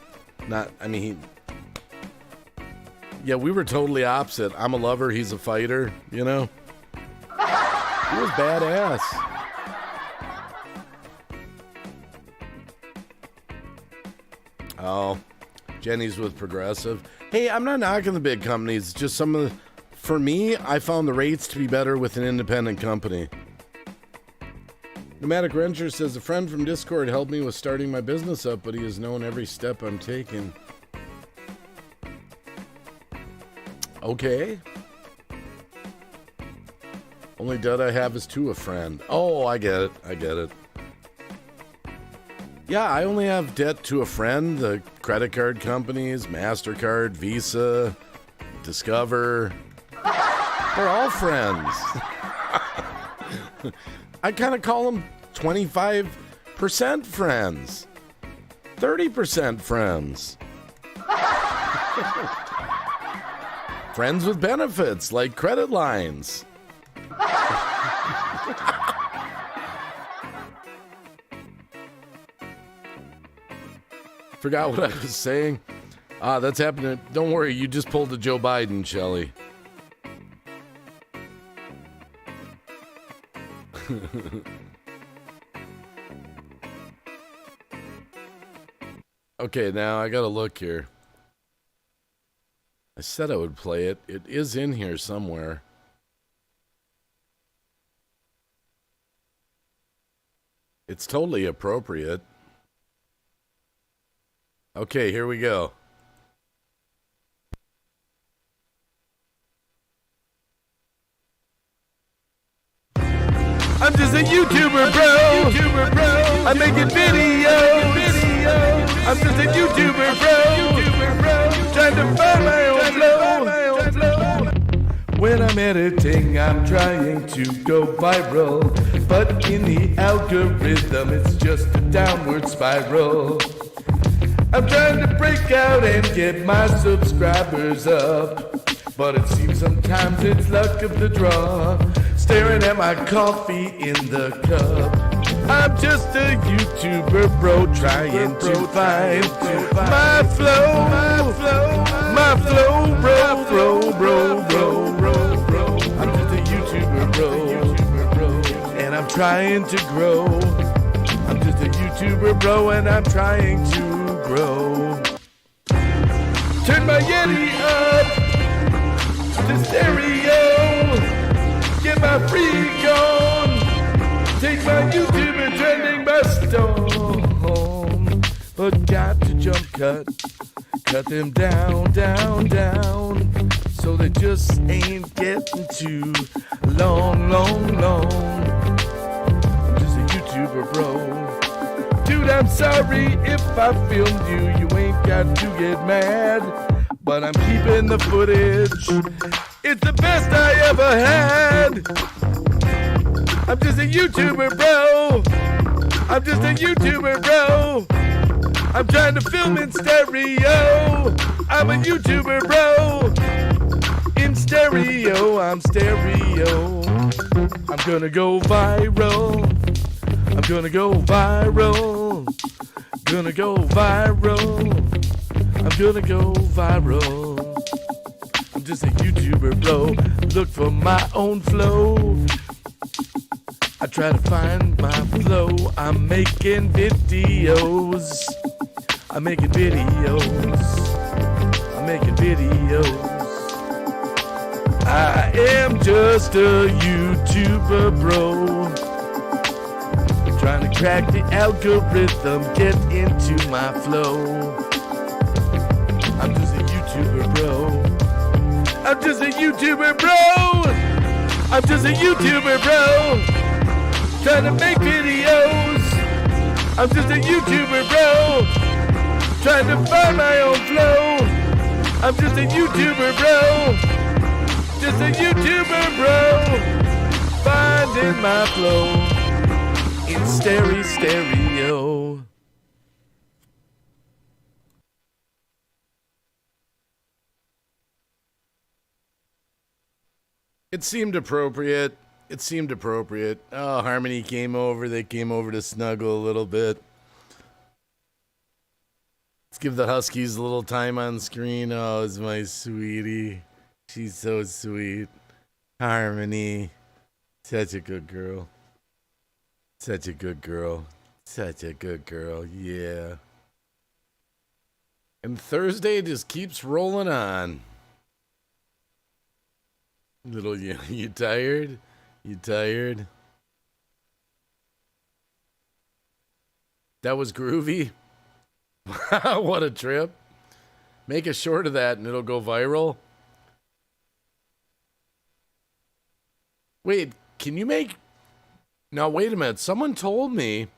Yeah, we were totally opposite. I'm a lover, he's a fighter, you know? He was badass. Oh, Jenny's with Progressive. Hey, I'm not knocking the big companies, just some of the... For me, I found the rates to be better with an independent company. Nomadic Rancher says, a friend from Discord helped me with starting my business up, but he has known every step I'm taking. Okay. Only debt I have is to a friend. Oh, I get it. Yeah, I only have debt to a friend. The credit card companies, MasterCard, Visa, Discover. They're all friends. I kind of call them 25% friends. 30% friends. Friends with benefits, like credit lines. Forgot what I was saying. That's happening. Don't worry, you just pulled a Joe Biden, Shelley. Okay, now I gotta look here. I said I would play it. It is in here somewhere. It's totally appropriate. Okay, here we go. I'm just a YouTuber, bro. I'm making videos. I'm just a YouTuber, bro. Trying to find my own flow. When I'm editing, I'm trying to go viral. But in the algorithm, it's just a downward spiral. I'm trying to break out and get my subscribers up. But it seems sometimes it's luck of the draw. Staring at my coffee in the cup. I'm just a YouTuber bro trying to find my flow, bro. I'm just a YouTuber bro, and I'm trying to grow. I'm just a YouTuber bro, and I'm trying to grow. Turn my Yeti up to stereo. Get my freak on. Take my YouTuber trending bust on. But got to jump cut them down. So they just ain't getting too long. I'm just a YouTuber bro. Dude, I'm sorry if I filmed you. You ain't got to get mad. But I'm keeping the footage. It's the best I ever had. I'm just a YouTuber bro. I'm just a YouTuber bro. I'm trying to film in stereo. I'm a YouTuber bro. In stereo, I'm stereo. I'm gonna go viral. I'm gonna go viral. Gonna go viral. I'm gonna go viral. I'm just a YouTuber bro. Look for my own flow. I try to find my flow. I'm making videos. I'm making videos. I am just a YouTuber bro. Trying to crack the algorithm, get into my flow. I'm just a YouTuber bro. I'm just a YouTuber bro. I'm just a YouTuber bro. Trying to make videos. I'm just a YouTuber bro. Trying to find my own flow. I'm just a YouTuber bro. Just a YouTuber bro. Finding my flow in stereo. It seemed appropriate. Oh, Harmony came over. They came over to snuggle a little bit. Let's give the Huskies a little time on screen. Oh, it's my sweetie. She's so sweet. Harmony. Such a good girl. Yeah. And Thursday just keeps rolling on. Little, you tired? You tired? That was groovy. What a trip. Make a short of that and it'll go viral. Wait, can you make... Now, wait a minute. Someone told me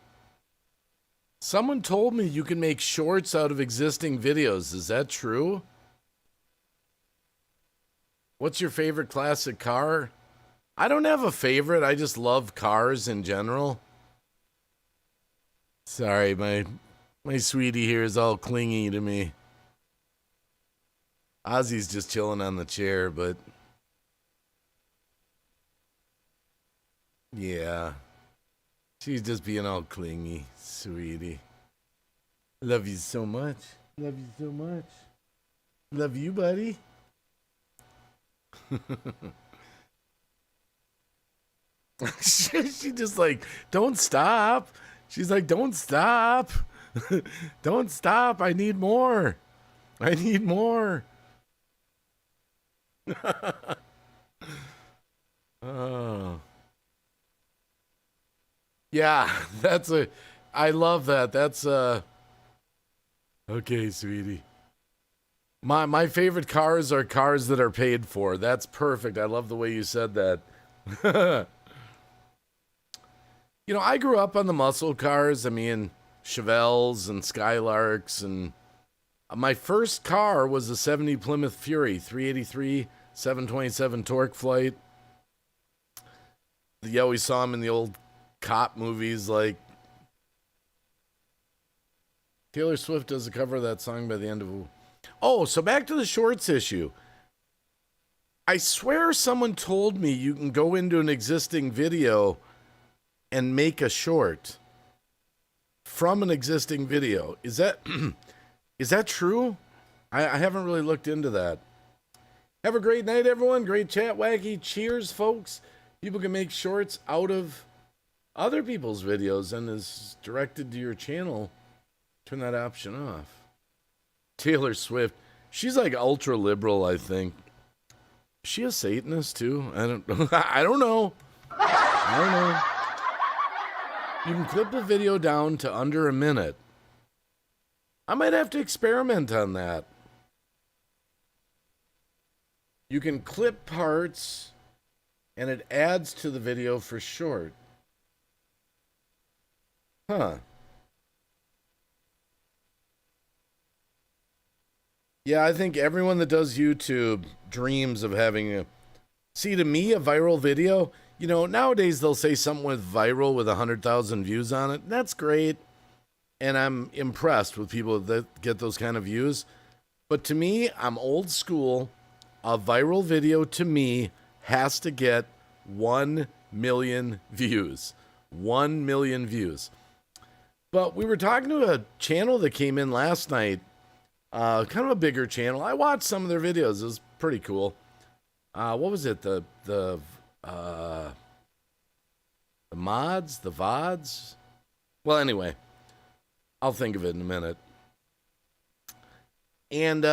you can make shorts out of existing videos. Is that true? What's your favorite classic car? I don't have a favorite. I just love cars in general. Sorry, my sweetie here is all clingy to me. Ozzy's just chilling on the chair, but... Yeah. She's just being all clingy, sweetie. Love you so much. Love you, buddy. She just like, don't stop. She's like, don't stop. Don't stop. I need more. Oh. Yeah, I love that. That's okay, sweetie. My favorite cars are cars that are paid for. That's perfect. I love the way you said that. You know, I grew up on the muscle cars. I mean, Chevelles and Skylarks, and my first car was a 70 Plymouth Fury, 383, 727 torque flight. You always saw them in the old cop movies, like Taylor Swift does a cover of that song by the end of... Oh, so back to the shorts issue. I swear someone told me you can go into an existing video and make a short from an existing video. Is that is that true? I haven't really looked into that. Have a great night, everyone. Great chat, Wacky. Cheers, folks. People can make shorts out of other people's videos and is directed to your channel. Turn that option off. Taylor Swift. She's like ultra liberal, I think. Is she a Satanist too? I don't know. I don't know. You can clip a video down to under a minute. I might have to experiment on that. You can clip parts and it adds to the video for short. Huh. Yeah, I think everyone that does YouTube dreams of having a... See, to me, a viral video, you know, nowadays they'll say something with viral with 100,000 views on it. That's great. And I'm impressed with people that get those kind of views. But to me, I'm old school. A viral video to me has to get 1 million views. 1 million views. But we were talking to a channel that came in last night. Kind of a bigger channel. I watched some of their videos. It was pretty cool. What was it? The mods? The VODs? Well, anyway. I'll think of it in a minute. And,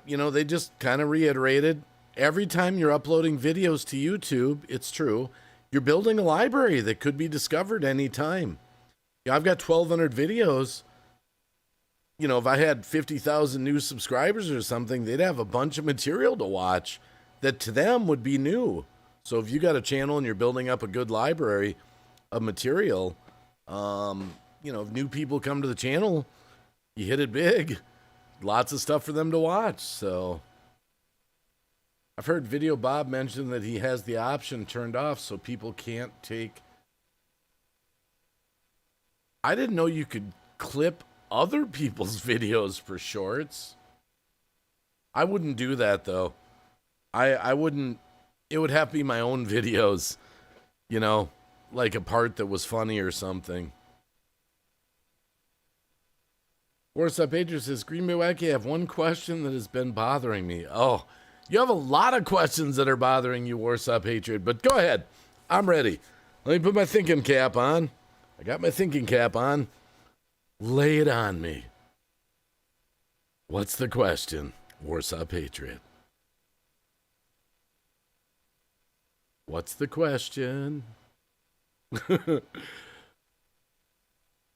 you know, they just kind of reiterated, every time you're uploading videos to YouTube, it's true, you're building a library that could be discovered anytime. You know, I've got 1,200 videos. You know, if I had 50,000 new subscribers or something, they'd have a bunch of material to watch that to them would be new. So if you got a channel and you're building up a good library of material, you know, if new people come to the channel, you hit it big. Lots of stuff for them to watch. So I've heard Video Bob mention that he has the option turned off so people can't take... I didn't know you could clip other people's videos for shorts. I wouldn't do that, though. I wouldn't... It would have to be my own videos, you know, like a part that was funny or something. What's up, Adrian says, Green Bay Wacky, I have one question that has been bothering me. Oh, you have a lot of questions that are bothering you, Warsaw Patriot, but go ahead. I'm ready. Let me put my thinking cap on. I got my thinking cap on. Lay it on me. What's the question, Warsaw Patriot? What's the question?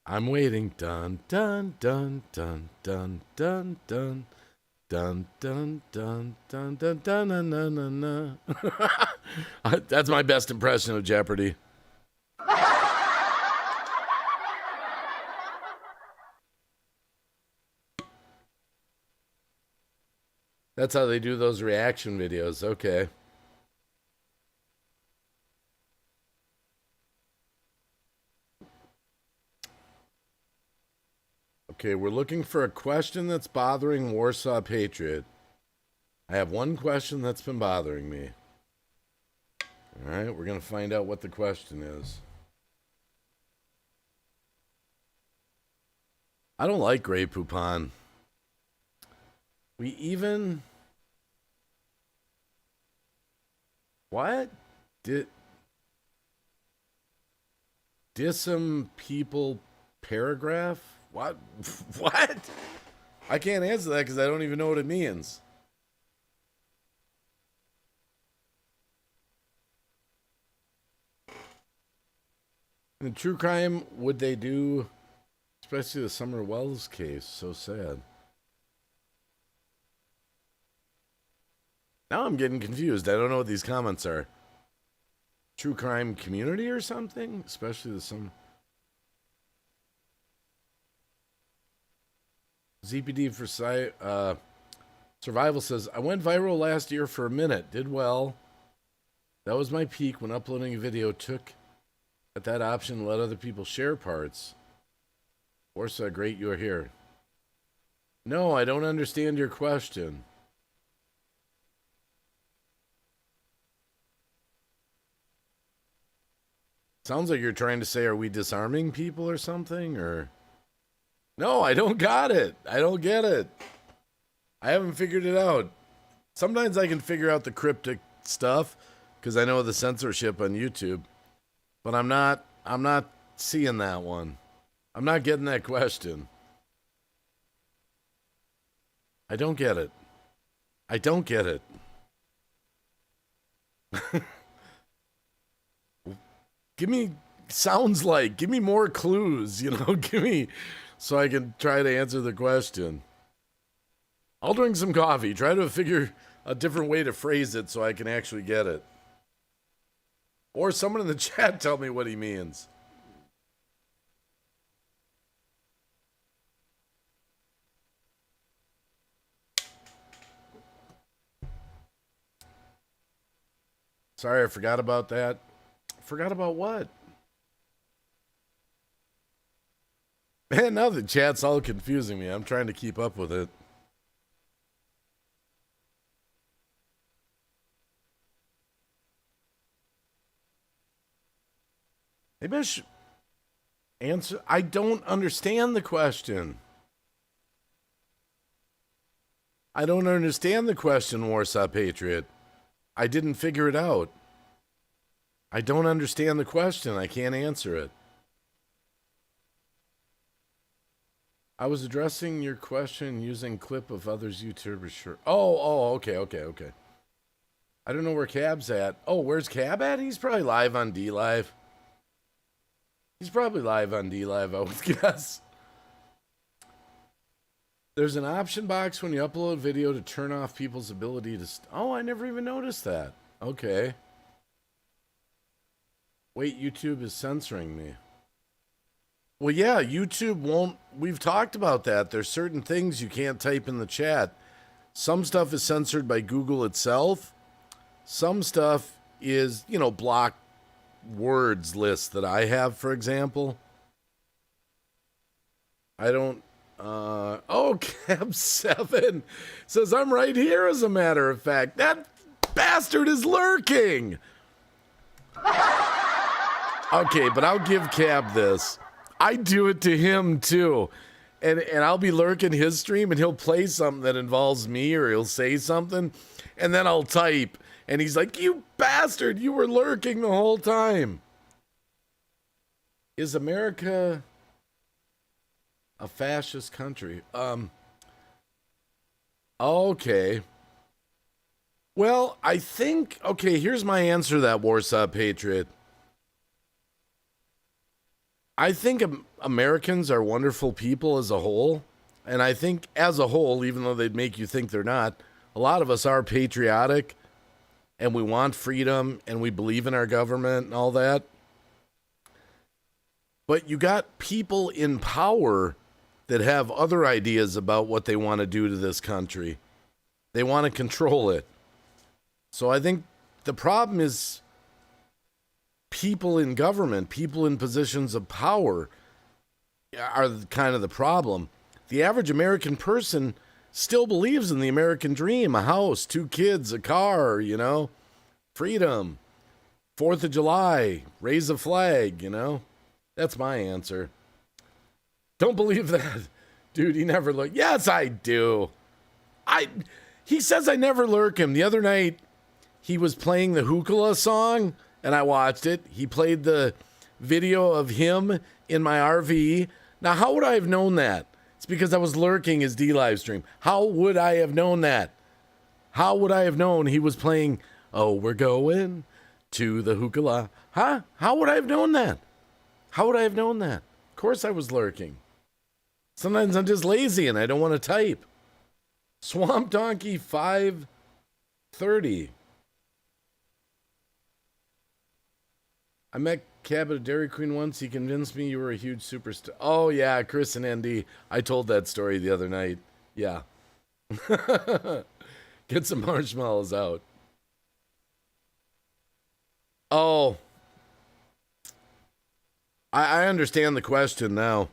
I'm waiting. Dun dun dun dun dun dun dun dun dun dun dun dun dun dun dun dun. That's my best impression of Jeopardy. That's how they do those reaction videos. Okay. Okay, we're looking for a question that's bothering Warsaw Patriot. I have one question that's been bothering me. All right, we're going to find out what the question is. I don't like Grey Poupon. We even... What? Dissom people paragraph? What? What? I can't answer that because I don't even know what it means. In true crime, would they do, especially the Summer Wells case? So sad. Now I'm getting confused. I don't know what these comments are. True crime community or something? Especially the Summer... ZPD for Survival says, I went viral last year for a minute. Did well. That was my peak when uploading a video. Took at that option, let other people share parts. Orsa, great you're here. No, I don't understand your question. Sounds like you're trying to say, are we disarming people or something? Or no, I don't got it. I don't get it. I haven't figured it out. Sometimes I can figure out the cryptic stuff because I know the censorship on YouTube, but I'm not seeing that one. I'm not getting that question. I don't get it. I don't get it. Give me more clues, give me so I can try to answer the question. I'll drink some coffee, try to figure a different way to phrase it so I can actually get it. Or someone in the chat tell me what he means. Sorry, I forgot about that. Forgot about what? Man, now the chat's all confusing me. I'm trying to keep up with it. Maybe I should answer. I don't understand the question. I don't understand the question, Warsaw Patriot. I didn't figure it out. I don't understand the question. I can't answer it. I was addressing your question using clip of others YouTubers. Sure. Oh, okay. I don't know where Cab's at. Oh, where's Cab at? He's probably live on D-Live. I would guess. There's an option box when you upload video to turn off people's ability to... Oh, I never even noticed that. Okay. Wait, YouTube is censoring me. Well, yeah, YouTube won't... We've talked about that. There's certain things you can't type in the chat. Some stuff is censored by Google itself. Some stuff is, block words list that I have, for example. I don't... Cab 7 says, I'm right here, as a matter of fact. That bastard is lurking. Okay, but I'll give Cab this. I do it to him, too. And I'll be lurking his stream, and he'll play something that involves me, or he'll say something, and then I'll type. And he's like, you bastard, you were lurking the whole time. Is America a fascist country? Okay. Well, I think... Okay, here's my answer to that, Warsaw Patriot. I think Americans are wonderful people as a whole. And I think as a whole, even though they'd make you think they're not, a lot of us are patriotic. And we want freedom. And we believe in our government and all that. But you got people in power that have other ideas about what they want to do to this country. They want to control it. So I think the problem is people in government, people in positions of power are kind of the problem. The average American person still believes in the American dream, a house, 2 kids, a car, freedom, 4th of July, raise a flag, That's my answer. Don't believe that. Dude, he never lurk. Yes, I do. He says I never lurk him. The other night, he was playing the Hookala song, and I watched it. He played the video of him in my RV. Now, how would I have known that? It's because I was lurking his D-Live stream. How would I have known that? How would I have known he was playing, oh, we're going to the Hookala? Huh? How would I have known that? How would I have known that? Of course I was lurking. Sometimes I'm just lazy and I don't want to type. Swamp Donkey 530. I met Cab at a Dairy Queen once. He convinced me you were a huge superstar. Oh, yeah, Chris and ND. I told that story the other night. Yeah. Get some marshmallows out. Oh. I understand the question now.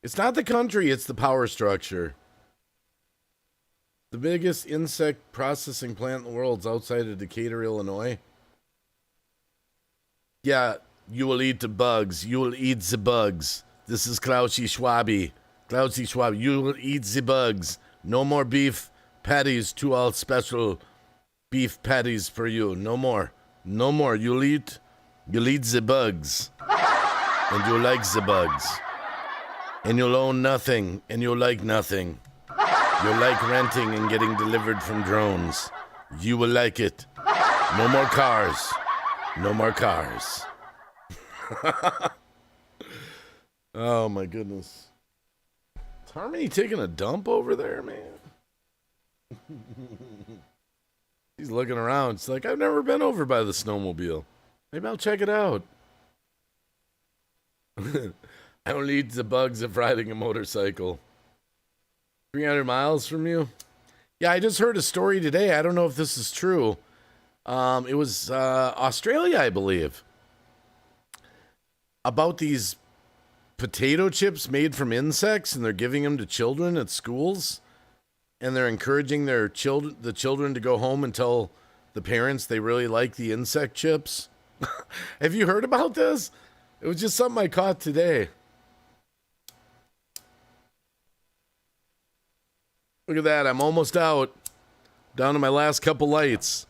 It's not the country, it's the power structure. The biggest insect processing plant in the world is outside of Decatur, Illinois. Yeah, You will eat the bugs. You will eat the bugs. This is Klausy Schwabi. Klausy Schwabi. You will eat the bugs. No more beef patties. Two all special beef patties for you. No more. No more. You'll eat the bugs. And you'll like the bugs. And you'll own nothing. And you'll like nothing. You'll like renting and getting delivered from drones. You will like it. No more cars. No more cars. Oh my goodness. Is Harmony taking a dump over there, man? He's looking around. It's like, I've never been over by the snowmobile. Maybe I'll check it out. I only eat the bugs of riding a motorcycle. 300 miles from you? Yeah, I just heard a story today. I don't know if this is true. It was Australia, I believe. About these potato chips made from insects, and they're giving them to children at schools. And they're encouraging the children to go home and tell the parents they really like the insect chips. Have you heard about this? It was just something I caught today. Look at that. I'm almost out. Down to my last couple lights.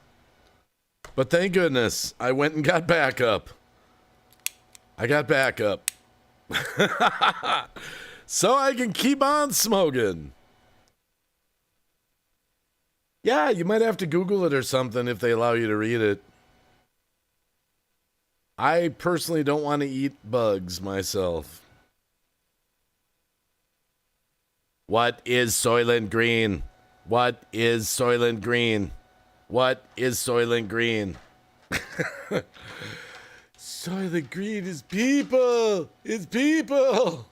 But thank goodness I went and got back up. I got back up. So I can keep on smoking. Yeah, you might have to Google it or something if they allow you to read it. I personally don't want to eat bugs myself. What is Soylent Green? What is Soylent Green? What is Soylent Green? Soylent Green is people. It's people.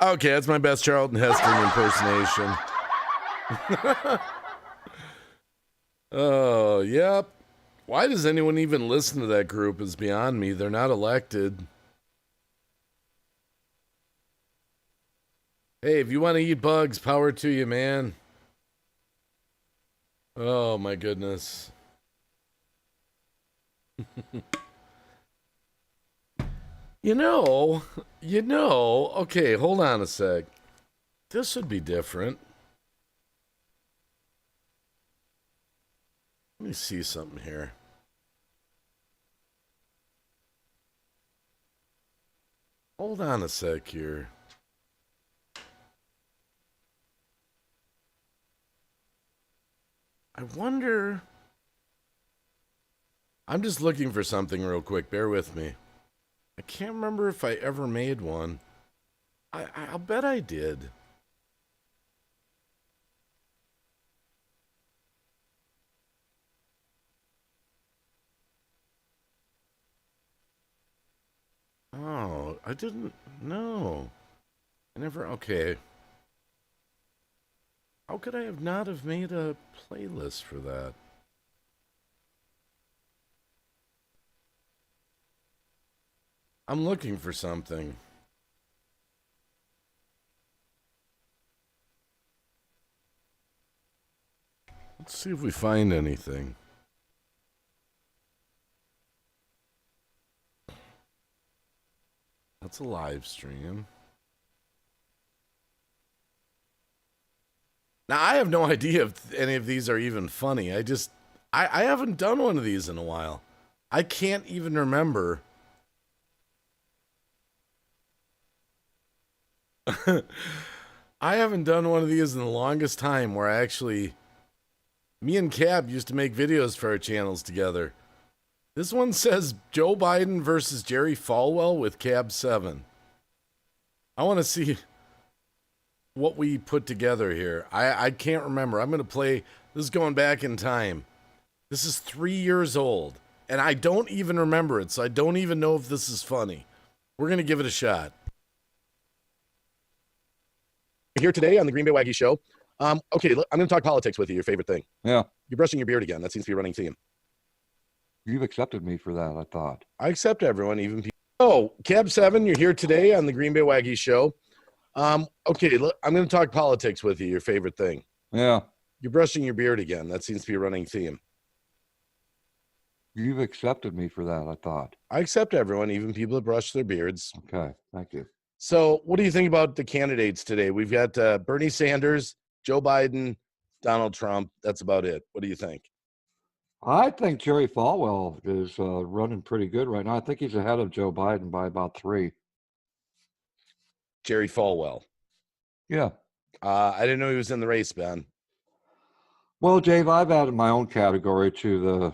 Okay, that's my best Charlton Heston impersonation. Oh, yep. Why does anyone even listen to that group is beyond me. They're not elected. Hey, if you want to eat bugs, power to you, man. Oh, my goodness. You know, okay, hold on a sec. This would be different. Let me see something here. Hold on a sec here. I wonder... I'm just looking for something real quick. Bear with me. I can't remember if I ever made one. I'll bet I did. Oh, I didn't know. I never, okay. How could I have not have made a playlist for that? I'm looking for something. Let's see if we find anything. That's a live stream. Now, I have no idea if any of these are even funny. I haven't done one of these in a while. I can't even remember. I haven't done one of these in the longest time where me and Cab used to make videos for our channels together. This one says Joe Biden versus Jerry Falwell with Cab 7. I want to see what we put together here. I can't remember. I'm going to play. This is going back in time. This is 3 years old, and I don't even remember it, so I don't even know if this is funny. We're going to give it a shot. Here today on the Green Bay Wacky Show. Okay, I'm going to talk politics with you, your favorite thing. Yeah. You're brushing your beard again. That seems to be a running theme. You've accepted me for that, I thought. I accept everyone, even people. Oh, Cab 7, you're here today on the Green Bay Wacky Show. Okay, I'm going to talk politics with you, your favorite thing. Yeah. You're brushing your beard again. That seems to be a running theme. You've accepted me for that, I thought. I accept everyone, even people that brush their beards. Okay, thank you. So, what do you think about the candidates today? We've got Bernie Sanders, Joe Biden, Donald Trump. That's about it. What do you think? I think Jerry Falwell is running pretty good right now. I think he's ahead of Joe Biden by about 3. Jerry Falwell. Yeah. I didn't know he was in the race, Ben. Well, Dave, I've added my own category to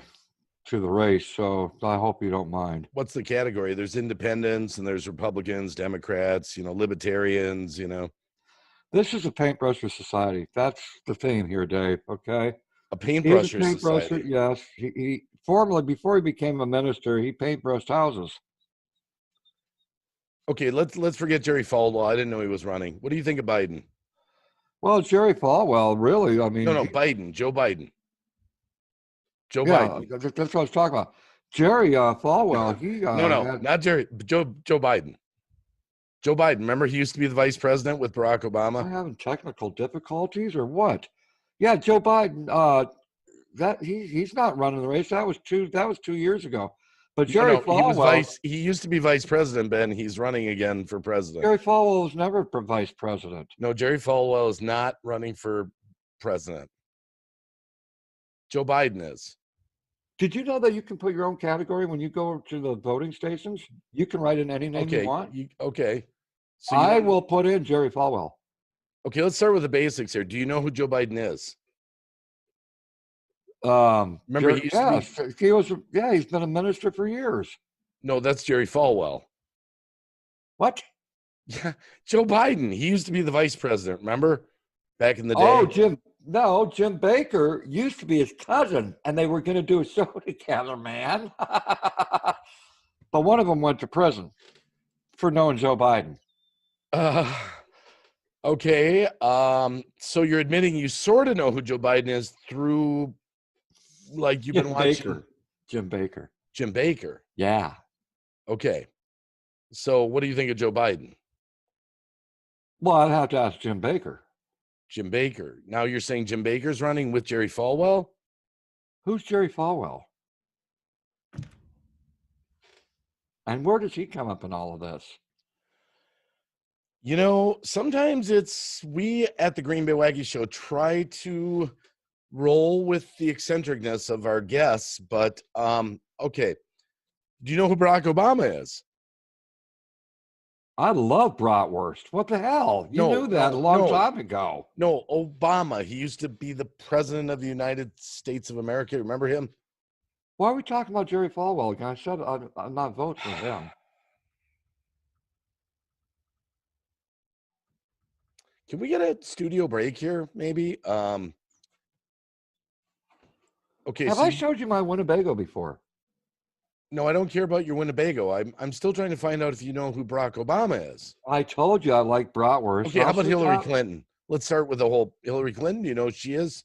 the race, so I hope you don't mind. What's the category? There's independents and there's Republicans, Democrats, libertarians, This is a paintbrusher society. That's the theme here, Dave. Okay. a He's a paintbrusher paintbrusher. society. Yes. He formerly, before he became a minister, he paintbrushed houses. Okay, let's forget Jerry Falwell. I didn't know he was running. What do you think of Biden? Well, Jerry Falwell, really, I mean, No, Biden. Joe Biden. Joe yeah, Biden. that's what I was talking about. Jerry Falwell, he No, not Jerry. Joe Biden. Joe Biden. Remember, he used to be the vice president with Barack Am I Obama. having technical difficulties or what? Yeah, Joe Biden. That he's not running the race. That was 2 years ago. But Jerry No, he was Falwell, he used to be vice president, Ben. He's running again for president. Jerry Falwell was never vice president. No, Jerry Falwell is not running for president. Joe Biden is. Did you know that you can put your own category when you go to the voting stations? You can write in any name you want. Okay. So I will put in Jerry Falwell. Okay, let's start with the basics here. Do you know who Joe Biden is? Remember, he used to he was. Yeah, he's been a minister for years. No, that's Jerry Falwell. What? Yeah, Joe Biden. He used to be the vice president. Remember, back in the day. Oh, Jim Baker used to be his cousin, and they were going to do a show together, man. But one of them went to prison for knowing Joe Biden. Okay. So you're admitting you sort of know who Joe Biden is through, like, you've been watching Jim Baker. Jim Baker. Yeah. Okay. So what do you think of Joe Biden? Well, I'd have to ask Jim Baker. Jim Baker. Now you're saying Jim Baker's running with Jerry Falwell? Who's Jerry Falwell? And where does he come up in all of this? Sometimes we at the Green Bay Wacky Show try to roll with the eccentricness of our guests, but okay. Do you know who Barack Obama is? I love bratwurst. What the hell? You knew that a long time ago. No, Obama. He used to be the president of the United States of America. Remember him? Why are we talking about Jerry Falwell again? I said I'm not voting for him. Can we get a studio break here, maybe? Okay. Have I showed you my Winnebago before? No, I don't care about your Winnebago. I'm still trying to find out if you know who Barack Obama is. I told you I like bratwurst. Okay, how about Hillary Clinton? Let's start with the whole Hillary Clinton. Do you know who she is?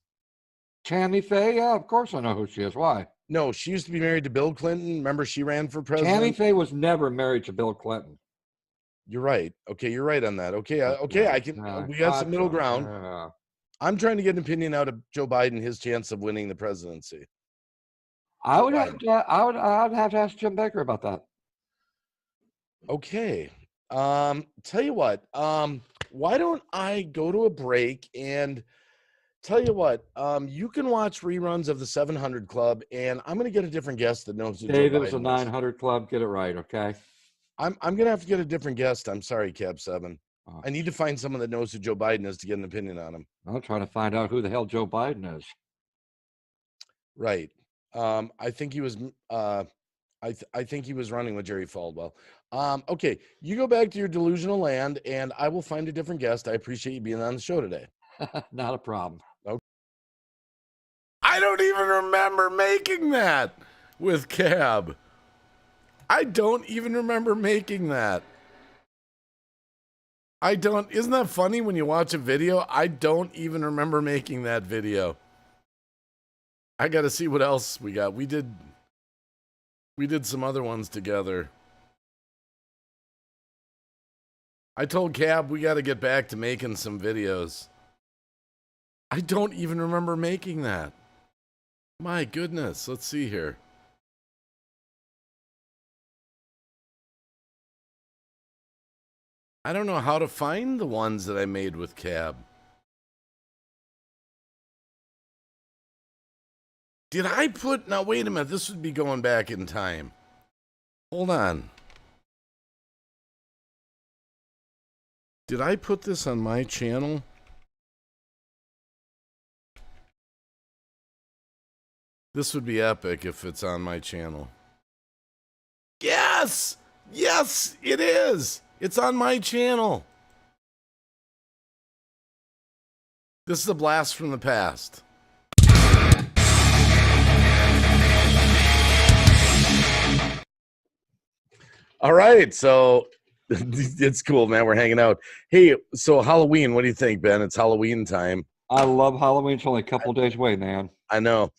Tammy Faye? Yeah, of course I know who she is. Why? No, she used to be married to Bill Clinton. Remember, she ran for president. Tammy Faye was never married to Bill Clinton. You're right. Okay, you're right on that. Okay, I can. We got some middle ground. I'm trying to get an opinion out of Joe Biden, his chance of winning the presidency. I'd have to ask Jim Baker about that. Okay. Tell you what. Why don't I go to a break and tell you what? You can watch reruns of the 700 Club, and I'm going to get a different guest that knows who Dave, Joe it was Biden a 900 Club. Get it right, okay? I'm going to have to get a different guest. I'm sorry, Cab 7. I need to find someone that knows who Joe Biden is to get an opinion on him. I'm trying to find out who the hell Joe Biden is. Right. I think he was. I think he was running with Jerry Falwell. Okay, you go back to your delusional land, and I will find a different guest. I appreciate you being on the show today. Not a problem. Okay. I don't even remember making that with Cab. I don't even remember making that. I don't. Isn't that funny when you watch a video? I don't even remember making that video. I got to see what else we got. We did some other ones together. I told Cab we got to get back to making some videos. I don't even remember making that. My goodness. Let's see here. I don't know how to find the ones that I made with Cab. Did I put... Now, wait a minute. This would be going back in time. Hold on. Did I put this on my channel? This would be epic if it's on my channel. Yes! Yes, it is! It's on my channel. This is a blast from the past. All right, so it's cool, man. We're hanging out. Hey, so Halloween, what do you think, Ben? It's Halloween time. I love Halloween. It's only a couple days away, man. I know.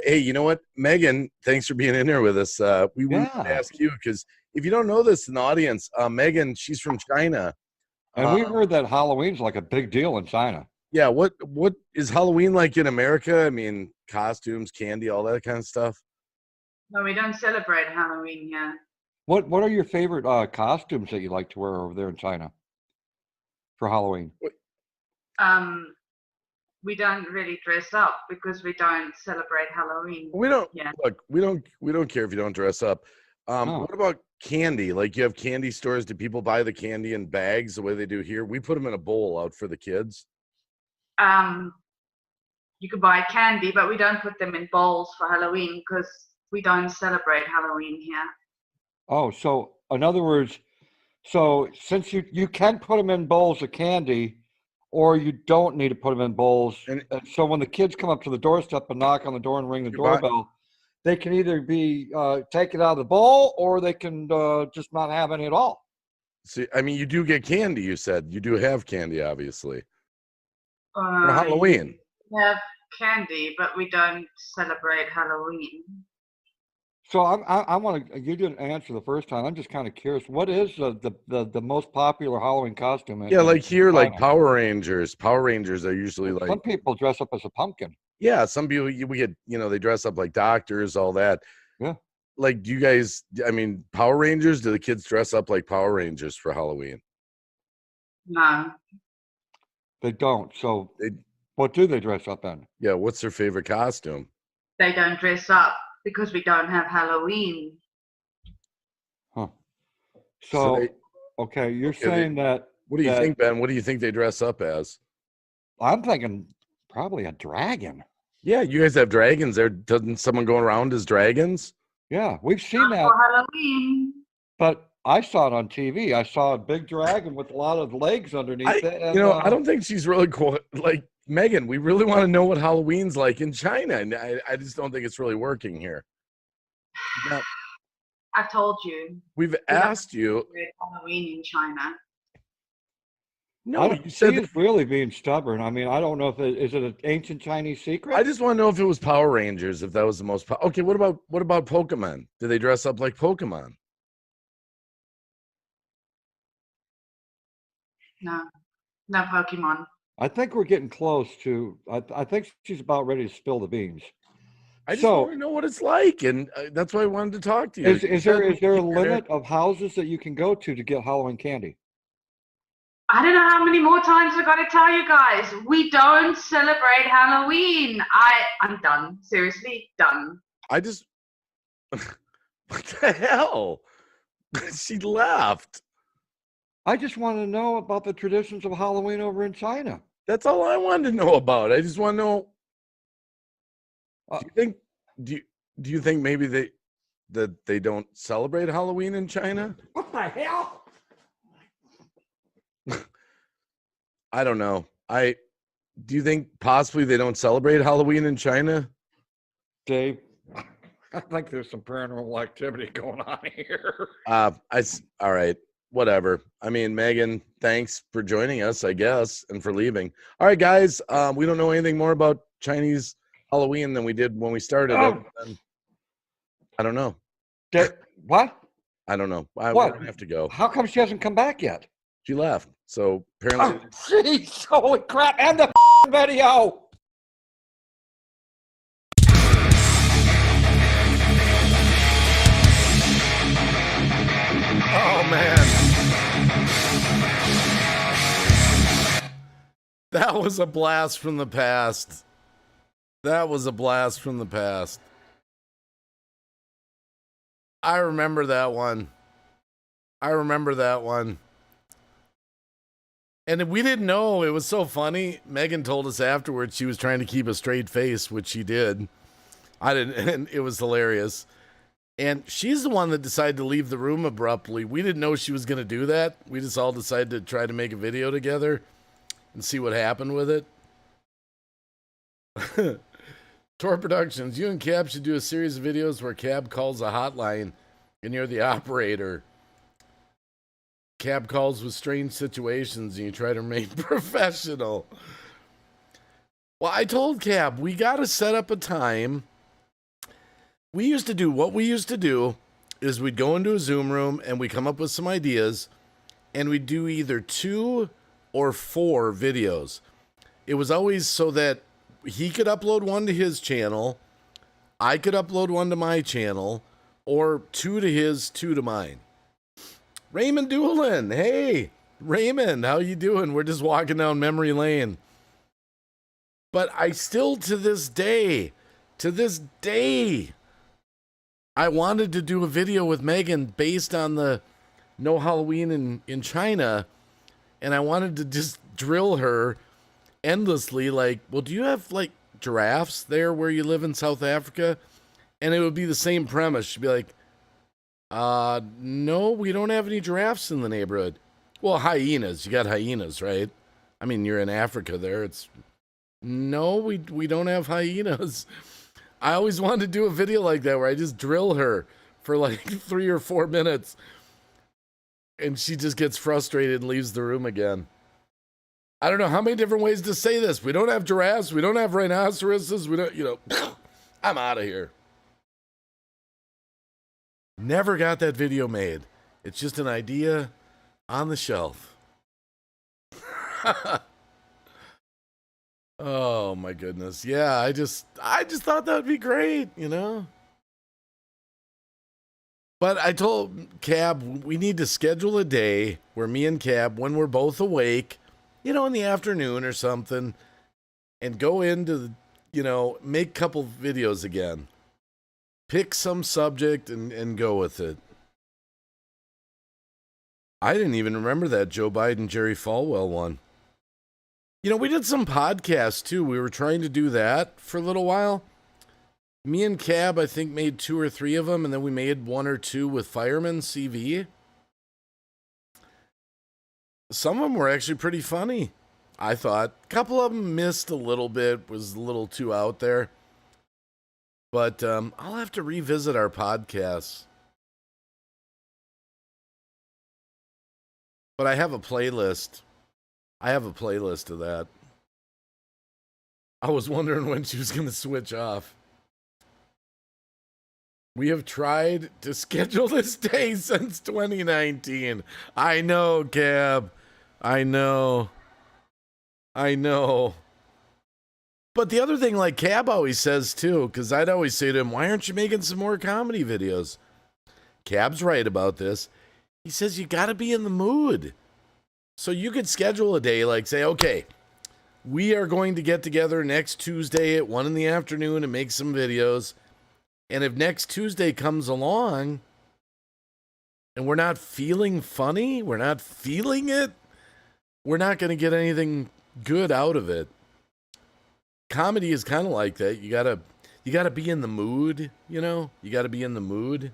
Hey, you know what? Megan, thanks for being in here with us. We wanted to ask you, because if you don't know this in the audience, Megan, she's from China. And we heard that Halloween's like a big deal in China. Yeah, what is Halloween like in America? I mean, costumes, candy, all that kind of stuff. No, we don't celebrate Halloween here. What are your favorite costumes that you like to wear over there in China for Halloween? We don't really dress up because we don't celebrate Halloween. We don't. Yeah. Look, we don't care if you don't dress up. What about candy? Like, you have candy stores. Do people buy the candy in bags the way they do here? We put them in a bowl out for the kids. You could buy candy, but we don't put them in bowls for Halloween because we don't celebrate Halloween here. Oh, so in other words, so since you can put them in bowls of candy, or you don't need to put them in bowls, and so when the kids come up to the doorstep and knock on the door and ring the doorbell, they can either be taken out of the bowl, or they can just not have any at all. See, I mean, you do get candy. You said you do have candy, obviously. For Halloween. We have candy, but we don't celebrate Halloween. So I want to. You didn't answer the first time. I'm just kind of curious. What is the most popular Halloween costume? Yeah, like here, like Power Rangers. Power Rangers are usually like. Some people dress up as a pumpkin. Yeah, some people we get. They dress up like doctors, all that. Yeah. Like, do you guys? I mean, Power Rangers. Do the kids dress up like Power Rangers for Halloween? No. They don't. So, what do they dress up in? Yeah. What's their favorite costume? They don't dress up because we don't have Halloween. Huh. So okay, you're saying that. What do you think, Ben? What do you think they dress up as? I'm thinking probably a dragon. Yeah, you guys have dragons there. Doesn't someone go around as dragons? Yeah, we've seen that. For Halloween. But I saw it on TV. I saw a big dragon with a lot of legs underneath it. And, I don't think she's really cool. Like, Megan, we really want to know what Halloween's like in China, and I just don't think it's really working here. I told you. We've asked you. Halloween in China. No, you said she's really being stubborn. I mean, I don't know if is it an ancient Chinese secret? I just want to know if it was Power Rangers, if that was the most. Okay, what about Pokemon? Do they dress up like Pokemon? No Pokemon. I think we're getting close to. I think she's about ready to spill the beans. I just want to know what it's like, and that's why I wanted to talk to you. Is there a limit of houses that you can go to get Halloween candy? I don't know how many more times I got to tell you guys. We don't celebrate Halloween. I'm done. Seriously, done. I just. What the hell? She left. I just want to know about the traditions of Halloween over in China. That's all I wanted to know about. I just want to know. Do you think maybe they don't celebrate Halloween in China? What the hell? I don't know. Do you think possibly they don't celebrate Halloween in China? Dave, I think there's some paranormal activity going on here. All right. Whatever. I mean, Megan, thanks for joining us, I guess, and for leaving. All right, guys. We don't know anything more about Chinese Halloween than we did when we started. I don't know. What? I don't know. I have to go. How come she hasn't come back yet? She left. So apparently. Oh, jeez, holy crap! And the video. Oh man. That was a blast from the past. That was a blast from the past. I remember that one. I remember that one. And we didn't know. It was so funny. Megan told us afterwards she was trying to keep a straight face, which she did. I didn't, and it was hilarious. And she's the one that decided to leave the room abruptly. We didn't know she was going to do that. We just all decided to try to make a video together and see what happened with it. Tor Productions, you and Cab should do a series of videos where Cab calls a hotline and you're the operator. Cab calls with strange situations and you try to remain professional. Well, I told Cab, we got to set up a time. What we used to do is we'd go into a Zoom room and we come up with some ideas and we'd do either 2 or 4 videos. It was always so that he could upload one to his channel, I could upload one to my channel, or 2 to his, 2 to mine. Raymond Doolin, hey, Raymond, how you doing? We're just walking down memory lane. But I still, to this day, I wanted to do a video with Megan based on the No Halloween in China, and I wanted to just drill her endlessly, like, well, do you have, like, giraffes there where you live in South Africa? And it would be the same premise. She'd be like, no, we don't have any giraffes in the neighborhood. Well, hyenas. You got hyenas, right? I mean, you're in Africa there. No, we don't have hyenas. I always wanted to do a video like that where I just drill her for like 3 or 4 minutes and she just gets frustrated and leaves the room again. I don't know how many different ways to say this. We don't have giraffes. We don't have rhinoceroses. We don't, I'm out of here. Never got that video made. It's just an idea on the shelf. Oh my goodness. Yeah, I just thought that would be great, But I told Cab we need to schedule a day where me and Cab, when we're both awake, in the afternoon or something, and go into, make a couple videos again. Pick some subject and go with it. I didn't even remember that Joe Biden, Jerry Falwell one. We did some podcasts too. We were trying to do that for a little while. Me and Cab, I think, made 2 or 3 of them, and then we made 1 or 2 with Fireman CV. Some of them were actually pretty funny, I thought. A couple of them missed a little bit, was a little too out there. But I'll have to revisit our podcasts. But I have a playlist. Of that. I was wondering when she was going to switch off. We have tried to schedule this day since 2019. I know, Cab. I know. But the other thing, like Cab always says too, because I'd always say to him, why aren't you making some more comedy videos? Cab's right about this. He says you got to be in the mood. So you could schedule a day, like say, okay, we are going to get together next Tuesday at 1 PM and make some videos. And if next Tuesday comes along and we're not feeling funny, we're not feeling it, we're not going to get anything good out of it. Comedy is kind of like that. You gotta be in the mood, You gotta be in the mood.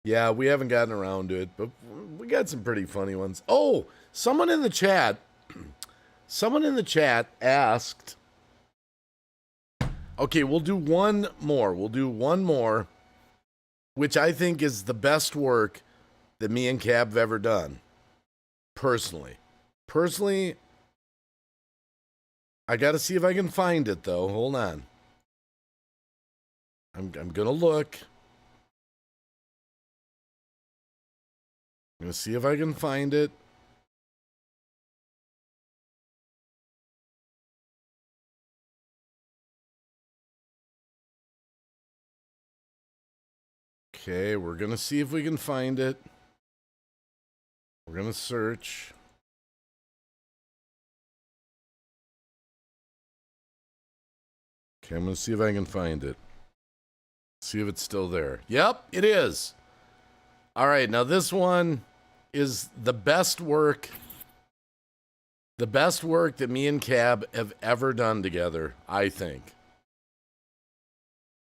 Yeah, we haven't gotten around to it, but we got some pretty funny ones. Oh, someone in the chat asked, okay, we'll do one more, which I think is the best work that me and Cab have ever done. Personally, I got to see if I can find it, though. Hold on. I'm going to look. I'm going to see if I can find it. Okay, we're going to see if we can find it. We're gonna search. Okay, I'm gonna see if I can find it. See if it's still there. Yep, it is. All right, now this one is the best work. The best work that me and Cab have ever done together, I think.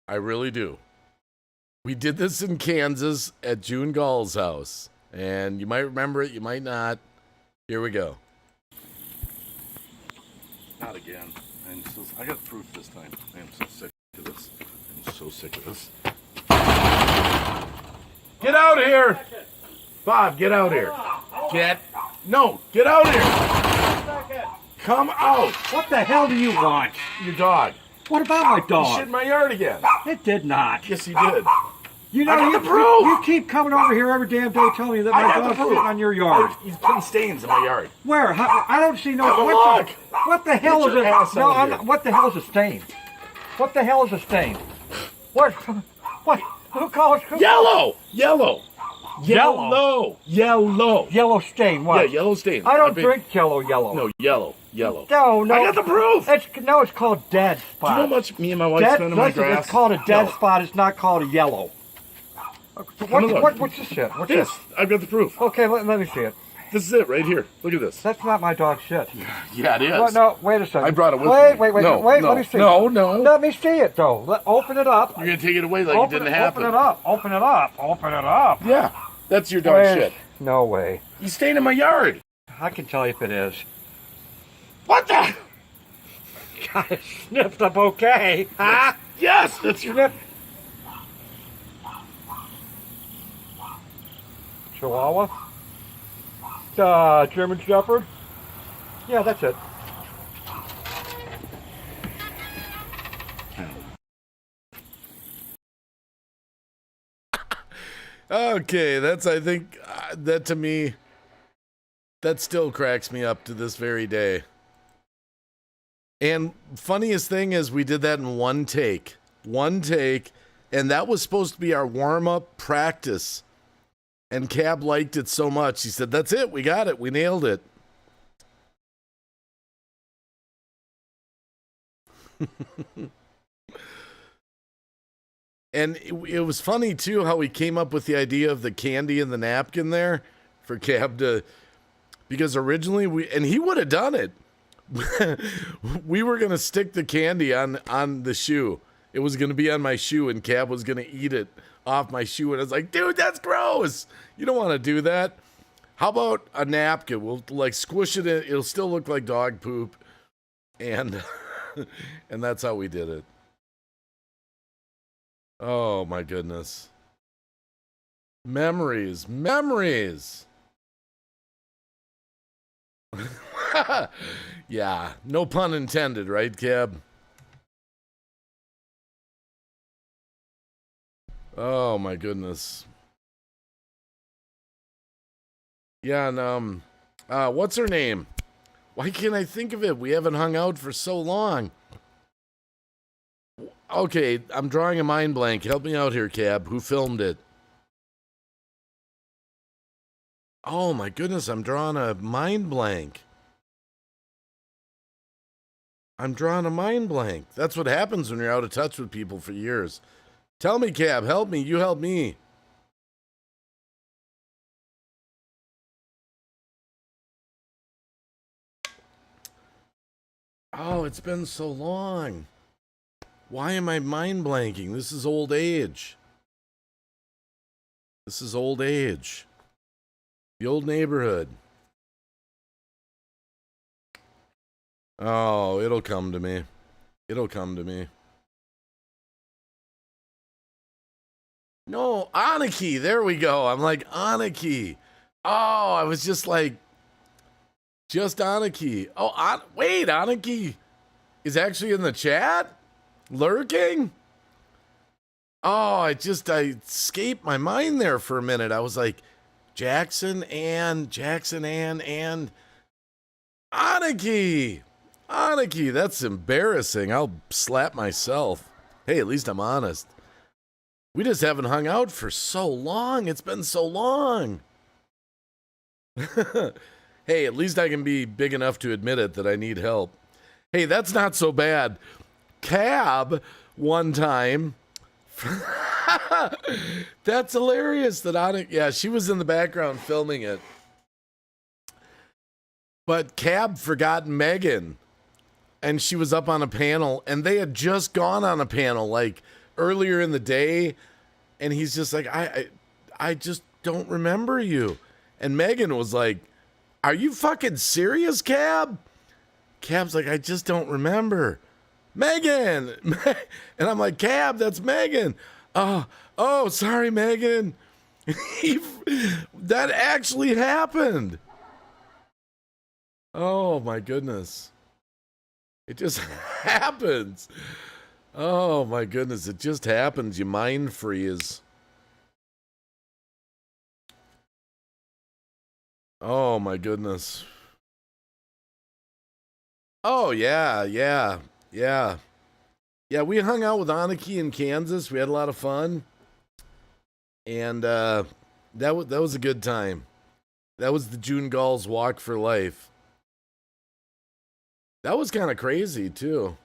I really do. We did this in Kansas at June Gall's house. And you might remember it, you might not. Here we go. Not again. I got proof this time. I am so sick of this. I'm so sick of this. Get out of here! Bob, get out here. Get out here! Come out! What the hell do you want? Your dog. What about my He dog? shit in my yard again. It did not. Yes, he did. You know, I got you, the proof. you keep coming over here every damn day telling me that I my got the dog's proof. sitting on your yard. He's putting stains in my yard. Where? I don't see no. Have a What look. what the hell Get is your it? ass No, out I'm here. not, what the hell is a stain? What the hell is a stain? What? What? Who calls? Who? Yellow! Yellow. Yellow stain. What? Yeah, yellow stain. I don't I've been- drink yellow. No, yellow. No. I got the proof. It's called dead Do you spot. know how much me and my wife Dead, spend on my listen, grass? it's called a dead No. spot. It's not called a yellow. look. What's this shit? What's This. this? I've got the proof. Okay, let me see it. This is it right here. Look at this. That's not my dog shit. Yeah, it is. Well, no, wait a second. I brought it with wait, me. Wait, No, wait, no, let me see. no. Let me see it, though. Open it up. You're going to take it away like it didn't happen. Open it up. Open it up. Open it up. Yeah, that's your dog shit. No way. He's staying in my yard. I can tell you if it is. What the? God, it sniffed a bouquet. Huh? Yes, that's your... Sniff. Chihuahua? German Shepherd? Yeah, that's it. Okay, that's, I think, that to me, that still cracks me up to this very day. And funniest thing is we did that in one take. One take, and that was supposed to be our warm-up practice. And Cab liked it so much, he said, that's it, we got it, we nailed it. And it was funny, too, how we came up with the idea of the candy and the napkin there for Cab to... Because originally, and he would have done it. We were going to stick the candy on the shoe. It was going to be on my shoe, and Cab was going to eat it off my shoe. And I was like, dude, that's gross. You don't want to do that. How about a napkin? We'll, like, squish it in. It'll still look like dog poop. And, and that's how we did it. Oh, my goodness. Memories. Yeah, no pun intended, right, Cab? Oh, my goodness. Yeah, and, what's her name? Why can't I think of it? We haven't hung out for so long. Okay, I'm drawing a mind blank. Help me out here, Cab. Who filmed it? Oh, my goodness, I'm drawing a mind blank. That's what happens when you're out of touch with people for years. Tell me, Cab. Help me. You help me. Oh, it's been so long. Why am I mind blanking? This is old age. The old neighborhood. Oh, it'll come to me. No, Anarchy. There we go. I'm like, Anarchy. Oh, I was just like, Anarchy. Oh, wait, Anarchy is actually in the chat? Lurking? Oh, I escaped my mind there for a minute. I was like, Jackson and Anarchy. That's embarrassing. I'll slap myself. Hey, at least I'm honest. We just haven't hung out for so long. It's been so long. Hey, at least I can be big enough to admit it that I need help. Hey, that's not so bad. Cab one time. That's hilarious that yeah, she was in the background filming it. But Cab forgot Megan, and she was up on a panel, and they had just gone on a panel like earlier in the day, and he's just like, I just don't remember you. And Megan was like, are you fucking serious, Cab? Cab's like, I just don't remember. Megan! And I'm like, Cab, that's Megan. Oh, sorry, Megan. That actually happened. Oh, my goodness. It just happens. Oh, my goodness. It just happens. You mind freeze. Oh, my goodness. Oh, yeah. Yeah, we hung out with Aniki in Kansas. We had a lot of fun. And that was a good time. That was the June Gulls Walk for Life. That was kind of crazy, too.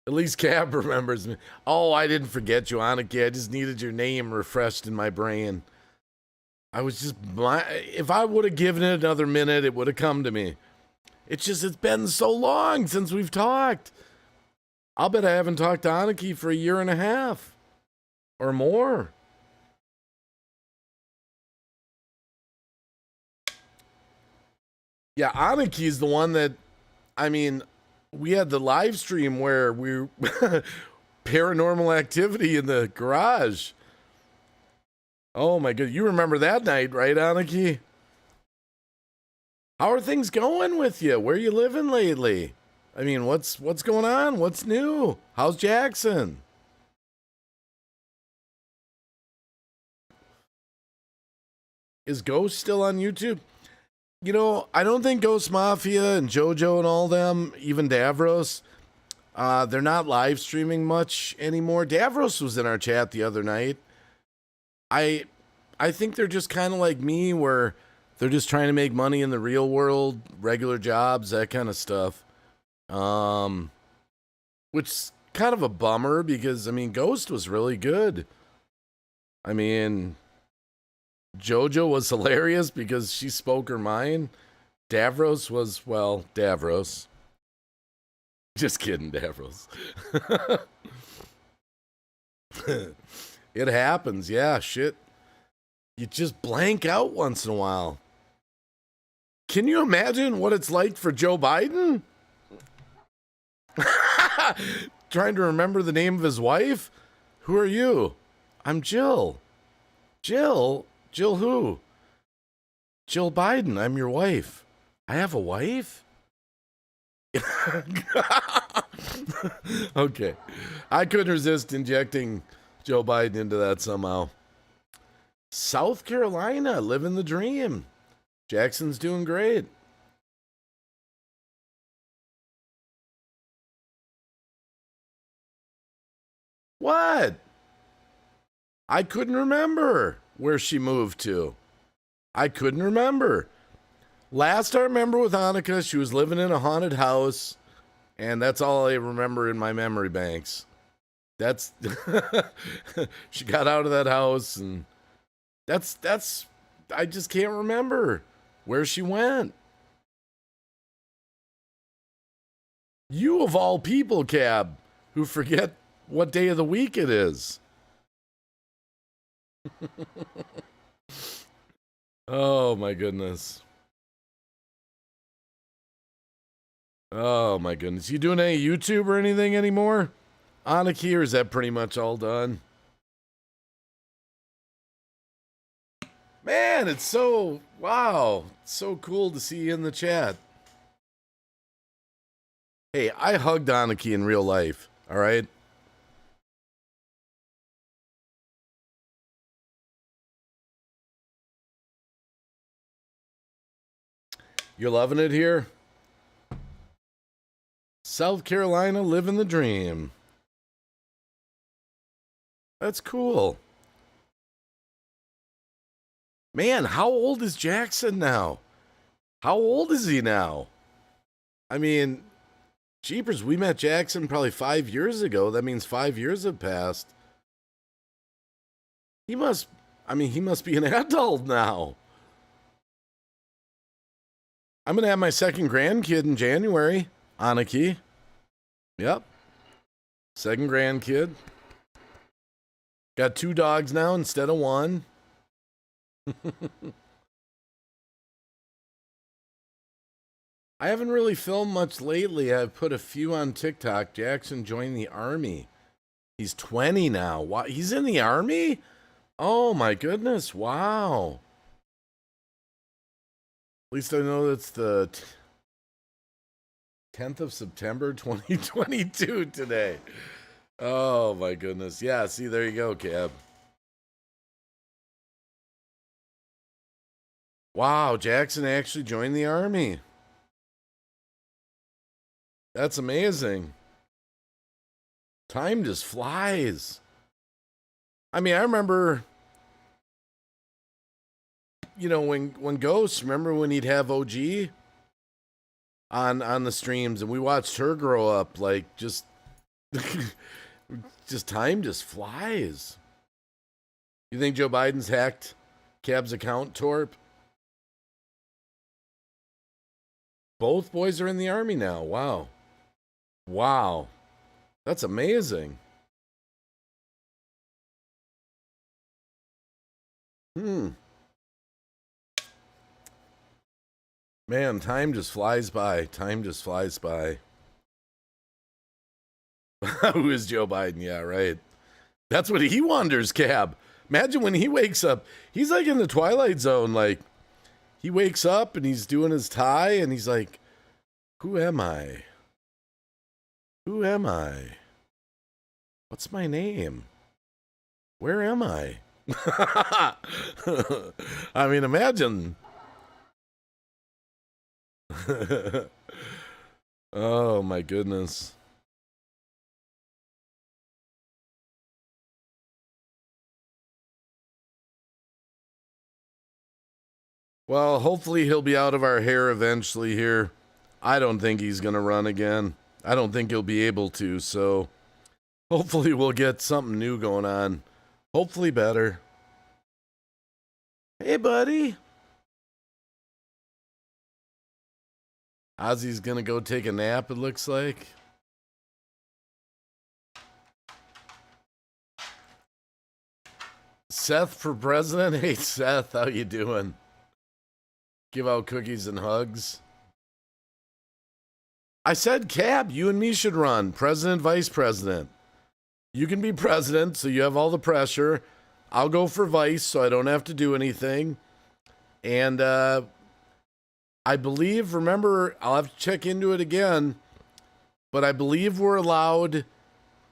At least Cab remembers me. Oh, I didn't forget you, Aniki. I just needed your name refreshed in my brain. I was just... If I would have given it another minute, it would have come to me. It's been so long since we've talked. I'll bet I haven't talked to Aniki for 1.5 years. Or more. Yeah, Aniki's the one that... I mean, we had the live stream where we... paranormal activity in the garage. Oh my god, you remember that night, right, Aniki? How are things going with you? Where are you living lately? I mean, what's going on? What's new? How's Jackson? Is Ghost still on YouTube? You know, I don't think Ghost Mafia and JoJo and all them, even Davros, they're not live streaming much anymore. Davros was in our chat the other night. I think they're just kind of like me, where they're just trying to make money in the real world, regular jobs, that kind of stuff. Which kind of a bummer because, I mean, Ghost was really good. I mean, JoJo was hilarious because she spoke her mind. Davros was, well, Davros. Just kidding, Davros. It happens, yeah, shit. You just blank out once in a while. Can you imagine what it's like for Joe Biden? Trying to remember the name of his wife? Who are you? I'm Jill. Jill? Jill who? Jill Biden. I'm your wife. I have a wife? Okay. I couldn't resist injecting Joe Biden into that somehow. South Carolina, living the dream. Jackson's doing great. What? I couldn't remember where she moved to. I couldn't remember. Last I remember with Annika, she was living in a haunted house, and that's all I remember in my memory banks. That's she got out of that house, and that's I just can't remember where she went. You of all people, Cab, who forget what day of the week it is. Oh my goodness. Oh my goodness. You doing any YouTube or anything anymore? Aniki, or is that pretty much all done? Man, it's so, wow, it's so cool to see you in the chat. Hey, I hugged Aniki in real life, all right? You're loving it here? South Carolina, living the dream. That's cool. Man, how old is Jackson now? How old is he now? I mean, jeepers, we met Jackson probably 5 years ago. That means 5 years have passed. He must be an adult now. I'm going to have my second grandkid in January, Aniki. Yep. Second grandkid. Got 2 dogs now instead of 1. I haven't really filmed much lately. I've put a few on TikTok. Jackson joined the army. He's 20 now. Wow, he's in the army? Oh my goodness. Wow. At least I know that's the 10th of September 2022 today. Oh my goodness. Yeah, see, there you go, Cab. Wow, Jackson actually joined the army. That's amazing. Time just flies. I mean, I remember, you know, when Ghost, remember when he'd have OG on the streams and we watched her grow up, like just time just flies. You think Joe Biden's hacked Cab's account, Torp? Both boys are in the army now. Wow. Wow. That's amazing. Man, time just flies by. Time just flies by. Who is Joe Biden? Yeah, right. That's what he wonders, Cab. Imagine when he wakes up. He's like in the Twilight Zone. Like, he wakes up and he's doing his tie and he's like, who am I? Who am I? What's my name? Where am I? I mean, imagine. Oh, my goodness. Well, hopefully he'll be out of our hair eventually here. I don't think he's going to run again. I don't think he'll be able to, so hopefully we'll get something new going on. Hopefully better. Hey, buddy. Ozzy's going to go take a nap, it looks like. Seth for president? Hey, Seth, how you doing? Give out cookies and hugs. I said, Cab, you and me should run. President, vice president. You can be president, so you have all the pressure. I'll go for vice, so I don't have to do anything. And I believe, remember, I'll have to check into it again, but I believe we're allowed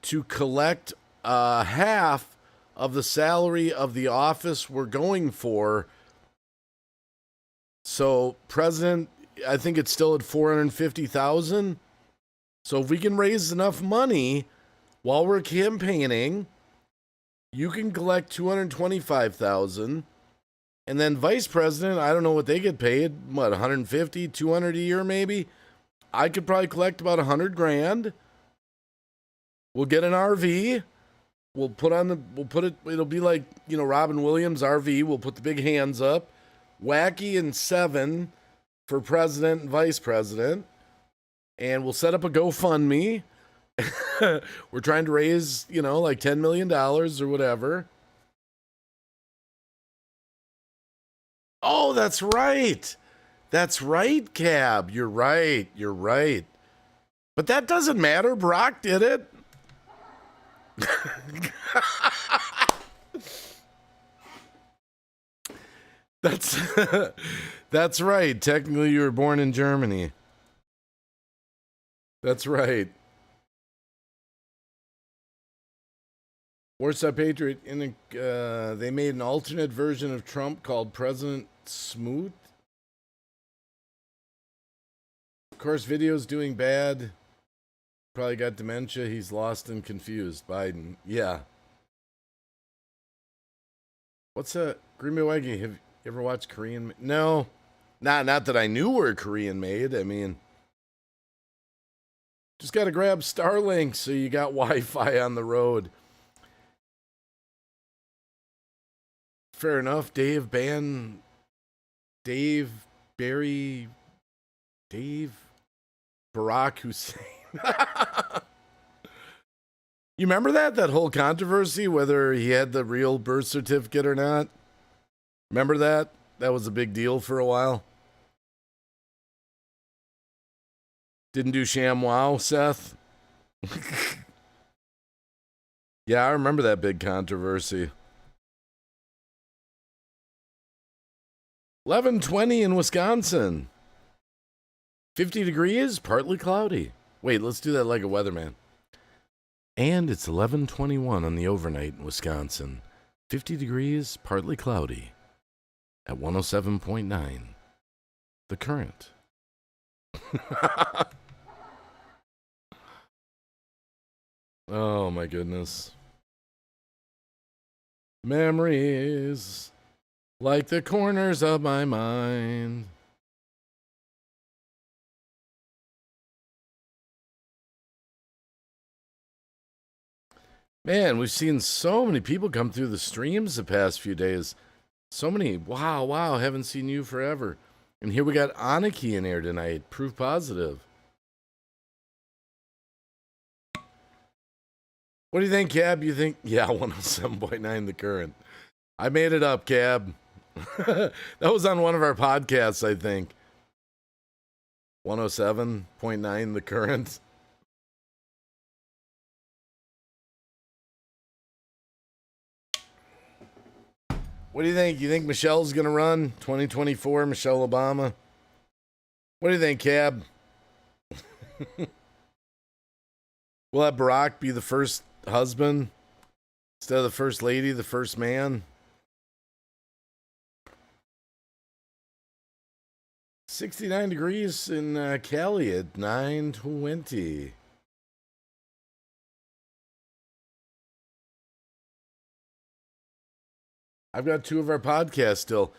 to collect half of the salary of the office we're going for. So, president, I think it's still at $450,000. So if we can raise enough money while we're campaigning, you can collect $225,000. And then vice president, I don't know what they get paid. What, 150, 200 a year maybe? I could probably collect about 100 grand. We'll get an RV. It'll be like, you know, Robin Williams RV. We'll put the big hands up. Wacky and 7 for president and vice president. And we'll set up a GoFundMe. We're trying to raise, you know, like $10 million or whatever. Oh, that's right. That's right, Cab. You're right. You're right. But that doesn't matter. Brock did it. That's right. Technically, you were born in Germany. That's right. Warsaw Patriot. They made an alternate version of Trump called President Smoot. Of course, video's doing bad. Probably got dementia. He's lost and confused. Biden. Yeah. What's that? Green Bay Wacky. You ever watch Korean? No, not that I knew were Korean made. I mean, just got to grab Starlink so you got Wi-Fi on the road. Fair enough. Dave Barack Hussein. You remember that whole controversy, whether he had the real birth certificate or not? Remember that? That was a big deal for a while. Didn't do ShamWow, Seth? Yeah, I remember that big controversy. 11:20 in Wisconsin. 50 degrees, partly cloudy. Wait, let's do that like a weatherman. And it's 11:21 on the overnight in Wisconsin. 50 degrees, partly cloudy. At 107.9. The Current. Oh my goodness. Memories like the corners of my mind. Man, we've seen so many people come through the streams the past few days. So many. Wow, haven't seen you forever. And here we got Aniki in here tonight. Proof positive. What do you think, Cab? You think? Yeah, 107.9 The Current. I made it up, Cab. That was on one of our podcasts, I think. 107.9 The Current. What do you think? You think Michelle's going to run 2024, Michelle Obama? What do you think, Cab? Will that Barack be the first husband instead of the first lady, the first man? 69 degrees in Cali at 9:20. I've got 2 of our podcasts still.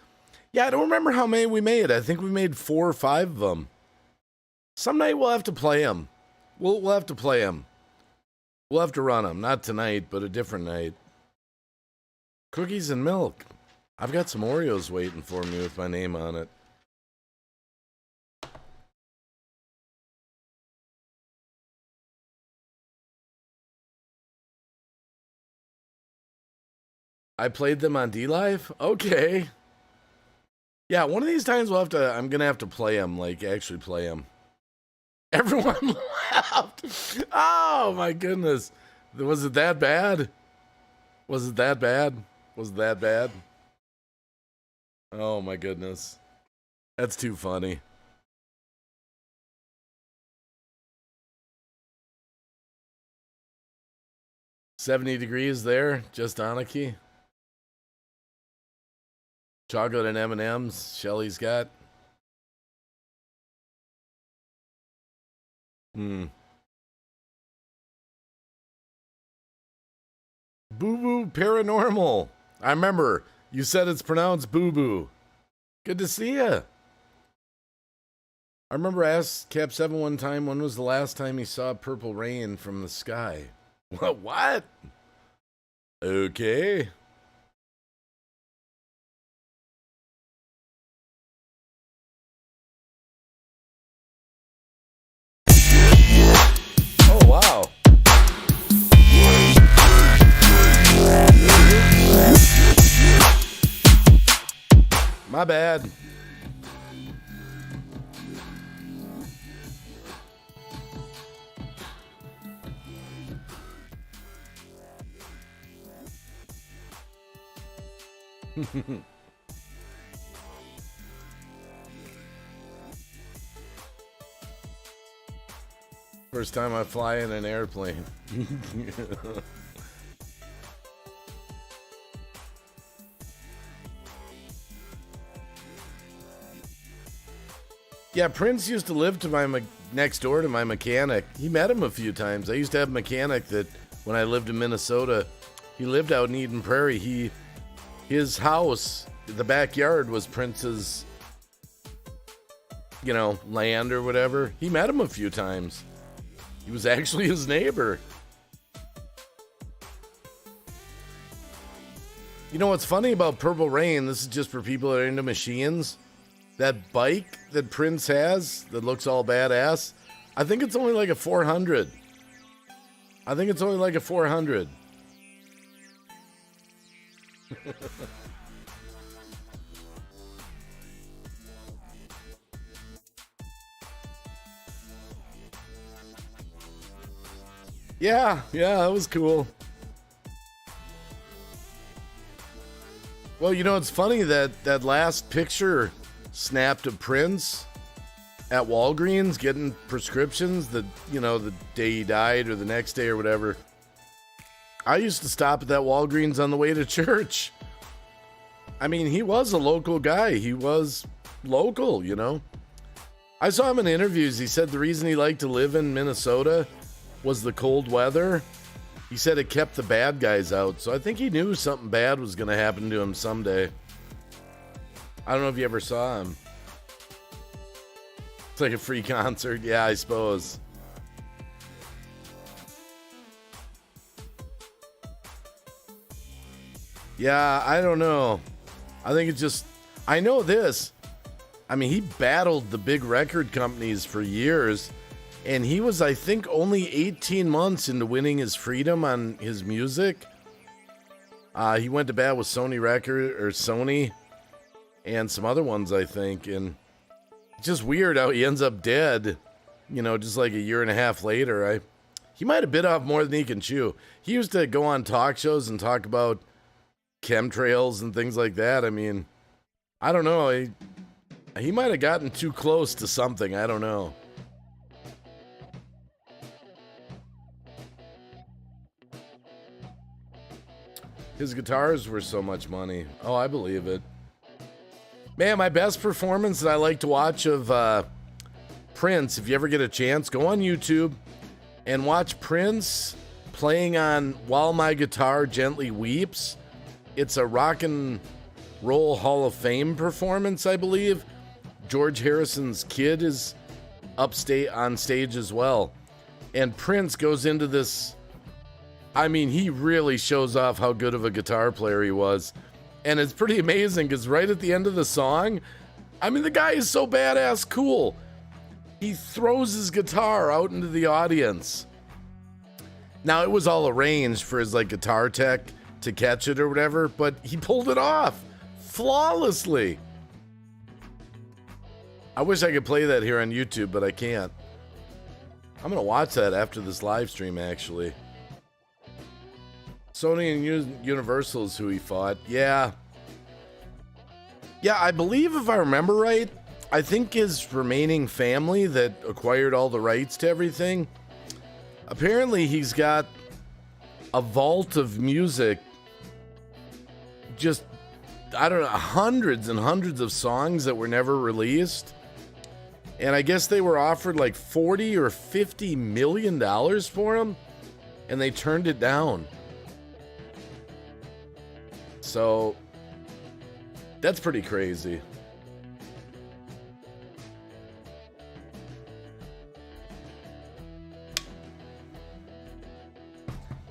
Yeah, I don't remember how many we made. I think we made 4 or 5 of them. Some night we'll have to play them. We'll have to play them. We'll have to run them. Not tonight, but a different night. Cookies and milk. I've got some Oreos waiting for me with my name on it. I played them on D-Live? Okay. Yeah, one of these times I'm going to have to play them, like actually play them. Everyone laughed. Oh my goodness. Was it that bad? Was it that bad? Was it that bad? Oh my goodness. That's too funny. $70 degrees there, just Aniki. Chocolate and M&M's Shelly's got. Boo Boo Paranormal. I remember you said it's pronounced Boo Boo. Good to see ya. I remember I asked Cap 7 one time when was the last time he saw purple rain from the sky. What? Okay. Oh, wow. My bad. First time I fly in an airplane. Yeah, Prince used to live to my next door to my mechanic. He met him a few times. I used to have a mechanic that when I lived in Minnesota, he lived out in Eden Prairie. His house the backyard was Prince's, land or whatever. He met him a few times. He was actually his neighbor. You know what's funny about Purple Rain? This is just for people that are into machines. That bike that Prince has that looks all badass, I think it's only like a 400. Yeah, that was cool. Well, it's funny that last picture snapped of Prince at Walgreens getting prescriptions the day he died or the next day or whatever. I used to stop at that Walgreens on the way to church. I mean, he was a local guy. He was local, I saw him in interviews. He said the reason he liked to live in Minnesota was the cold weather. He said it kept the bad guys out. So I think he knew something bad was going to happen to him someday. I don't know if you ever saw him. It's like a free concert. Yeah, I suppose. Yeah, I don't know. I think it's just... I know this. I mean, he battled the big record companies for years. And he was, I think, only 18 months into winning his freedom on his music. He went to bat with Sony and some other ones, I think. And it's just weird how he ends up dead, just like a year and a half later. He might have bit off more than he can chew. He used to go on talk shows and talk about chemtrails and things like that. I mean, I don't know. He might have gotten too close to something. I don't know. His guitars were so much money. Oh, I believe it. Man, my best performance that I like to watch of Prince, if you ever get a chance, go on YouTube and watch Prince playing on While My Guitar Gently Weeps. It's a rock and roll Hall of Fame performance, I believe. George Harrison's kid is upstate on stage as well. And Prince goes into this... I mean, he really shows off how good of a guitar player he was. And it's pretty amazing because right at the end of the song, I mean, the guy is so badass cool. He throws his guitar out into the audience. Now, it was all arranged for his guitar tech to catch it or whatever, but he pulled it off flawlessly. I wish I could play that here on YouTube, but I can't. I'm going to watch that after this live stream, actually. Sony and Universal is who he fought. Yeah, I believe if I remember right, I think his remaining family that acquired all the rights to everything, apparently he's got a vault of music, just, I don't know, hundreds and hundreds of songs that were never released. And I guess they were offered like $40 or $50 million for them, and they turned it down. So, that's pretty crazy.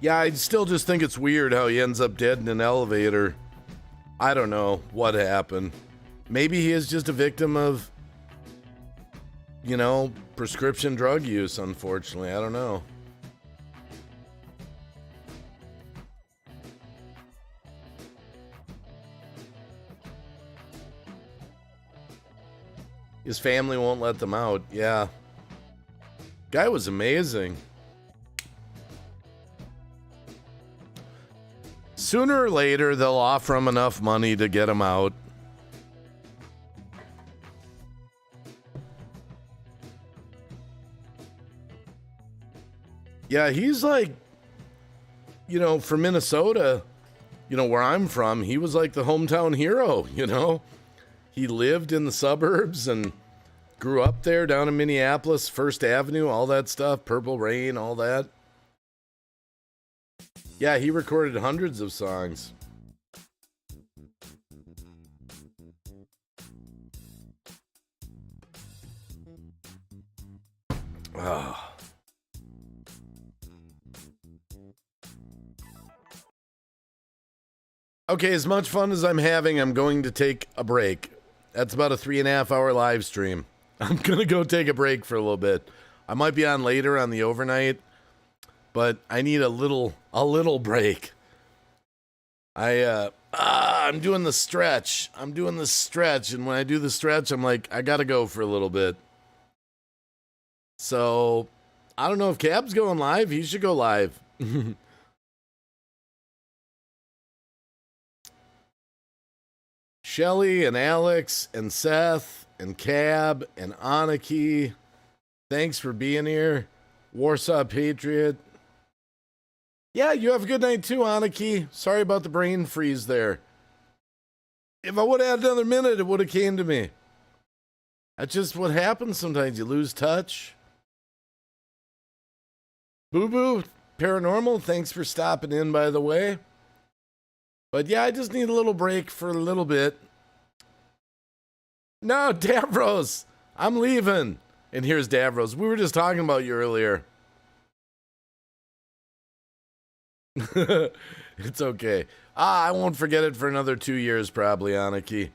Yeah, I still just think it's weird how he ends up dead in an elevator. I don't know what happened. Maybe he is just a victim of, prescription drug use, unfortunately. I don't know. His family won't let them out. Yeah. Guy was amazing. Sooner or later, they'll offer him enough money to get him out. Yeah, he's like, from Minnesota, where I'm from, he was like the hometown hero, He lived in the suburbs and grew up there down in Minneapolis, First Avenue, all that stuff, Purple Rain, all that. Yeah, he recorded hundreds of songs. Oh. Okay, as much fun as I'm having, I'm going to take a break. That's about a 3.5 hour live stream. I'm going to go take a break for a little bit. I might be on later on the overnight, but I need a little break. I'm doing the stretch. And when I do the stretch, I'm like, I gotta go for a little bit. So, I don't know if Cab's going live. He should go live. Shelly and Alex and Seth and Cab and Aniki, thanks for being here. Warsaw Patriot. Yeah, you have a good night too, Aniki. Sorry about the brain freeze there. If I would have had another minute, it would have came to me. That's just what happens sometimes. You lose touch. Boo Boo Paranormal, thanks for stopping in, by the way. But yeah, I just need a little break for a little bit. No, Davros, I'm leaving. And here's Davros. We were just talking about you earlier. It's okay. I won't forget it for another 2 years, probably, Aniki.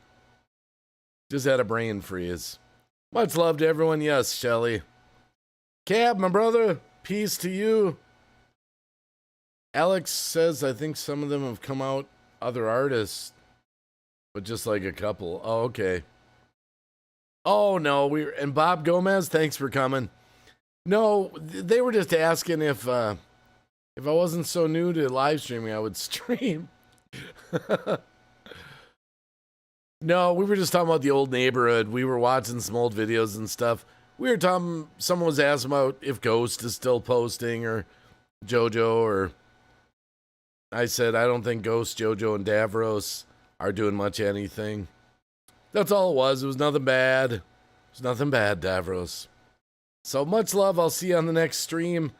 Just had a brain freeze. Much love to everyone. Yes, Shelly. Cab, my brother, peace to you. Alex says, I think some of them have come out other artists, but just like a couple. Oh, okay. Oh, no. And Bob Gomez, thanks for coming. No, they were just asking if I wasn't so new to live streaming, I would stream. No, we were just talking about the old neighborhood. We were watching some old videos and stuff. We were talking, someone was asking about if Ghost is still posting or JoJo, or I said, I don't think Ghost, JoJo, and Davros are doing much anything. That's all it was. It was nothing bad. It was nothing bad, Davros. So much love. I'll see you on the next stream.